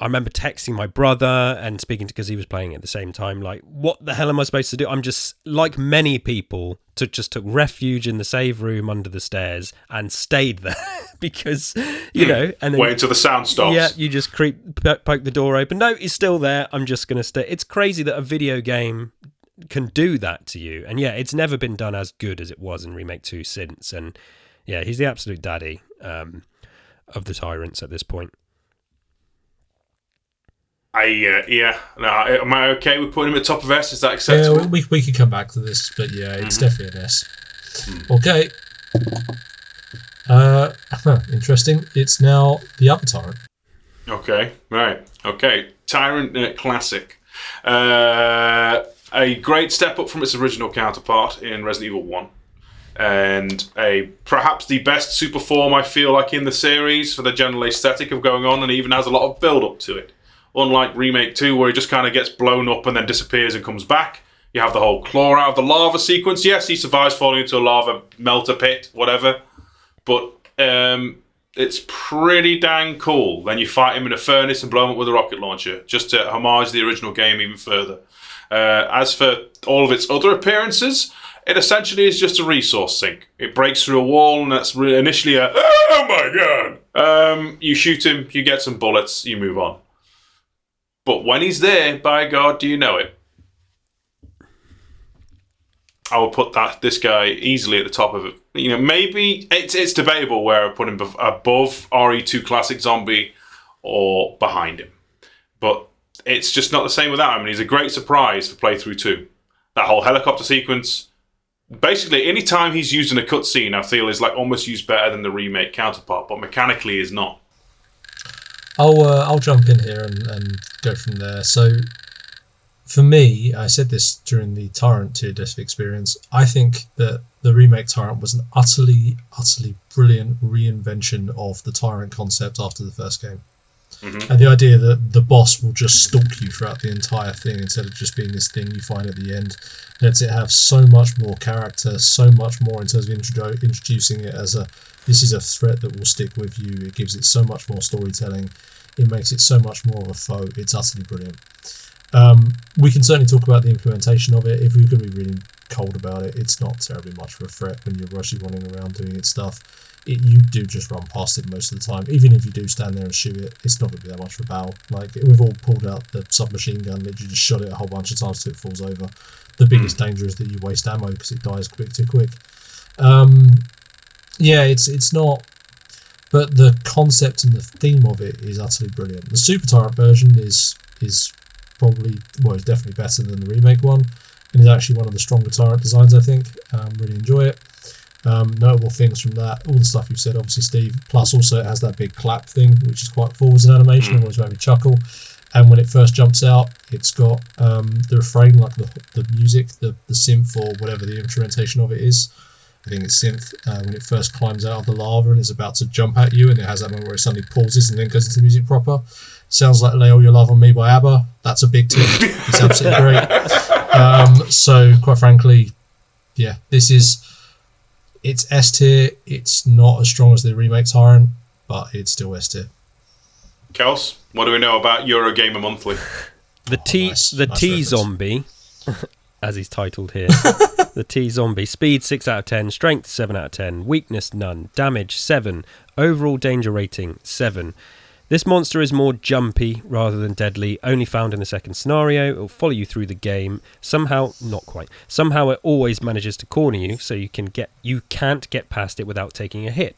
[SPEAKER 2] remember texting my brother and speaking to because he was playing it at the same time. Like, what the hell am I supposed to do? I'm just like many people took refuge in the save room under the stairs and stayed there because and then
[SPEAKER 1] wait until the sound stops.
[SPEAKER 2] Yeah, you just poke the door open. No, he's still there. I'm just gonna stay. It's crazy that a video game can do that to you, and it's never been done as good as it was in Remake 2 since. And he's the absolute daddy of the Tyrants at this point.
[SPEAKER 1] Am I okay with putting him at top of S? Is that acceptable?
[SPEAKER 3] Yeah, we could come back to this, but it's definitely an S. Okay. Interesting. It's now the other Tyrant.
[SPEAKER 1] Okay, right. Okay, Tyrant Classic. A great step up from its original counterpart in Resident Evil 1. And perhaps the best super form I feel like in the series for the general aesthetic of going on, and even has a lot of build up to it. Unlike Remake 2, where he just kind of gets blown up and then disappears and comes back. You have the whole claw out of the lava sequence. Yes, he survives falling into a lava melter pit, whatever. But it's pretty dang cool. Then you fight him in a furnace and blow him up with a rocket launcher, just to homage the original game even further. As for all of its other appearances, it essentially is just a resource sink. It breaks through a wall, and that's initially a, oh my god! You shoot him, you get some bullets, you move on. But when he's there, by God, do you know it? I would put this guy easily at the top of it. Maybe it's debatable where I put him above RE2 Classic Zombie or behind him. But it's just not the same without him. And he's a great surprise for playthrough 2. That whole helicopter sequence. Basically, any time he's used in a cutscene, I feel is like almost used better than the remake counterpart, but mechanically is not.
[SPEAKER 3] I'll jump in here and go from there. So, for me, I said this during the Tyrant tier diff experience. I think that the remake Tyrant was an utterly brilliant reinvention of the Tyrant concept after the first game. Mm-hmm. And the idea that the boss will just stalk you throughout the entire thing instead of just being this thing you find at the end lets it have so much more character, so much more in terms of introducing it as this is a threat that will stick with you. It gives it so much more storytelling. It makes it so much more of a foe. It's utterly brilliant. We can certainly talk about the implementation of it. If we're going to be really cold about it, it's not terribly much of a threat when you're rushing running around doing its stuff. You do just run past it most of the time. Even if you do stand there and shoot it, it's not going to be that much of a battle. Like, we've all pulled out the submachine gun, literally just shot it a whole bunch of times till it falls over. The biggest danger is that you waste ammo because it dies too quick. It's not... but the concept and the theme of it is utterly brilliant. The Super Tyrant version is probably, well, it's definitely better than the remake one, and is actually one of the stronger Tyrant designs, I think. Really enjoy it. Notable things from that, all the stuff you've said, obviously, Steve, plus also it has that big clap thing, which is quite cool as an animation, always made me chuckle. And when it first jumps out, it's got the refrain, like the music, the synth, or whatever the instrumentation of it is. I think it's synth. When it first climbs out of the lava and is about to jump at you, and it has that moment where it suddenly pauses and then goes into music proper. Sounds like Lay All Your Love on Me by ABBA. That's a big tip. It's absolutely great. So, quite frankly, yeah, it's S tier. It's not as strong as the remake Tyrant, but it's still S tier.
[SPEAKER 1] Kels, what do we know about Eurogamer Monthly?
[SPEAKER 2] The T Zombie, as he's titled here. The T Zombie. Speed 6 out of 10, Strength 7 out of 10, Weakness none, Damage 7, Overall Danger Rating 7. This monster is more jumpy rather than deadly, only found in the second scenario. It will follow you through the game. Somehow, not quite. Somehow it always manages to corner you, so you can't get past it without taking a hit.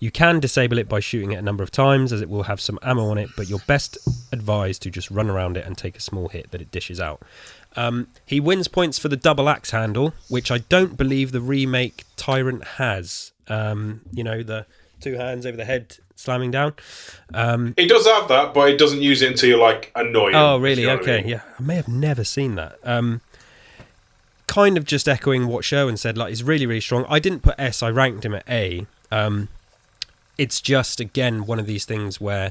[SPEAKER 2] You can disable it by shooting it a number of times, as it will have some ammo on it, but you're best advised to just run around it and take a small hit that it dishes out. He wins points for the double axe handle, which I don't believe the remake Tyrant has. The 2 hands over the head slamming down.
[SPEAKER 1] It does have that, but it doesn't use it until you're like annoying.
[SPEAKER 2] Oh, really?
[SPEAKER 1] You know
[SPEAKER 2] Okay,
[SPEAKER 1] what I mean?
[SPEAKER 2] yeah. I may have never seen that. Kind of just echoing what Sherwin said, like, he's really, really strong. I didn't put S, I ranked him at A. It's just, again, one of these things where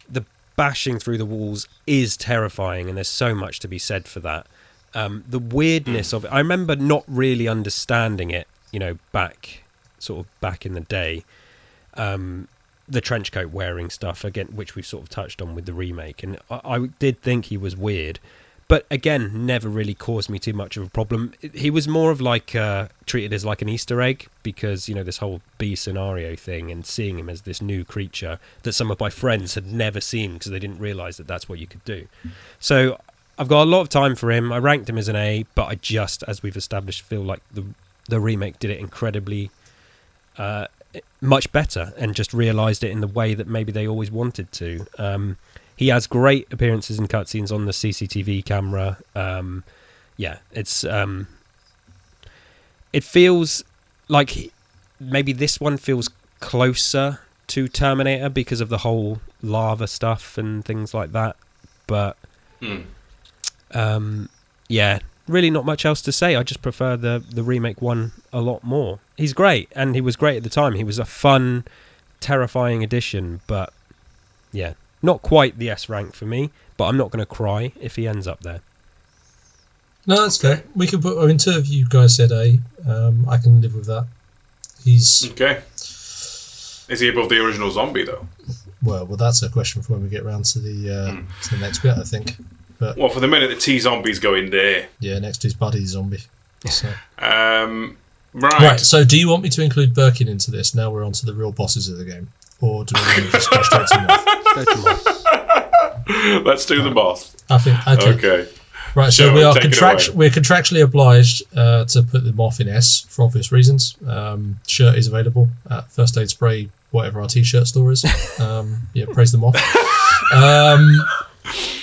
[SPEAKER 2] the bashing through the walls is terrifying, and there's so much to be said for that. The weirdness of it, I remember not really understanding it, back in the day. The trench coat wearing stuff, again, which we've sort of touched on with the remake, and I did think he was weird, but again, never really caused me too much of a problem. He was more of like treated as like an Easter egg, because this whole B scenario thing, and seeing him as this new creature that some of my friends had never seen because they didn't realise that that's what you could do. So I've got a lot of time for him. I ranked him as an A, but I just, as we've established, feel like the remake did it incredibly much better, and just realised it in the way that maybe they always wanted to. He has great appearances and cutscenes on the CCTV camera. It's it feels like maybe this one feels closer to Terminator because of the whole lava stuff and things like that. But really not much else to say. I just prefer the remake one a lot more. He's great, and he was great at the time. He was a fun, terrifying addition, but yeah, not quite the S rank for me, but I'm not going to cry if he ends up there.
[SPEAKER 3] No, that's fair. We can put, in terms of you guys said A, I can live with that. He's...
[SPEAKER 1] Okay. Is he above the original zombie, though?
[SPEAKER 3] Well, that's a question for when we get round to the next bit, I think. But,
[SPEAKER 1] well, for the minute, the T-zombies go in there.
[SPEAKER 3] Yeah, next to his buddy zombie. So.
[SPEAKER 1] Right,
[SPEAKER 3] so do you want me to include Birkin into this? Now we're on to the real bosses of the game. Or do we want to just go straight to Moth?
[SPEAKER 2] Go to Moth.
[SPEAKER 1] Let's do the Moth.
[SPEAKER 3] I think, okay. Right, so
[SPEAKER 1] Sure,
[SPEAKER 3] we're
[SPEAKER 1] contractually
[SPEAKER 3] obliged to put the Moth in S for obvious reasons. Shirt is available at First Aid Spray, whatever our t-shirt store is. Praise the Moth.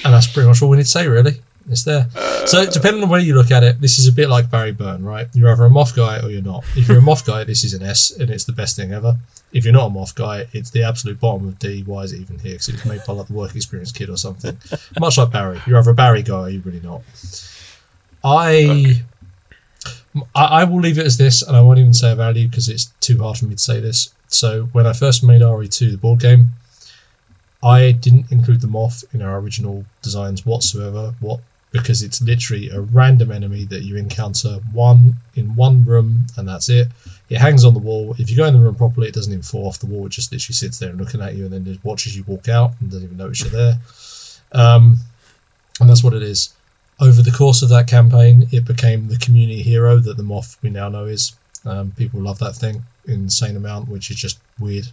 [SPEAKER 3] And that's pretty much all we need to say, really. It's there. So depending on where you look at it, this is a bit like Barry Byrne, right? You're either a Moth guy or you're not. If you're a Moth guy, this is an S, and it's the best thing ever. If you're not a Moth guy, it's the absolute bottom of D. Why is it even here? Because it was made by like the Work Experience kid or something. Much like Barry. You're either a Barry guy or you're really not. I will leave it as this, and I won't even say a value because it's too hard for me to say this. So when I first made RE2, the board game, I didn't include the Moth in our original designs whatsoever. Because it's literally a random enemy that you encounter in one room, and that's it. It hangs on the wall. If you go in the room properly, it doesn't even fall off the wall. It just literally sits there and looking at you, and then just watches you walk out and doesn't even notice you're there. And that's what it is. Over the course of that campaign, it became the community hero that the Moth we now know is. People love that thing in an insane amount, which is just weird.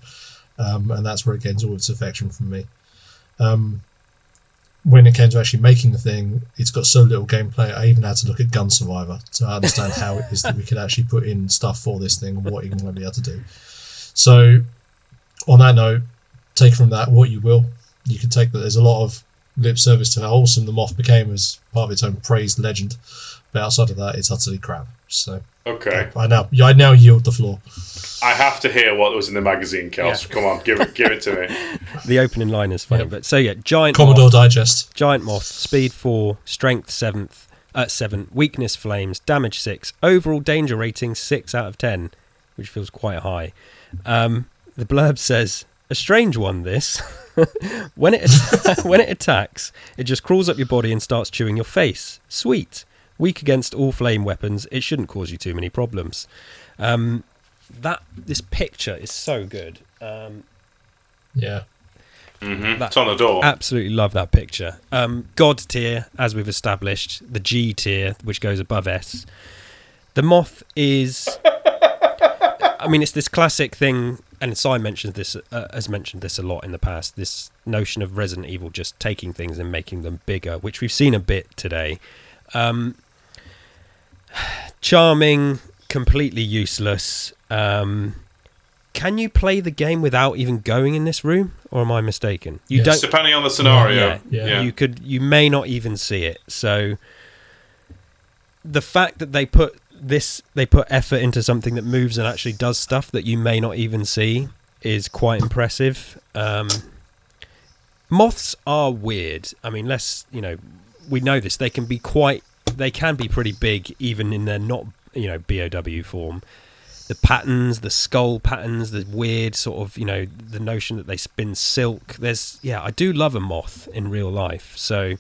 [SPEAKER 3] And that's where it gains all its affection from me. When it came to actually making the thing, it's got so little gameplay, I even had to look at Gun Survivor to understand how it is that we could actually put in stuff for this thing and what you're going to be able to do. So on that note, take from that what you will. You can take that there's a lot of lip service to how awesome the Moth became as part of its own praised legend, but outside of that, it's utterly crap. So
[SPEAKER 1] okay,
[SPEAKER 3] I now yield the floor.
[SPEAKER 1] I have to hear what was in the magazine, Kels. Yeah. Come on, give it to me.
[SPEAKER 2] The opening line is funny, but so yeah, giant
[SPEAKER 3] Commodore
[SPEAKER 2] Moth,
[SPEAKER 3] Digest,
[SPEAKER 2] giant Moth, speed 4, strength 7, weakness flames, damage 6, overall danger rating 6 out of 10, which feels quite high. The blurb says, a strange one this. when it attacks, it just crawls up your body and starts chewing your face. Sweet. Weak against all flame weapons. It shouldn't cause you too many problems. This picture is so good.
[SPEAKER 3] Yeah.
[SPEAKER 1] It's on the door.
[SPEAKER 2] Absolutely love that picture. God tier, as we've established. The G tier, which goes above S. The Moth is... I mean, it's this classic thing, and Si has mentioned this a lot in the past, this notion of Resident Evil just taking things and making them bigger, which we've seen a bit today. Charming, completely useless. Can you play the game without even going in this room, or am I mistaken? You don't.
[SPEAKER 1] Depending on the scenario.
[SPEAKER 3] Yeah.
[SPEAKER 2] You may not even see it. So the fact that they put effort into something that moves and actually does stuff that you may not even see is quite impressive. Moths are weird. I mean, we know this. They can be pretty big even in their not, BOW form. The patterns, the skull patterns, the weird sort of, the notion that they spin silk. I do love a moth in real life. So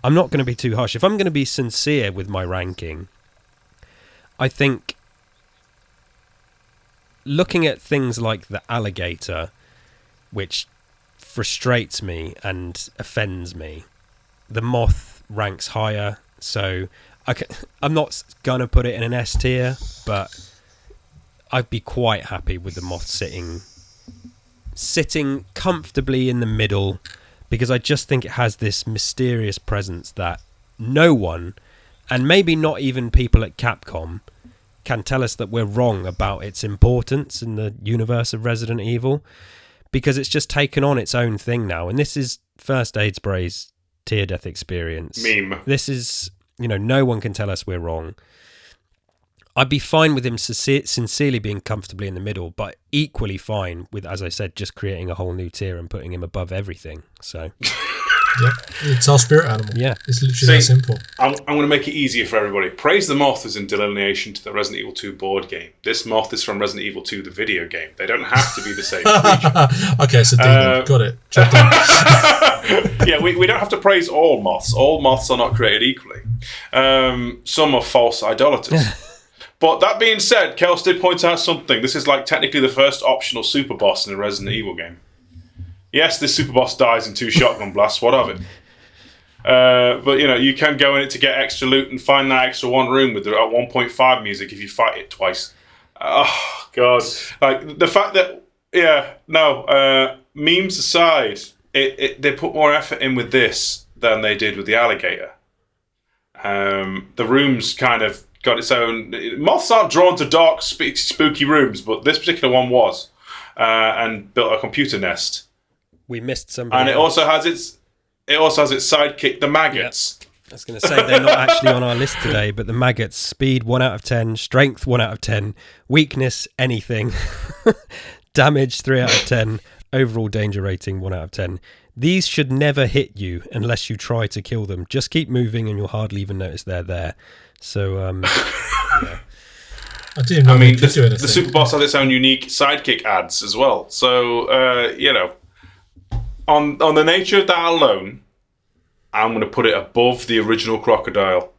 [SPEAKER 2] I'm not going to be too harsh. If I'm going to be sincere with my ranking, I think looking at things like the alligator, which frustrates me and offends me, the Moth ranks higher. So I'm not going to put it in an S tier, but I'd be quite happy with the Moth sitting comfortably in the middle, because I just think it has this mysterious presence that no one, and maybe not even people at Capcom, can tell us that we're wrong about its importance in the universe of Resident Evil, because it's just taken on its own thing now. And this is First Aid Spray's tier death experience.
[SPEAKER 1] Meme.
[SPEAKER 2] This is, no one can tell us we're wrong. I'd be fine with him sincerely being comfortably in the middle, but equally fine with, as I said, just creating a whole new tier and putting him above everything. So...
[SPEAKER 3] Yeah, it's our spirit animal.
[SPEAKER 2] Yeah.
[SPEAKER 3] It's literally that simple.
[SPEAKER 1] I'm going to make it easier for everybody. Praise the Moth is in delineation to the Resident Evil 2 board game. This Moth is from Resident Evil 2, the video game. They don't have to be the same creature.
[SPEAKER 3] Okay, so demon. Got it.
[SPEAKER 1] Yeah, we don't have to praise all moths. All moths are not created equally. Some are false idolaters. But that being said, Kels did point out something. This is technically the first optional super boss in a Resident Evil game. Yes, this super boss dies in 2 shotgun blasts. What of it? But you can go in it to get extra loot and find that extra one room with the 1.5 music if you fight it twice. Oh God! The fact that memes aside, they put more effort in with this than they did with the alligator. The rooms kind of got its own. Moths aren't drawn to dark, spooky rooms, but this particular one was, and built a computer nest.
[SPEAKER 2] We missed somebody.
[SPEAKER 1] And it also has its sidekick, the maggots.
[SPEAKER 2] Yep. I was going to say they're not actually on our list today, but the maggots: speed 1 out of 10, strength 1 out of 10, weakness anything, damage 3 out of 10, overall danger rating 1 out of 10. These should never hit you unless you try to kill them. Just keep moving, and you'll hardly even notice they're there. So, yeah.
[SPEAKER 3] I didn't know
[SPEAKER 1] the super boss has its own unique sidekick ads as well. So, On the nature of that alone, I'm going to put it above the original Crocodile.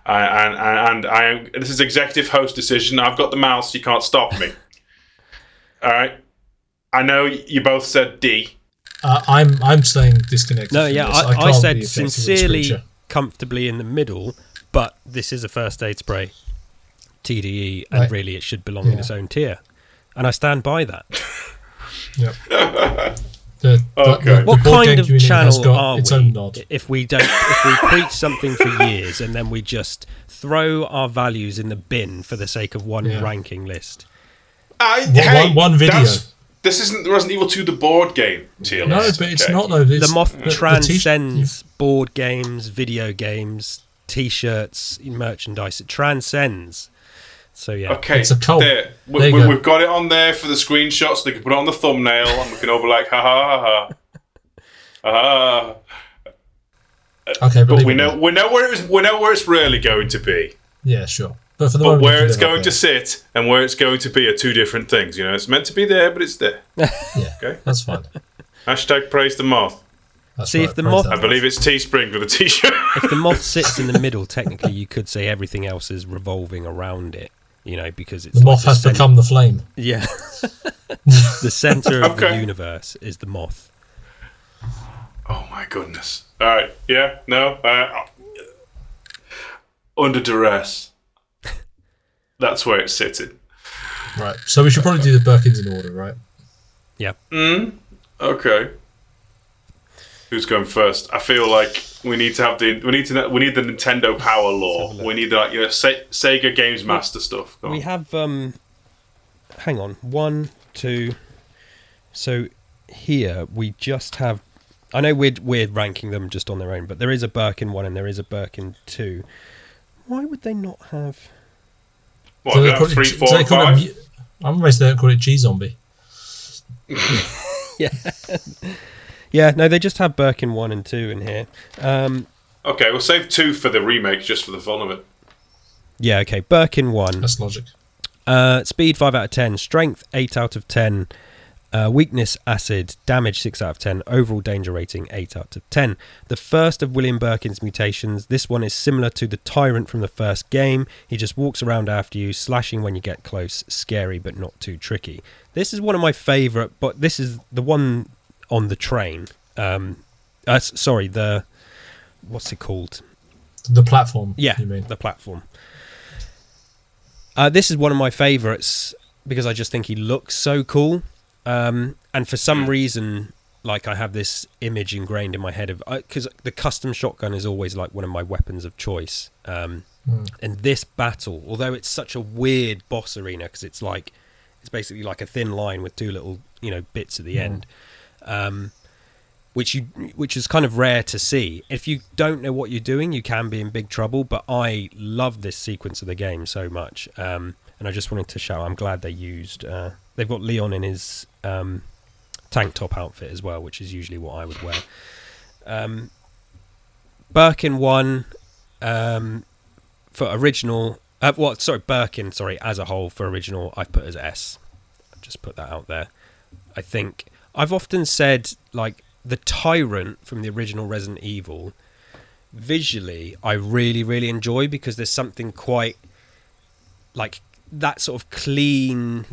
[SPEAKER 1] And this is executive host decision. I've got the mouse. You can't stop me. All right. I know you both said D.
[SPEAKER 3] I'm staying disconnected.
[SPEAKER 2] No, yeah,
[SPEAKER 3] from this.
[SPEAKER 2] I said sincerely comfortably in the middle, but this is a First Aid Spray TDE, and really it should belong in its own tier, and I stand by that.
[SPEAKER 3] Yep.
[SPEAKER 2] What kind of channel are we
[SPEAKER 3] nod.
[SPEAKER 2] if we preach something for years and then we just throw our values in the bin for the sake of one ranking list?
[SPEAKER 3] One video.
[SPEAKER 1] This isn't Resident Evil 2 the board game tier
[SPEAKER 3] No,
[SPEAKER 1] list.
[SPEAKER 3] but it's not though. It's,
[SPEAKER 2] The Moth
[SPEAKER 3] the
[SPEAKER 2] transcends board games, video games, T-shirts, merchandise. It transcends. So yeah.
[SPEAKER 1] Okay,
[SPEAKER 3] It's a cult.
[SPEAKER 1] there.
[SPEAKER 3] There you go.
[SPEAKER 1] We've got it on there for the screenshot, so they can put it on the thumbnail, and we can all be like, ha ha ha ha.
[SPEAKER 3] Okay,
[SPEAKER 1] But
[SPEAKER 3] leave
[SPEAKER 1] we
[SPEAKER 3] it
[SPEAKER 1] know
[SPEAKER 3] there.
[SPEAKER 1] we know where it's really going to be.
[SPEAKER 3] Yeah, sure. But for the
[SPEAKER 1] But
[SPEAKER 3] moment,
[SPEAKER 1] where
[SPEAKER 3] you
[SPEAKER 1] it's
[SPEAKER 3] can leave
[SPEAKER 1] going
[SPEAKER 3] it
[SPEAKER 1] to sit and where it's going to be are two different things. You know, it's meant to be there, but it's there.
[SPEAKER 3] there. Yeah,
[SPEAKER 1] Okay.
[SPEAKER 3] that's fine.
[SPEAKER 1] Hashtag praise the moth.
[SPEAKER 3] That's
[SPEAKER 2] See,
[SPEAKER 3] right,
[SPEAKER 2] if the
[SPEAKER 3] praise
[SPEAKER 2] moth-
[SPEAKER 3] that.
[SPEAKER 1] I believe it's Teespring with a t-shirt.
[SPEAKER 2] If the moth sits in the middle, technically you could say everything else is revolving around it. You know, because it's
[SPEAKER 3] The moth has become the flame.
[SPEAKER 2] Yeah. The center of the
[SPEAKER 1] Okay.
[SPEAKER 2] universe is the moth.
[SPEAKER 1] Oh my goodness. All right. Yeah. No. Under duress. That's where it's sitting.
[SPEAKER 3] Right. So we should probably do the Birkins in order, right?
[SPEAKER 2] Yeah.
[SPEAKER 1] Okay. Who's going first? I feel like we need to have the we need the Nintendo Power Law. We need the Sega Games Master stuff. Go on.
[SPEAKER 2] We have hang on, 1, 2. So here we just have. I know we're ranking them just on their own, but there is a Birkin 1 and there is a Birkin 2. Why would they not have?
[SPEAKER 1] What?
[SPEAKER 3] So
[SPEAKER 1] We
[SPEAKER 3] they
[SPEAKER 1] have
[SPEAKER 3] call it-
[SPEAKER 1] 3,
[SPEAKER 3] so
[SPEAKER 1] 4,
[SPEAKER 3] they
[SPEAKER 1] and
[SPEAKER 3] call
[SPEAKER 1] 5.
[SPEAKER 3] it I'm amazed they don't call it G-Zombie.
[SPEAKER 2] Yeah. Yeah, no, they just have Birkin 1 and 2 in here.
[SPEAKER 1] Okay, we'll save 2 for the remake, just for the fun of it.
[SPEAKER 2] Yeah, okay. Birkin 1.
[SPEAKER 3] That's logic.
[SPEAKER 2] Speed 5 out of 10. Strength 8 out of 10. Weakness acid. Damage 6 out of 10. Overall danger rating 8 out of 10. The first of William Birkin's mutations. This one is similar to the Tyrant from the first game. He just walks around after you, slashing when you get close. Scary but not too tricky. This is one of my favourite, but this is the one on the train. Sorry, the... What's it called?
[SPEAKER 3] The platform.
[SPEAKER 2] Yeah,
[SPEAKER 3] You mean?
[SPEAKER 2] the platform. This is one of my favourites because I just think he looks so cool. And for some reason, like I have this image ingrained in my head of because the custom shotgun is always like one of my weapons of choice. And this battle, although it's such a weird boss arena because it's basically like a thin line with two little bits at the end. Which is kind of rare to see. If you don't know what you're doing, you can be in big trouble. But I love this sequence of the game so much, and I just wanted to shout. I'm glad they used. They've got Leon in his tank top outfit as well, which is usually what I would wear. Birkin 1 for original. Birkin. Sorry, as a whole for original, I've put as S. I've just put that out there. I think I've often said like. The Tyrant from the original Resident Evil, visually, I really, really enjoy because there's something quite like that sort of clean,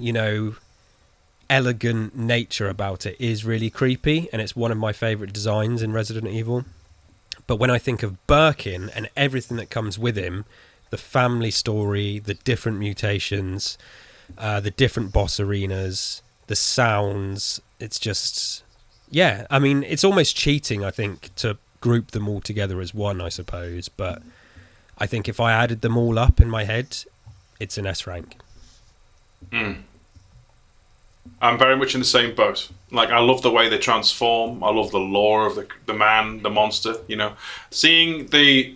[SPEAKER 2] elegant nature about it is really creepy, and it's one of my favourite designs in Resident Evil. But when I think of Birkin and everything that comes with him, the family story, the different mutations, the different boss arenas, the sounds, it's just... Yeah, I mean, it's almost cheating, I think, to group them all together as one, I suppose. But I think if I added them all up in my head, it's an S rank.
[SPEAKER 1] I'm very much in the same boat. Like, I love the way they transform. I love the lore of the man, the monster, Seeing the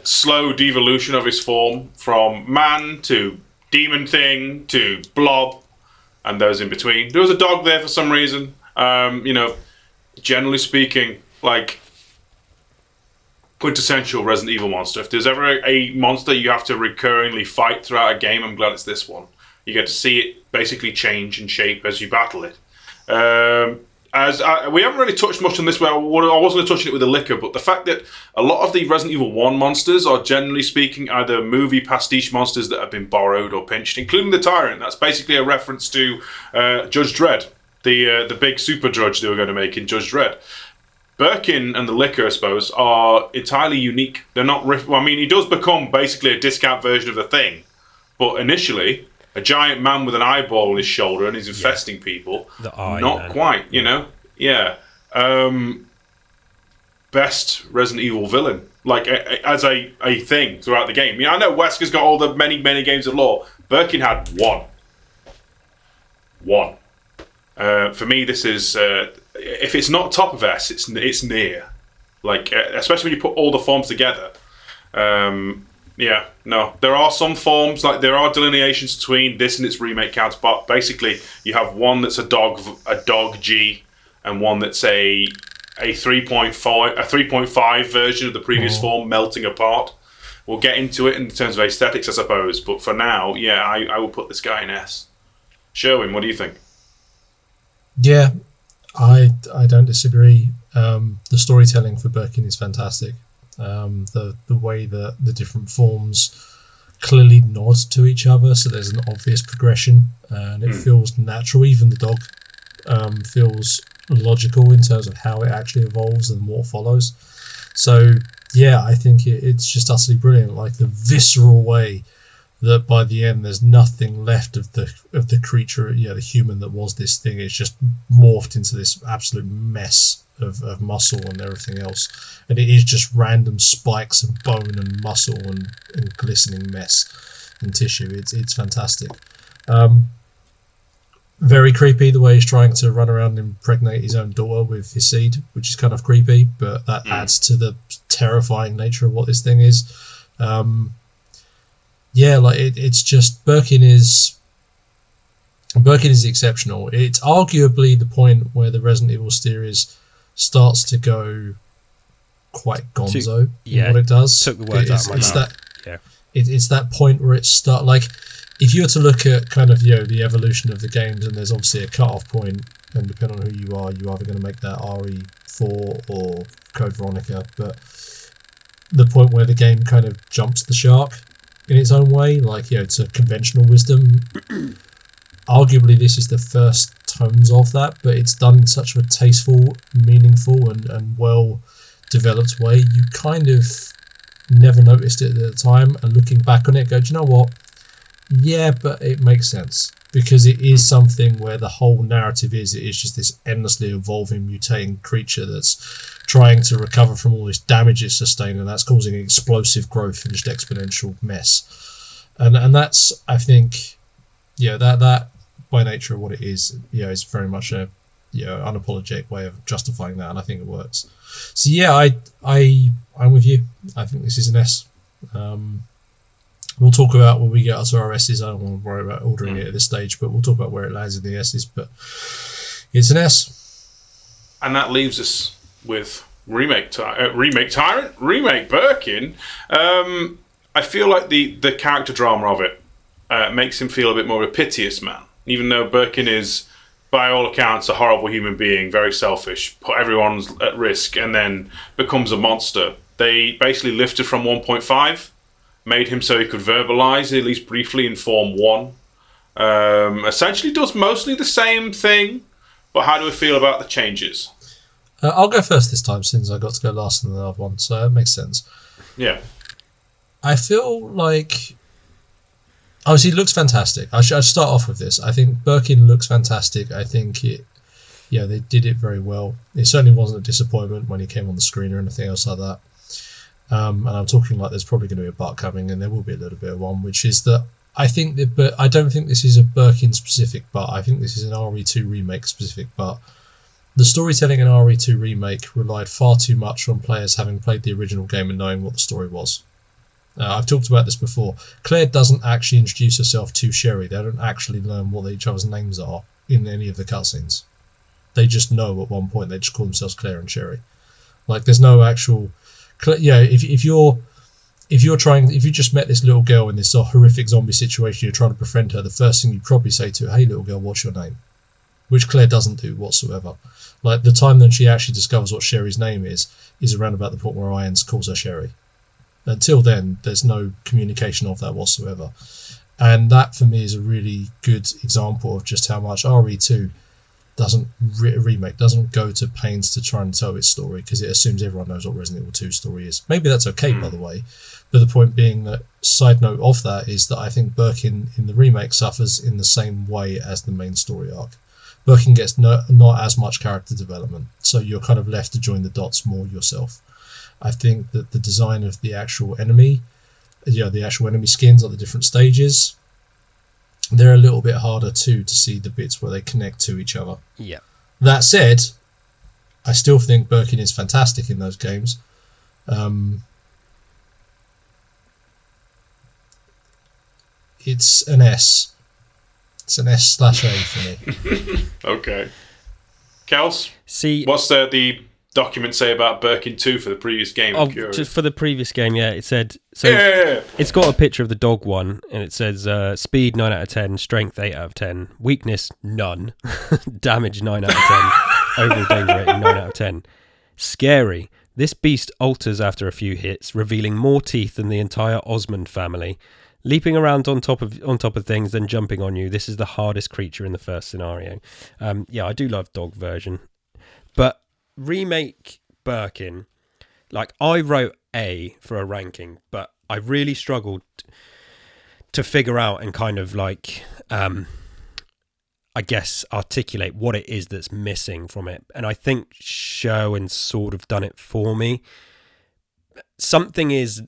[SPEAKER 1] slow devolution of his form from man to demon thing to blob and those in between. There was a dog there for some reason. Generally speaking, like quintessential Resident Evil monster. If there's ever a monster you have to recurringly fight throughout a game, I'm glad it's this one. You get to see it basically change in shape as you battle it. We haven't really touched much on this. I wasn't touching it with the liquor, but the fact that a lot of the Resident Evil 1 monsters are generally speaking either movie pastiche monsters that have been borrowed or pinched, including the Tyrant. That's basically a reference to Judge Dredd. The big super drudge they were going to make in Judge Dredd. Birkin and the Licker, I suppose, are entirely unique. They're not... he does become basically a discount version of the Thing. But initially, a giant man with an eyeball on his shoulder and he's infesting people.
[SPEAKER 2] The eye,
[SPEAKER 1] not
[SPEAKER 2] man.
[SPEAKER 1] quite, Yeah. Best Resident Evil villain. Like, as a thing throughout the game. I know Wesker's got all the many, many games of lore. Birkin had one. For me, this is if it's not top of S, it's near. Like especially when you put all the forms together. There are some forms, like there are delineations between this and its remake counterpart. Basically, you have one that's a dog G, and one that's a 3.5 version of the previous form melting apart. We'll get into it in terms of aesthetics, I suppose. But for now, I will put this guy in S. Sherwin, what do you think?
[SPEAKER 3] Yeah, I don't disagree. The storytelling for Birkin is fantastic. The way that the different forms clearly nod to each other, so there's an obvious progression, and it feels natural. Even the dog feels logical in terms of how it actually evolves and what follows. So yeah, I think it's just utterly brilliant. Like the visceral way that by the end there's nothing left of the creature, the human that was this thing. It's just morphed into this absolute mess of muscle and everything else, and it is just random spikes of bone and muscle and glistening mess and tissue. It's fantastic. Very creepy the way he's trying to run around and impregnate his own daughter with his seed, which is kind of creepy, but that adds to the terrifying nature of what this thing is. It's just Birkin is exceptional. It's arguably the point where the Resident Evil series starts to go quite gonzo in what it does.
[SPEAKER 2] Took the words out of my mouth.
[SPEAKER 3] It's that point where it start like, if you were to look at kind of the evolution of the games, and there's obviously a cut-off point, and depending on who you are, you're either going to make that RE4 or Code Veronica, but the point where the game kind of jumps the shark in its own way, like to conventional wisdom. Arguably, this is the first tones of that, but it's done in such a tasteful, meaningful, and well-developed way. You kind of never noticed it at the time, and looking back on it, go, do you know what? Yeah, but it makes sense, because it is something where the whole narrative it is just this endlessly evolving, mutating creature that's trying to recover from all this damage it's sustained, and that's causing explosive growth and just exponential mess. And that's, I think, that by nature of what it is, is very much a unapologetic way of justifying that, and I think it works. So yeah, I'm with you. I think this is an S. We'll talk about when we get to our S's. I don't want to worry about ordering it at this stage, but we'll talk about where it lands in the S's. But it's an S.
[SPEAKER 1] And that leaves us with Remake Tyrant, Remake Birkin. I feel like the character drama of it makes him feel a bit more of a piteous man. Even though Birkin is, by all accounts, a horrible human being, very selfish, put everyone at risk, and then becomes a monster. They basically lifted from 1.5. Made him so he could verbalize, at least briefly, in Form 1. Essentially does mostly the same thing, but how do we feel about the changes?
[SPEAKER 3] I'll go first this time, since I got to go last in the other one, so it makes sense.
[SPEAKER 1] Yeah.
[SPEAKER 3] I feel like... Obviously, it looks fantastic. I should start off with this. I think Birkin looks fantastic. I think they did it very well. It certainly wasn't a disappointment when he came on the screen or anything else like that. And I'm talking like there's probably going to be a but coming, and there will be a little bit of one, which is that I think that, but I don't think this is a Birkin specific but. I think this is an RE2 remake specific but. The storytelling in RE2 remake relied far too much on players having played the original game and knowing what the story was. I've talked about this before. Claire doesn't actually introduce herself to Sherry. They don't actually learn what each other's names are in any of the cutscenes. They just know at one point. They just call themselves Claire and Sherry. Like there's no actual. If you just met this little girl in this sort of horrific zombie situation, you're trying to befriend her, the first thing you'd probably say to her, hey little girl, what's your name? Which Claire doesn't do whatsoever. Like the time that she actually discovers what Sherry's name is around about the point where Irons calls her Sherry. Until then, there's no communication of that whatsoever. And that for me is a really good example of just how much RE2 doesn't go to pains to try and tell its story, because it assumes everyone knows what Resident Evil 2 story is. Maybe that's okay, by the way, but the point being that, side note of that, is that I think Birkin in the remake suffers in the same way as the main story arc. Birkin gets not as much character development, so you're kind of left to join the dots more yourself. I think that the design of the actual enemy, the actual enemy skins at the different stages, they're a little bit harder too to see the bits where they connect to each other.
[SPEAKER 2] Yeah.
[SPEAKER 3] That said, I still think Birkin is fantastic in those games. It's an S. It's an S/A for me.
[SPEAKER 1] Okay. Kels,
[SPEAKER 2] See,
[SPEAKER 1] what's the document say about Birkin 2 for the previous game? I'm curious.
[SPEAKER 2] just for the previous game, yeah, it said so.
[SPEAKER 1] Yeah.
[SPEAKER 2] It's got a picture of the dog one, and it says speed 9 out of 10, strength 8 out of 10, weakness none, damage 9 out of 10, overall danger rating 9 out of 10. Scary. This beast alters after a few hits, revealing more teeth than the entire Osmond family. Leaping around on top of things, then jumping on you. This is the hardest creature in the first scenario. Yeah, I do love dog version, but remake Birkin, like I wrote A for a ranking, but I really struggled to figure out and kind of like, I guess, articulate what it is that's missing from it. And I think Show and sort of done it for me. Something is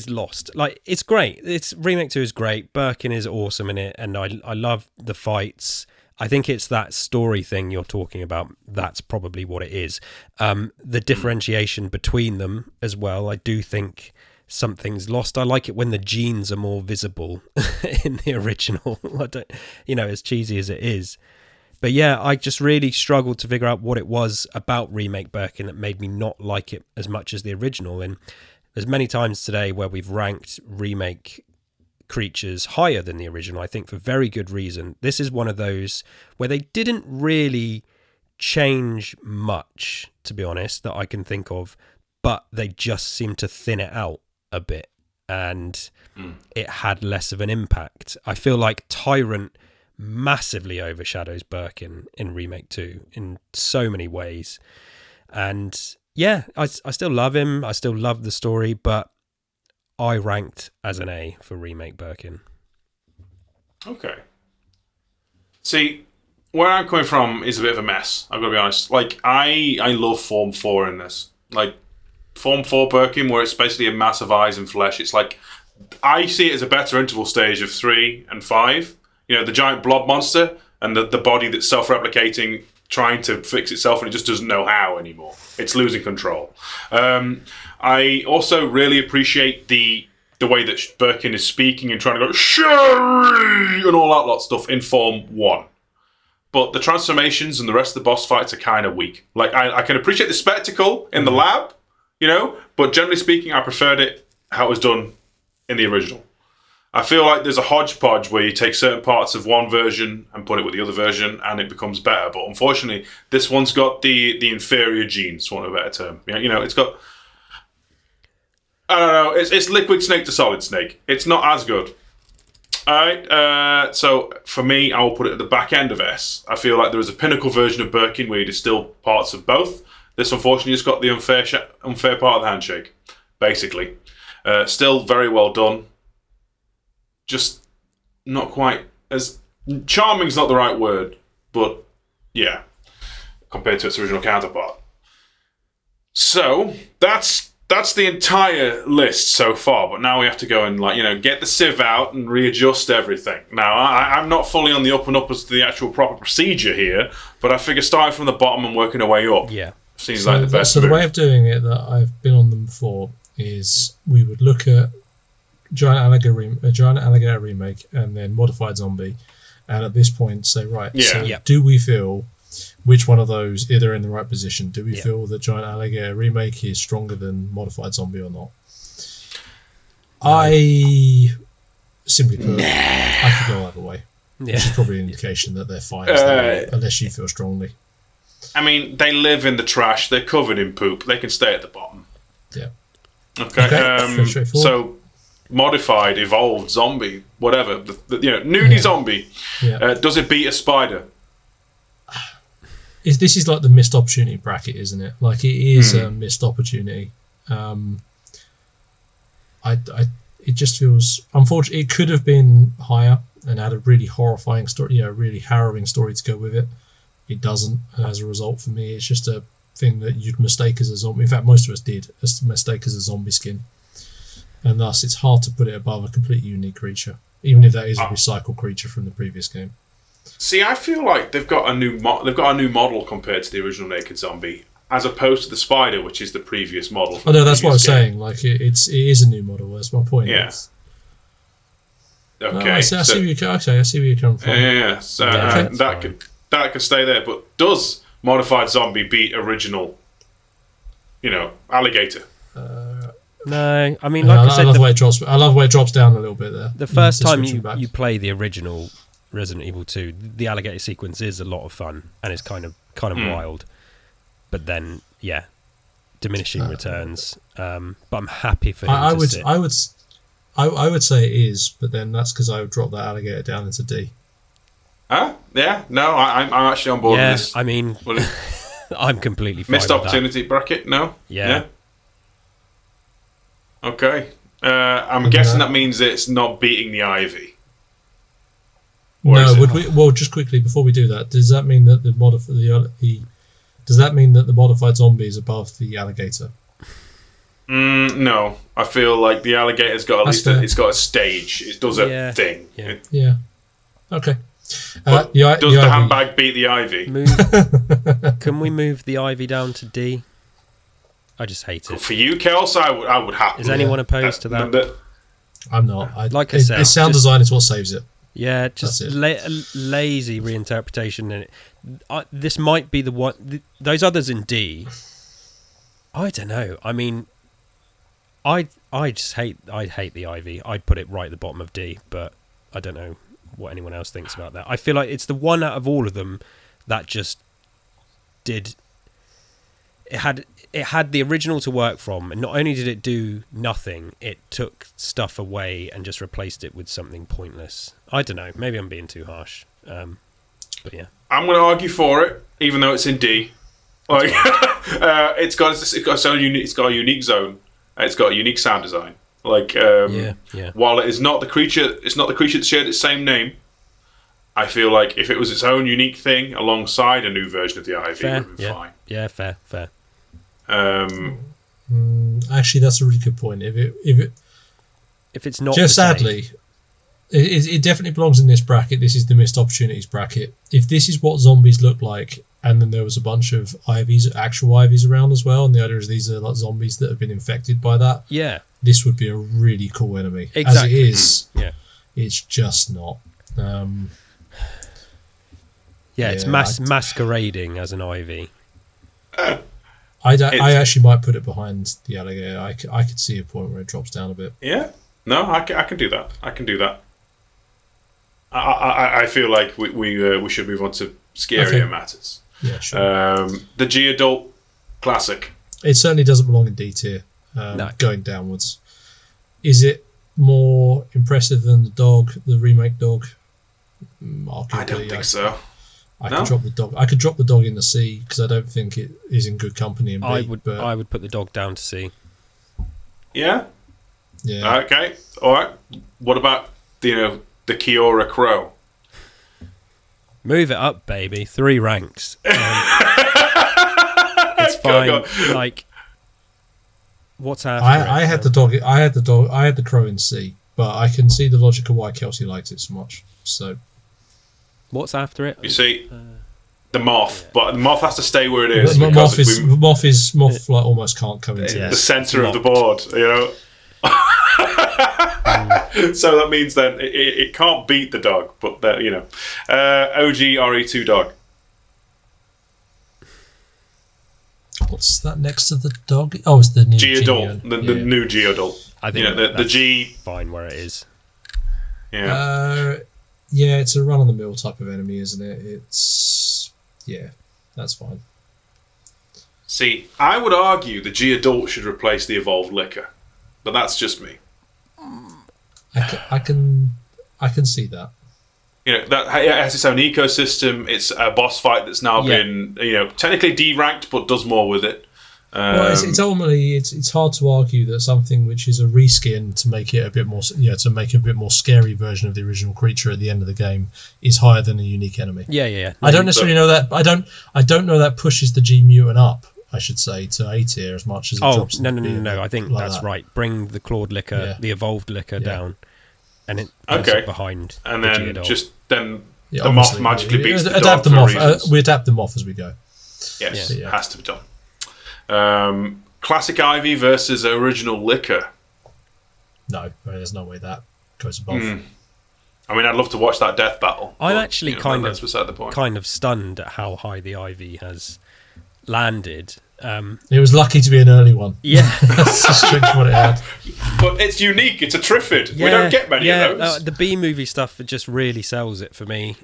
[SPEAKER 2] lost. Like, it's great. It's Remake 2 is great. Birkin is awesome in it, and I love the fights. I think it's that story thing you're talking about. That's probably what it is. The differentiation between them as well. I do think something's lost. I like it when the genes are more visible in the original. I don't, as cheesy as it is. But yeah, I just really struggled to figure out what it was about Remake Birkin that made me not like it as much as the original. And there's many times today where we've ranked remake creatures higher than the original, I think for very good reason. This is one of those where they didn't really change much, to be honest, that I can think of, but they just seemed to thin it out a bit, and it had less of an impact. I feel like Tyrant massively overshadows Birkin in Remake 2 in so many ways. And yeah, I still love him. I still love the story, but I ranked as an A for Remake Birkin.
[SPEAKER 1] Okay. See, where I'm coming from is a bit of a mess, I've got to be honest. Like, I love Form 4 in this. Like, Form 4 Birkin, where it's basically a mass of eyes and flesh. It's like, I see it as a better interval stage of 3 and 5. The giant blob monster and the body that's self-replicating, trying to fix itself, and it just doesn't know how anymore. It's losing control. I also really appreciate the way that Birkin is speaking and trying to go, Sherry, and all that lot of stuff in Form 1. But the transformations and the rest of the boss fights are kind of weak. Like, I can appreciate the spectacle in the lab, but generally speaking, I preferred it how it was done in the original. I feel like there's a hodgepodge where you take certain parts of one version and put it with the other version, and it becomes better. But unfortunately, this one's got the inferior genes, for want of a better term. It's got, I don't know, it's liquid snake to solid snake. It's not as good. Alright, so for me, I will put it at the back end of S. I feel like there is a pinnacle version of Birkin where you distill parts of both. This, unfortunately, has got the unfair part of the handshake, basically. Still very well done. Just not quite as... Charming's not the right word, but yeah, compared to its original counterpart. So, that's the entire list so far, but now we have to go and get the sieve out and readjust everything. Now, I'm not fully on the up and up as to the actual proper procedure here, but I figure starting from the bottom and working our way up seems like the best.
[SPEAKER 3] So the way of doing it that I've been on them before is we would look at Giant Alligator Remake and then Modified Zombie, and at this point say, do we feel which one of those either in the right position? Do we feel that Giant Alligator Remake is stronger than Modified Zombie or not? No. I simply put, I could go either way. Which is probably an indication that they're fine unless you feel strongly.
[SPEAKER 1] I mean, they live in the trash. They're covered in poop. They can stay at the bottom.
[SPEAKER 3] Yeah.
[SPEAKER 1] Okay. So, modified, evolved zombie, whatever. Nudie zombie. Yeah. Does it beat a spider?
[SPEAKER 3] This is like the missed opportunity bracket, isn't it? Like, it is a missed opportunity. It just feels unfortunate. It could have been higher and had a really horrifying story, a really harrowing story to go with it. It doesn't, and as a result, for me, it's just a thing that you'd mistake as a zombie. In fact, most of us did mistake as a zombie skin. and thus it's hard to put it above a completely unique creature, even if that is a recycled creature from the previous game.
[SPEAKER 1] See, I feel like they've got a new model compared to the original Naked Zombie, as opposed to the Spider, which is the previous model.
[SPEAKER 3] Oh no, that's what I was saying. Like it is a new model. That's my point.
[SPEAKER 1] Yeah. Okay.
[SPEAKER 3] I see where you're coming from.
[SPEAKER 1] Yeah. So that could stay there. But does modified zombie beat original? Alligator.
[SPEAKER 2] No, I mean, like I said,
[SPEAKER 3] I love the way it drops down a little bit there.
[SPEAKER 2] The first time you play the original Resident Evil 2, the alligator sequence is a lot of fun and it's kind of wild. But then, yeah, diminishing returns. But I'm happy for him to sit.
[SPEAKER 3] I would say it is, but then that's because I would drop that alligator down into D.
[SPEAKER 1] Yeah. No, I'm actually on board with this.
[SPEAKER 2] I mean, I'm completely fine
[SPEAKER 1] missed
[SPEAKER 2] with
[SPEAKER 1] opportunity bracket. No.
[SPEAKER 2] Yeah.
[SPEAKER 1] Okay. I'm guessing that means it's not beating the Ivy.
[SPEAKER 3] No, would we? Well, just quickly before we do that, does that mean that the modified zombie is above the alligator?
[SPEAKER 1] No, I feel like the alligator's got it's got a stage. It does a thing.
[SPEAKER 3] Yeah. Okay.
[SPEAKER 1] Does the handbag beat the Ivy?
[SPEAKER 2] Can we move the Ivy down to D? I just hate it.
[SPEAKER 1] For you, Kels, I would happily.
[SPEAKER 2] Is anyone opposed to that?
[SPEAKER 3] I'm not.
[SPEAKER 2] Like I said,
[SPEAKER 3] sound design is what saves it.
[SPEAKER 2] Yeah, just lazy reinterpretation. And this might be the one. Those others in D. I don't know. I mean, I hate the Ivy. I'd put it right at the bottom of D, but I don't know what anyone else thinks about that. I feel like it's the one out of all of them that just did. It had the original to work from, and not only did it do nothing, it took stuff away and just replaced it with something pointless. I don't know. Maybe I'm being too harsh, but yeah. I'm
[SPEAKER 1] going to argue for it, even though it's in D. Like, it's got a unique zone. It's got a unique sound design. Like, while it is not the creature, it's not the creature that shared its same name. I feel like if it was its own unique thing alongside a new version of the Ivy, it would be fine.
[SPEAKER 2] Yeah, fair.
[SPEAKER 3] Actually, that's a really good point. If
[SPEAKER 2] it's not
[SPEAKER 3] just sadly, it definitely belongs in this bracket. This is the missed opportunities bracket. If this is what zombies look like, and then there was a bunch of actual Ivies around as well, and the idea is these are like zombies that have been infected by that.
[SPEAKER 2] Yeah,
[SPEAKER 3] this would be a really cool enemy.
[SPEAKER 2] Exactly.
[SPEAKER 3] As it is, it's just not.
[SPEAKER 2] It's masquerading as an Ivy.
[SPEAKER 3] I actually might put it behind the alligator. I could see a point where it drops down a bit.
[SPEAKER 1] Yeah, no, I can do that. I feel like we should move on to scarier matters.
[SPEAKER 3] Yeah, sure.
[SPEAKER 1] The G-Adult Classic.
[SPEAKER 3] It certainly doesn't belong in D tier. Going downwards. Is it more impressive than the remake dog?
[SPEAKER 1] I don't think so.
[SPEAKER 3] I could drop the dog in the C because I don't think it is in good company in B.
[SPEAKER 2] I would put the dog down to C.
[SPEAKER 1] Yeah.
[SPEAKER 3] Yeah.
[SPEAKER 1] Okay. All right. What about the Kiora Crow?
[SPEAKER 2] Move it up, baby. 3 ranks. It's fine. Like, what's after
[SPEAKER 3] I had the dog. I had the crow in C, but I can see the logic of why Kelsey likes it so much. So.
[SPEAKER 2] What's after it?
[SPEAKER 1] You see, the moth, but the moth has to stay where it is.
[SPEAKER 3] Moth like almost can't come into
[SPEAKER 1] the centre of the board. So that means then it can't beat the dog, but OG RE2 dog.
[SPEAKER 3] What's that next to the dog? Oh, it's the new
[SPEAKER 1] G-Adult, the new G-Adult.
[SPEAKER 2] I think
[SPEAKER 1] the G
[SPEAKER 2] fine where it is.
[SPEAKER 1] Yeah.
[SPEAKER 3] Yeah, it's a run-of-the-mill type of enemy, isn't it? That's fine.
[SPEAKER 1] See, I would argue the G-Adult should replace the Evolved Liquor, but that's just me.
[SPEAKER 3] I can see that.
[SPEAKER 1] That it has its own ecosystem. It's a boss fight that's now been, technically D-ranked, but does more with it.
[SPEAKER 3] Well, it's ultimately it's hard to argue that something which is a reskin to make it a bit more scary version of the original creature at the end of the game is higher than a unique enemy.
[SPEAKER 2] Yeah.
[SPEAKER 3] I don't necessarily know that. I don't know that pushes the G mutant up. I should say, to A tier as much as it
[SPEAKER 2] Oh,
[SPEAKER 3] drops.
[SPEAKER 2] no. I think
[SPEAKER 3] like
[SPEAKER 2] that's
[SPEAKER 3] that.
[SPEAKER 2] right. Bring the clawed liquor,
[SPEAKER 3] Yeah.
[SPEAKER 2] the evolved liquor
[SPEAKER 3] Yeah.
[SPEAKER 2] down, and it puts
[SPEAKER 1] Okay.
[SPEAKER 2] it behind.
[SPEAKER 1] And
[SPEAKER 2] the
[SPEAKER 1] then
[SPEAKER 2] Geodol.
[SPEAKER 1] just then
[SPEAKER 3] Yeah,
[SPEAKER 1] the moth
[SPEAKER 3] obviously,
[SPEAKER 1] magically
[SPEAKER 3] we
[SPEAKER 1] beats the
[SPEAKER 3] adapt
[SPEAKER 1] dog
[SPEAKER 3] them
[SPEAKER 1] for
[SPEAKER 3] off.
[SPEAKER 1] reasons.
[SPEAKER 3] We adapt them off as we go.
[SPEAKER 1] Yes,
[SPEAKER 3] Yeah.
[SPEAKER 1] has to be done. Classic Ivy versus original liquor.
[SPEAKER 3] No, there's no way that goes above.
[SPEAKER 1] I mean, I'd love to watch that death battle.
[SPEAKER 2] I'm
[SPEAKER 1] but,
[SPEAKER 2] actually
[SPEAKER 1] that's beside the point.
[SPEAKER 2] kind of stunned at how high the Ivy has landed.
[SPEAKER 3] It was lucky to be an early one.
[SPEAKER 2] Yeah.
[SPEAKER 3] That's the strength of what it had.
[SPEAKER 1] But it's unique. It's a Triffid. We don't get many of those.
[SPEAKER 2] The B movie stuff just really sells it for me.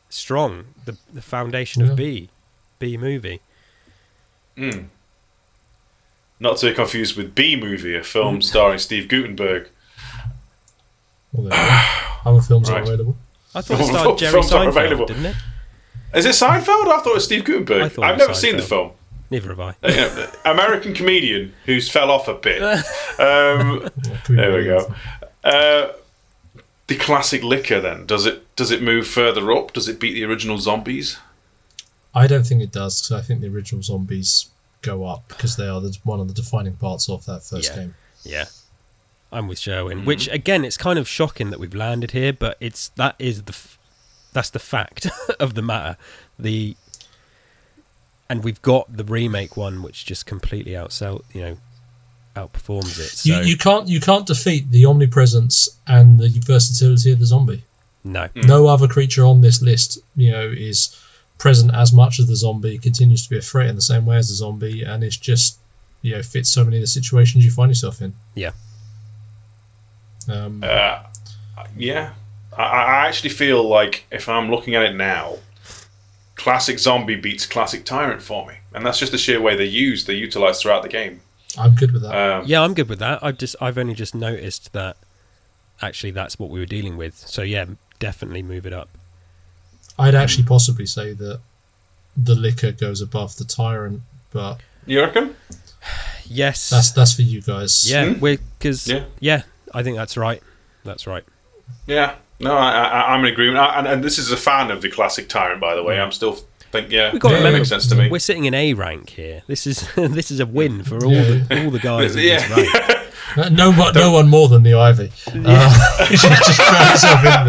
[SPEAKER 2] Strong. The foundation of B movie.
[SPEAKER 1] Not to be confused with B movie, a film starring Steve Guttenberg.
[SPEAKER 3] Well, there you go. Other films are
[SPEAKER 1] Right.
[SPEAKER 3] available.
[SPEAKER 2] I thought it starred Jerry
[SPEAKER 1] Films are available.
[SPEAKER 2] Seinfeld, didn't it?
[SPEAKER 1] Is it Seinfeld? I thought it was Steve Guttenberg.
[SPEAKER 2] I thought it
[SPEAKER 1] I've
[SPEAKER 2] was
[SPEAKER 1] never seen the
[SPEAKER 2] Seinfeld.
[SPEAKER 1] film.
[SPEAKER 2] Neither have I.
[SPEAKER 1] American comedian who's fell off a bit.
[SPEAKER 3] Well,
[SPEAKER 1] There we go. The classic liquor then, does it move further up? Does it beat the original zombies?
[SPEAKER 3] I don't think it does, because I think the original zombies go up because they are one of the defining parts of that first game.
[SPEAKER 2] Yeah. I'm with Sherwin. Which again, it's kind of shocking that we've landed here, but that's the fact of the matter. And we've got the remake one, which just completely outperforms it. So
[SPEAKER 3] You can't defeat the omnipresence and the versatility of the zombie.
[SPEAKER 2] no,
[SPEAKER 3] No other creature on this list, is present as much as the zombie, continues to be a threat in the same way as the zombie, and it's just fits so many of the situations you find yourself in.
[SPEAKER 2] yeah,
[SPEAKER 1] Yeah. I actually feel like if I'm looking at it now, classic zombie beats classic tyrant for me. And that's just the sheer way they utilize throughout the game.
[SPEAKER 3] I'm good with that.
[SPEAKER 2] yeah, I'm good with that. I've only just noticed that actually that's what we were dealing with. So yeah, definitely move it up.
[SPEAKER 3] I'd actually possibly say that the liquor goes above the tyrant, but
[SPEAKER 1] You reckon?
[SPEAKER 2] Yes,
[SPEAKER 3] that's for you guys.
[SPEAKER 2] yeah,
[SPEAKER 1] Yeah.
[SPEAKER 2] I think that's right. That's right.
[SPEAKER 1] Yeah. No, I'm in agreement. And this is a fan of the classic tyrant, by the way. I'm still think
[SPEAKER 2] We've got to
[SPEAKER 1] that
[SPEAKER 2] remember,
[SPEAKER 1] makes sense to me.
[SPEAKER 2] We're sitting in A rank here. This is a win for all the guys in this rank.
[SPEAKER 3] No one more than the Ivy. You should just throw yourself in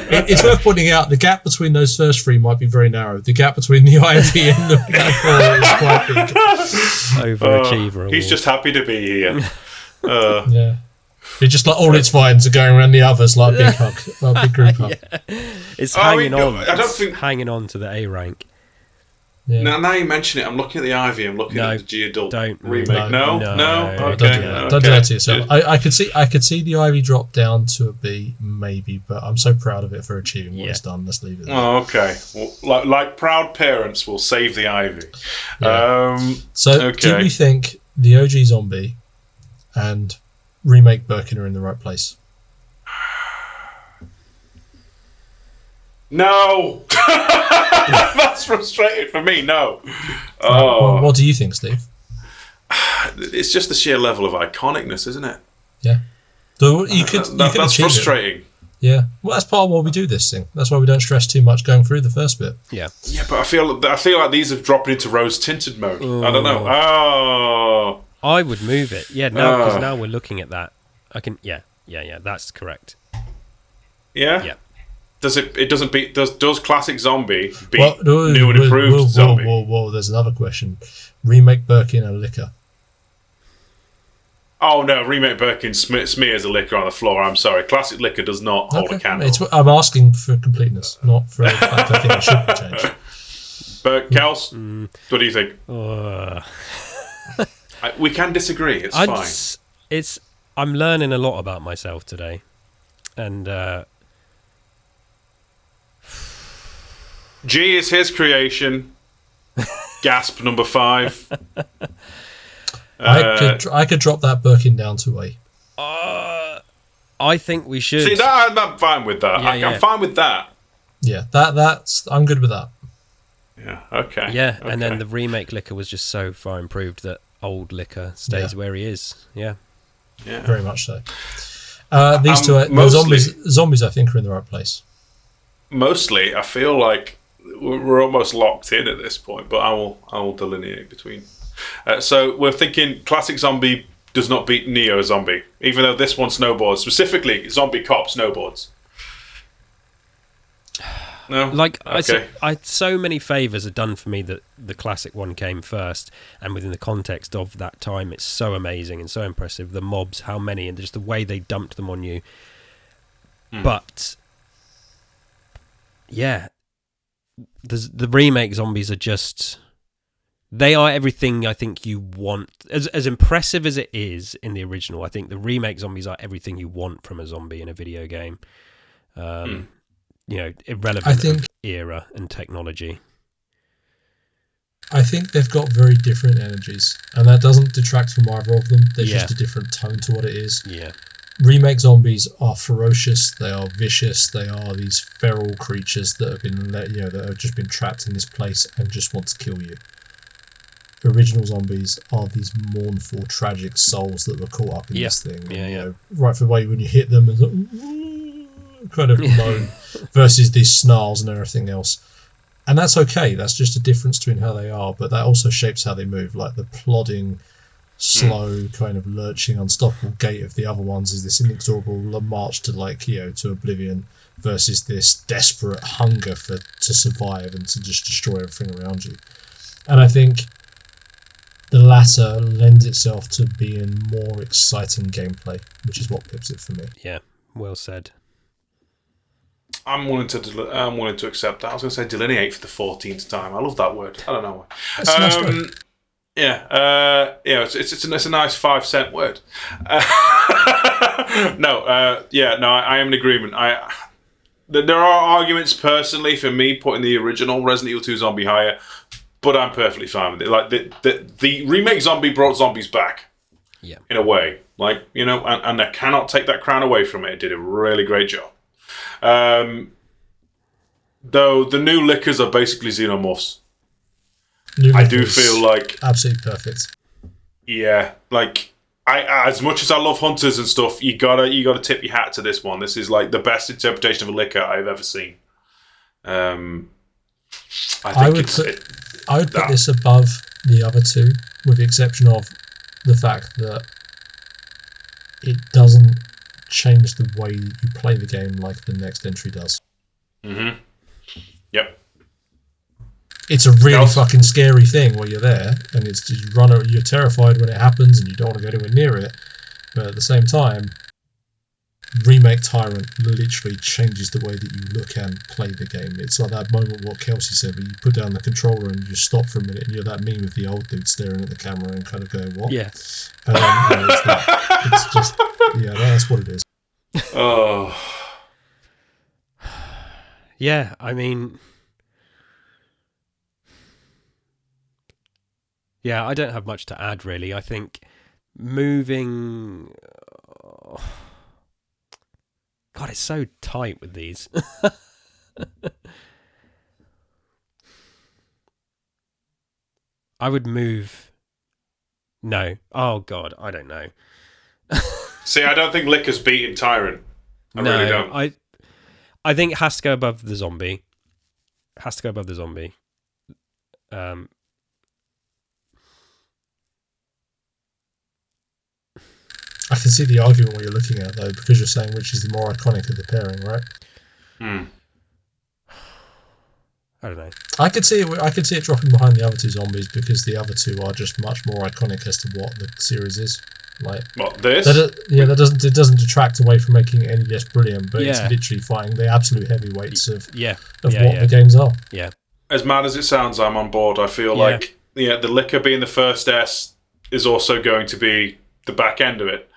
[SPEAKER 3] there. It's worth pointing out the gap between those first three might be very narrow. The gap between the Ivy and the four is quite big.
[SPEAKER 2] Overachiever.
[SPEAKER 1] He's just happy to be here.
[SPEAKER 3] Yeah. It's just like all its vines are going around the others like a big hug, like a big group hug.
[SPEAKER 2] It's
[SPEAKER 1] I
[SPEAKER 2] hanging
[SPEAKER 1] mean,
[SPEAKER 2] on.
[SPEAKER 1] I don't
[SPEAKER 2] It's
[SPEAKER 1] think-
[SPEAKER 2] hanging on to the A rank.
[SPEAKER 3] Yeah.
[SPEAKER 1] Now you mention it, I'm looking at the Ivy. I'm looking
[SPEAKER 2] No,
[SPEAKER 1] at the G-Adult
[SPEAKER 2] don't.
[SPEAKER 1] remake. No.
[SPEAKER 2] No,
[SPEAKER 1] Okay.
[SPEAKER 3] Don't do that. Don't do that to yourself. I could see the Ivy drop down to a B, maybe, but I'm so proud of it for achieving what it's done. Let's leave it there.
[SPEAKER 1] Oh, okay. Well, like proud parents will save the Ivy.
[SPEAKER 3] Yeah. So,
[SPEAKER 1] okay.
[SPEAKER 3] do we think the OG Zombie and remake Birkin are in the right place?
[SPEAKER 1] No. That's frustrating for me. No.
[SPEAKER 3] Well, what do you think, Steve?
[SPEAKER 1] It's just the sheer level of iconicness, isn't it?
[SPEAKER 3] Yeah. So you could
[SPEAKER 1] That's
[SPEAKER 3] achieve it.
[SPEAKER 1] frustrating.
[SPEAKER 3] Yeah. Well, that's part of why we do this thing. That's why we don't stress too much going through the first bit.
[SPEAKER 2] Yeah.
[SPEAKER 1] Yeah, but I feel like these have dropped into rose tinted mode. I don't know. Oh.
[SPEAKER 2] I would move it. Yeah, because now we're looking at that. I can. Yeah. That's correct.
[SPEAKER 1] Yeah.
[SPEAKER 2] Yeah.
[SPEAKER 1] Does it doesn't beat does classic zombie beat
[SPEAKER 3] Well,
[SPEAKER 1] new and improved zombie?
[SPEAKER 3] Whoa, there's another question. Remake Birkin and liquor.
[SPEAKER 1] Oh no, remake Birkin smears a liquor on the floor. I'm sorry, classic liquor does not hold a candle.
[SPEAKER 3] I'm asking for completeness, not for the fact I think it should be changed.
[SPEAKER 1] But Kels, what do you think? We can disagree. It's fine.
[SPEAKER 2] I'm learning a lot about myself today, and
[SPEAKER 1] G is his creation. Gasp number 5.
[SPEAKER 3] I could drop that Birkin down to A.
[SPEAKER 2] I think we should.
[SPEAKER 1] See, I'm fine with that.
[SPEAKER 2] Yeah,
[SPEAKER 1] I'm fine with that.
[SPEAKER 3] Yeah, that's I'm good with that.
[SPEAKER 1] Yeah. Okay.
[SPEAKER 2] Yeah,
[SPEAKER 1] okay.
[SPEAKER 2] and then the remake liquor was just so far improved that old liquor stays where he is. Yeah.
[SPEAKER 1] Yeah.
[SPEAKER 3] Very much so. These two,
[SPEAKER 1] mostly-
[SPEAKER 3] zombies, I think, are in the right place.
[SPEAKER 1] Mostly, I feel like we're almost locked in at this point, but I will delineate between. So we're thinking classic zombie does not beat Neo Zombie, even though this one snowboards, specifically Zombie Cop snowboards. No,
[SPEAKER 2] like
[SPEAKER 1] okay.
[SPEAKER 2] so many favors are done for me that the classic one came first, and within the context of that time, it's so amazing and so impressive. The mobs, how many, and just the way they dumped them on you. But yeah, the remake zombies are just. They are everything I think you want. As impressive as it is in the original, I think the remake zombies are everything you want from a zombie in a video game. Irrelevant of era and technology.
[SPEAKER 3] I think they've got very different energies, and that doesn't detract from either of them. There's just a different tone to what it is.
[SPEAKER 2] Yeah.
[SPEAKER 3] Remake zombies are ferocious. They are vicious. They are these feral creatures that have been that have just been trapped in this place and just want to kill you. Original zombies are these mournful, tragic souls that were caught up in this thing. Right from the way when you hit them and kind of moan, versus these snarls and everything else. And that's okay. That's just a difference between how they are, but that also shapes how they move. Like the plodding, slow, kind of lurching, unstoppable gait of the other ones is this inexorable march to to oblivion, versus this desperate hunger to survive and to just destroy everything around you. And I think the latter lends itself to being more exciting gameplay, which is what pips it for me.
[SPEAKER 2] Yeah, well said.
[SPEAKER 1] I'm willing to accept that. I was going to say delineate for the 14th time. I love that word. I don't know why. It's a nice 5-cent word. I am in agreement. There are arguments personally for me putting the original Resident Evil 2 Zombie higher, but I'm perfectly fine with it. Like the remake Zombie brought zombies back, in a way. And I cannot take that crown away from it. It did a really great job. Though the new lickers are basically xenomorphs. I do feel like
[SPEAKER 3] absolutely perfect.
[SPEAKER 1] Yeah, I as much as I love hunters and stuff, you gotta tip your hat to this one. This is like the best interpretation of a licker I've ever seen. I
[SPEAKER 3] would put this above the other two, with the exception of the fact that it doesn't change the way you play the game like the next entry does.
[SPEAKER 1] Mm-hmm. Yep.
[SPEAKER 3] It's a really fucking scary thing while you're there, and you're terrified when it happens, and you don't want to go anywhere near it. But at the same time, Remake Tyrant literally changes the way that you look and play the game. It's like that moment what Kelsey said, where you put down the controller and you stop for a minute, and you're that meme with the old dude staring at the camera and kind of going, "What?"
[SPEAKER 2] Yeah.
[SPEAKER 3] It's just that's what it is.
[SPEAKER 1] Oh.
[SPEAKER 2] Yeah, I mean, yeah, I don't have much to add really. I think moving. God, it's so tight with these. I would move. No. Oh God, I don't know.
[SPEAKER 1] See, I don't think Licker's beating Tyrant. I really don't.
[SPEAKER 2] I think it has to go above the zombie. I
[SPEAKER 3] can see the argument what you're looking at, though, because you're saying which is the more iconic of the pairing, right?
[SPEAKER 2] I don't know.
[SPEAKER 3] I could see it dropping behind the other two zombies, because the other two are just much more iconic as to what the series is. Like
[SPEAKER 1] what, this?
[SPEAKER 3] It doesn't detract away from making it any less brilliant, but it's literally fighting the absolute heavyweights of what the games are.
[SPEAKER 2] Yeah.
[SPEAKER 1] As mad as it sounds, I'm on board. I feel like the licker being the first S is also going to be the back end of it.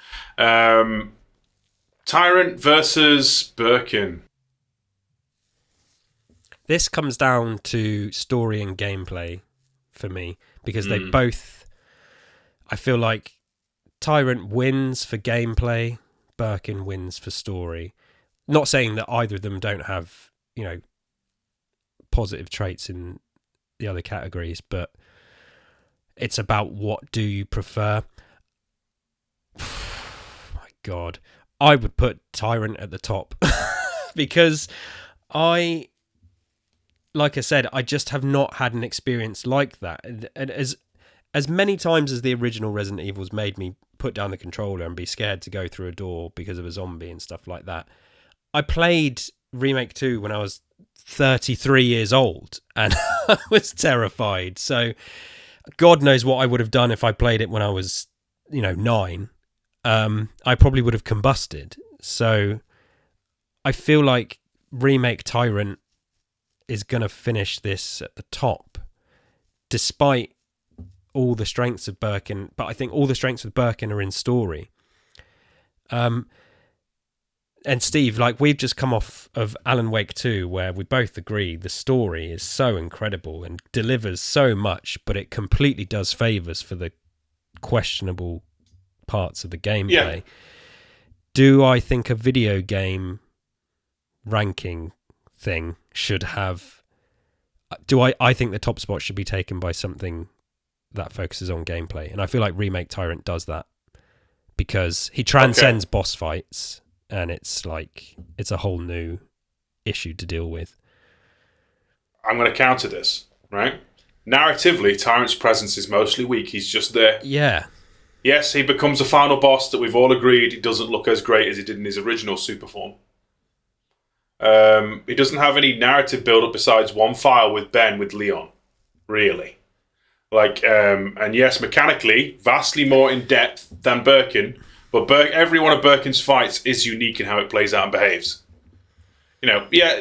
[SPEAKER 1] Tyrant versus Birkin.
[SPEAKER 2] This comes down to story and gameplay for me, because they both, I feel like Tyrant wins for gameplay, Birkin wins for story. Not saying that either of them don't have, positive traits in the other categories, but it's about what do you prefer. My God, I would put Tyrant at the top because I like I said, I just have not had an experience like that. And as many times as the original Resident Evil's made me put down the controller and be scared to go through a door because of a zombie and stuff like that, I played Remake 2 when I was 33 years old and I was terrified. So God knows what I would have done if I played it when I was, 9. I probably would have combusted. So I feel like Remake Tyrant is going to finish this at the top, despite all the strengths of Birkin. But I think all the strengths of Birkin are in story. And Steve, like, we've just come off of Alan Wake 2, where we both agree the story is so incredible and delivers so much, but it completely does favours for the questionable parts of the gameplay.
[SPEAKER 1] Yeah.
[SPEAKER 2] Do I think a video game ranking thing should have... I think the top spot should be taken by something that focuses on gameplay. And I feel like Remake Tyrant does that, because he transcends boss fights, and it's a whole new issue to deal with.
[SPEAKER 1] I'm going to counter this, right? Narratively, Tyrant's presence is mostly weak. He's just there.
[SPEAKER 2] Yeah.
[SPEAKER 1] Yes, he becomes a final boss that we've all agreed he doesn't look as great as he did in his original super form. He doesn't have any narrative build-up besides one file with Ben with Leon, really. And yes, mechanically, vastly more in-depth than Birkin, but every one of Birkin's fights is unique in how it plays out and behaves.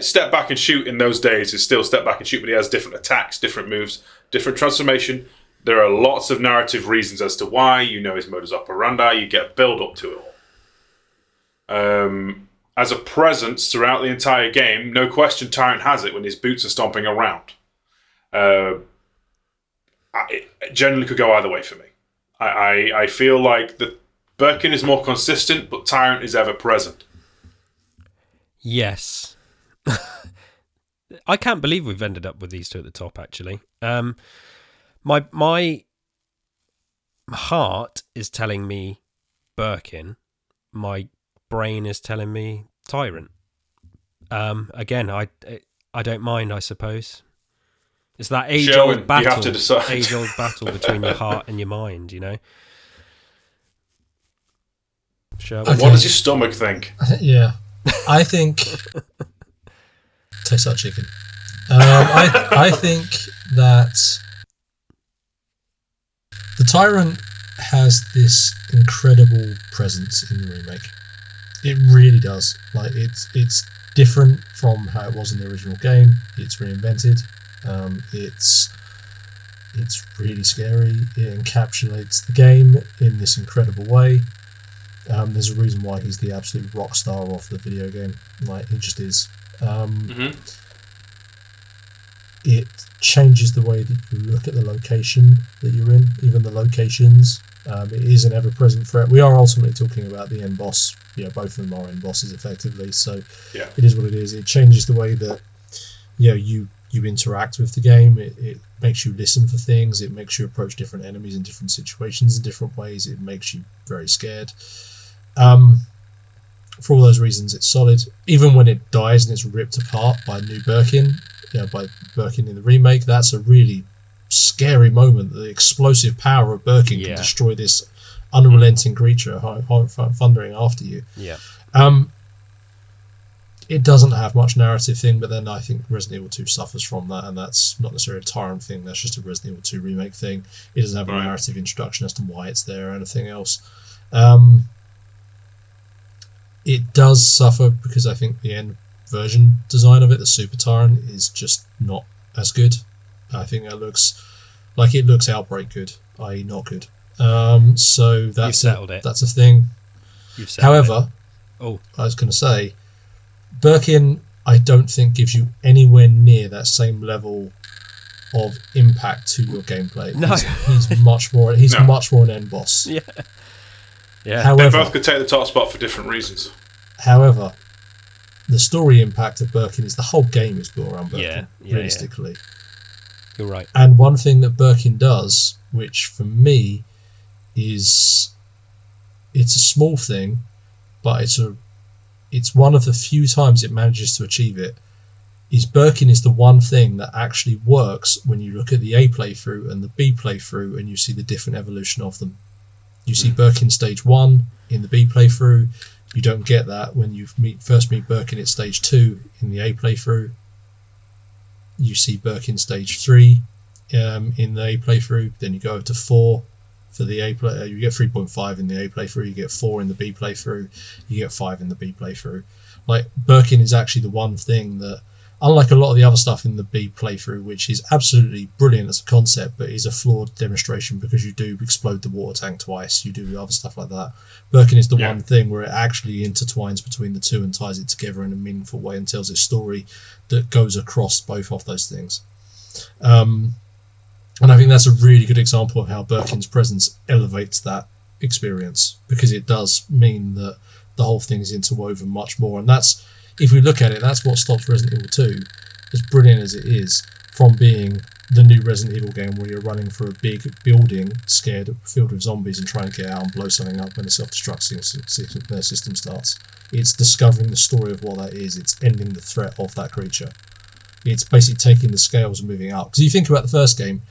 [SPEAKER 1] Step back and shoot in those days is still step back and shoot, but he has different attacks, different moves, different transformation. There are lots of narrative reasons as to why. His modus operandi. You get a build-up to it all. As a presence throughout the entire game, no question Tyrant has it when his boots are stomping around. It generally could go either way for me. I feel like the Birkin is more consistent, but Tyrant is ever present.
[SPEAKER 2] Yes. I can't believe we've ended up with these two at the top, actually. My heart is telling me Birkin. My brain is telling me Tyrant. Again, I don't mind, I suppose. It's that age-old battle.
[SPEAKER 1] You have to decide.
[SPEAKER 2] Age-old battle between your heart and your mind, Sure.
[SPEAKER 1] Okay. What does your stomach think?
[SPEAKER 3] Yeah, I think tastes like chicken. I think that the Tyrant has this incredible presence in the remake. It really does. It's different from how it was in the original game. It's reinvented. It's really scary. It encapsulates the game in this incredible way. There's a reason why he's the absolute rock star of the video game. He just is. It changes the way that you look at the location that you're in, even the locations. It is an ever-present threat. We are ultimately talking about the end boss. Both of them are end bosses effectively, so
[SPEAKER 1] yeah.
[SPEAKER 3] It is what it is. It changes the way that you interact with the game. It makes you listen for things. It makes you approach different enemies in different situations in different ways. It makes you very scared. For all those reasons, it's solid. Even when it dies and it's ripped apart by new Birkin, by Birkin in the remake, that's a really scary moment. The explosive power of Birkin can destroy this unrelenting creature thundering after you.
[SPEAKER 2] Yeah.
[SPEAKER 3] It doesn't have much narrative thing, but then I think Resident Evil 2 suffers from that, and that's not necessarily a Tyrant thing. That's just a Resident Evil 2 remake thing. It doesn't have a narrative introduction as to why it's there or anything else. It does suffer because I think the end version design of it, the Super Tyrant, is just not as good. I think it looks Outbreak good, i.e. not good. So that's
[SPEAKER 2] settled it.
[SPEAKER 3] That's a thing. However, I was going to say, Birkin, I don't think gives you anywhere near that same level of impact to your gameplay.
[SPEAKER 2] No.
[SPEAKER 3] He's much more an end boss.
[SPEAKER 2] Yeah. Yeah.
[SPEAKER 1] However, they both could take the top spot for different reasons.
[SPEAKER 3] However, the story impact of Birkin is the whole game is built around Birkin, realistically.
[SPEAKER 2] Yeah. You're right.
[SPEAKER 3] And one thing that Birkin does, which for me it's a small thing, but it's one of the few times it manages to achieve it, is Birkin is the one thing that actually works when you look at the A playthrough and the B playthrough and you see the different evolution of them. You see Birkin stage 1 in the B playthrough. You don't get that when you first meet Birkin at stage 2 in the A playthrough. You see Birkin stage 3 in the A playthrough. Then you go to 4 for the A play. You get 3.5 in the A playthrough. You get 4 in the B playthrough. You get 5 in the B playthrough. Like, Birkin is actually the one thing that, unlike a lot of the other stuff in the B playthrough, which is absolutely brilliant as a concept, but is a flawed demonstration because you do explode the water tank twice, you do other stuff like that. Birkin is the one thing where it actually intertwines between the two and ties it together in a meaningful way and tells a story that goes across both of those things. And I think that's a really good example of how Birkin's presence elevates that experience, because it does mean that the whole thing is interwoven much more. And that's, if we look at it, that's what stops Resident Evil 2, as brilliant as it is, from being the new Resident Evil game where you're running for a big building, scared, filled with zombies, and trying to get out and blow something up when the self-destruct system starts. It's discovering the story of what that is. It's ending the threat of that creature. It's basically taking the scales and moving up. Because you think about the first game,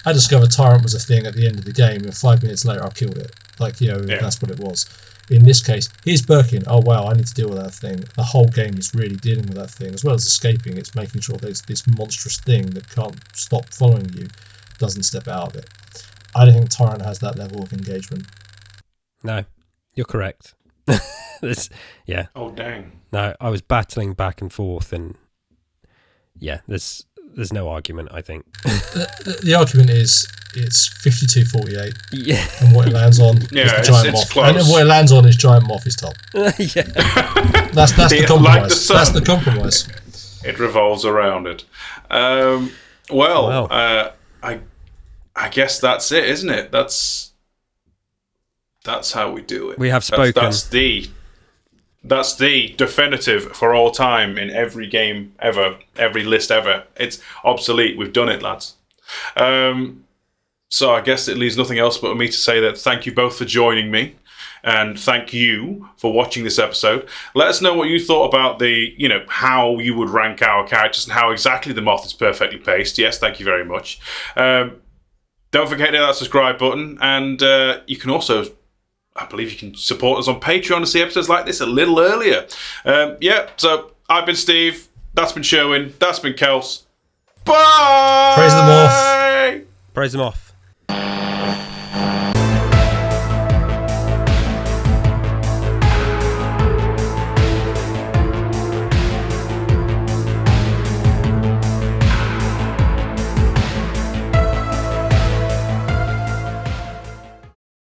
[SPEAKER 3] I discovered Tyrant was a thing at the end of the game, and 5 minutes later I've killed it. Like, that's what it was. In this case, here's Birkin. Oh wow, I need to deal with that thing. The whole game is really dealing with that thing, as well as escaping. It's making sure there's this monstrous thing that can't stop following you, doesn't step out of it. I don't think Tyrant has that level of engagement.
[SPEAKER 2] No, you're correct. Yeah.
[SPEAKER 1] Oh dang.
[SPEAKER 2] No, I was battling back and forth, and yeah, there's no argument, I think.
[SPEAKER 3] The argument is it's 52-48.
[SPEAKER 2] Yeah.
[SPEAKER 3] And what it lands on is the giant moth.
[SPEAKER 1] Close.
[SPEAKER 3] And what it lands on is giant moth is top.
[SPEAKER 2] Yeah.
[SPEAKER 3] That's the compromise.
[SPEAKER 1] Like the sun.
[SPEAKER 3] That's the compromise.
[SPEAKER 1] It revolves around it. I guess that's it, isn't it? That's how we do it.
[SPEAKER 2] We have spoken.
[SPEAKER 1] That's the definitive for all time in every game ever, every list ever. It's obsolete. We've done it, lads. So I guess it leaves nothing else but me to say that thank you both for joining me, and thank you for watching this episode. Let us know what you thought about how you would rank our characters and how exactly the Moth is perfectly paced. Yes, thank you very much. Don't forget to hit that subscribe button, and you can also, I believe you can support us on Patreon to see episodes like this a little earlier. So I've been Steve, that's been Sherwin, that's been Kels. Bye!
[SPEAKER 3] Praise the Moth.
[SPEAKER 2] Praise them off.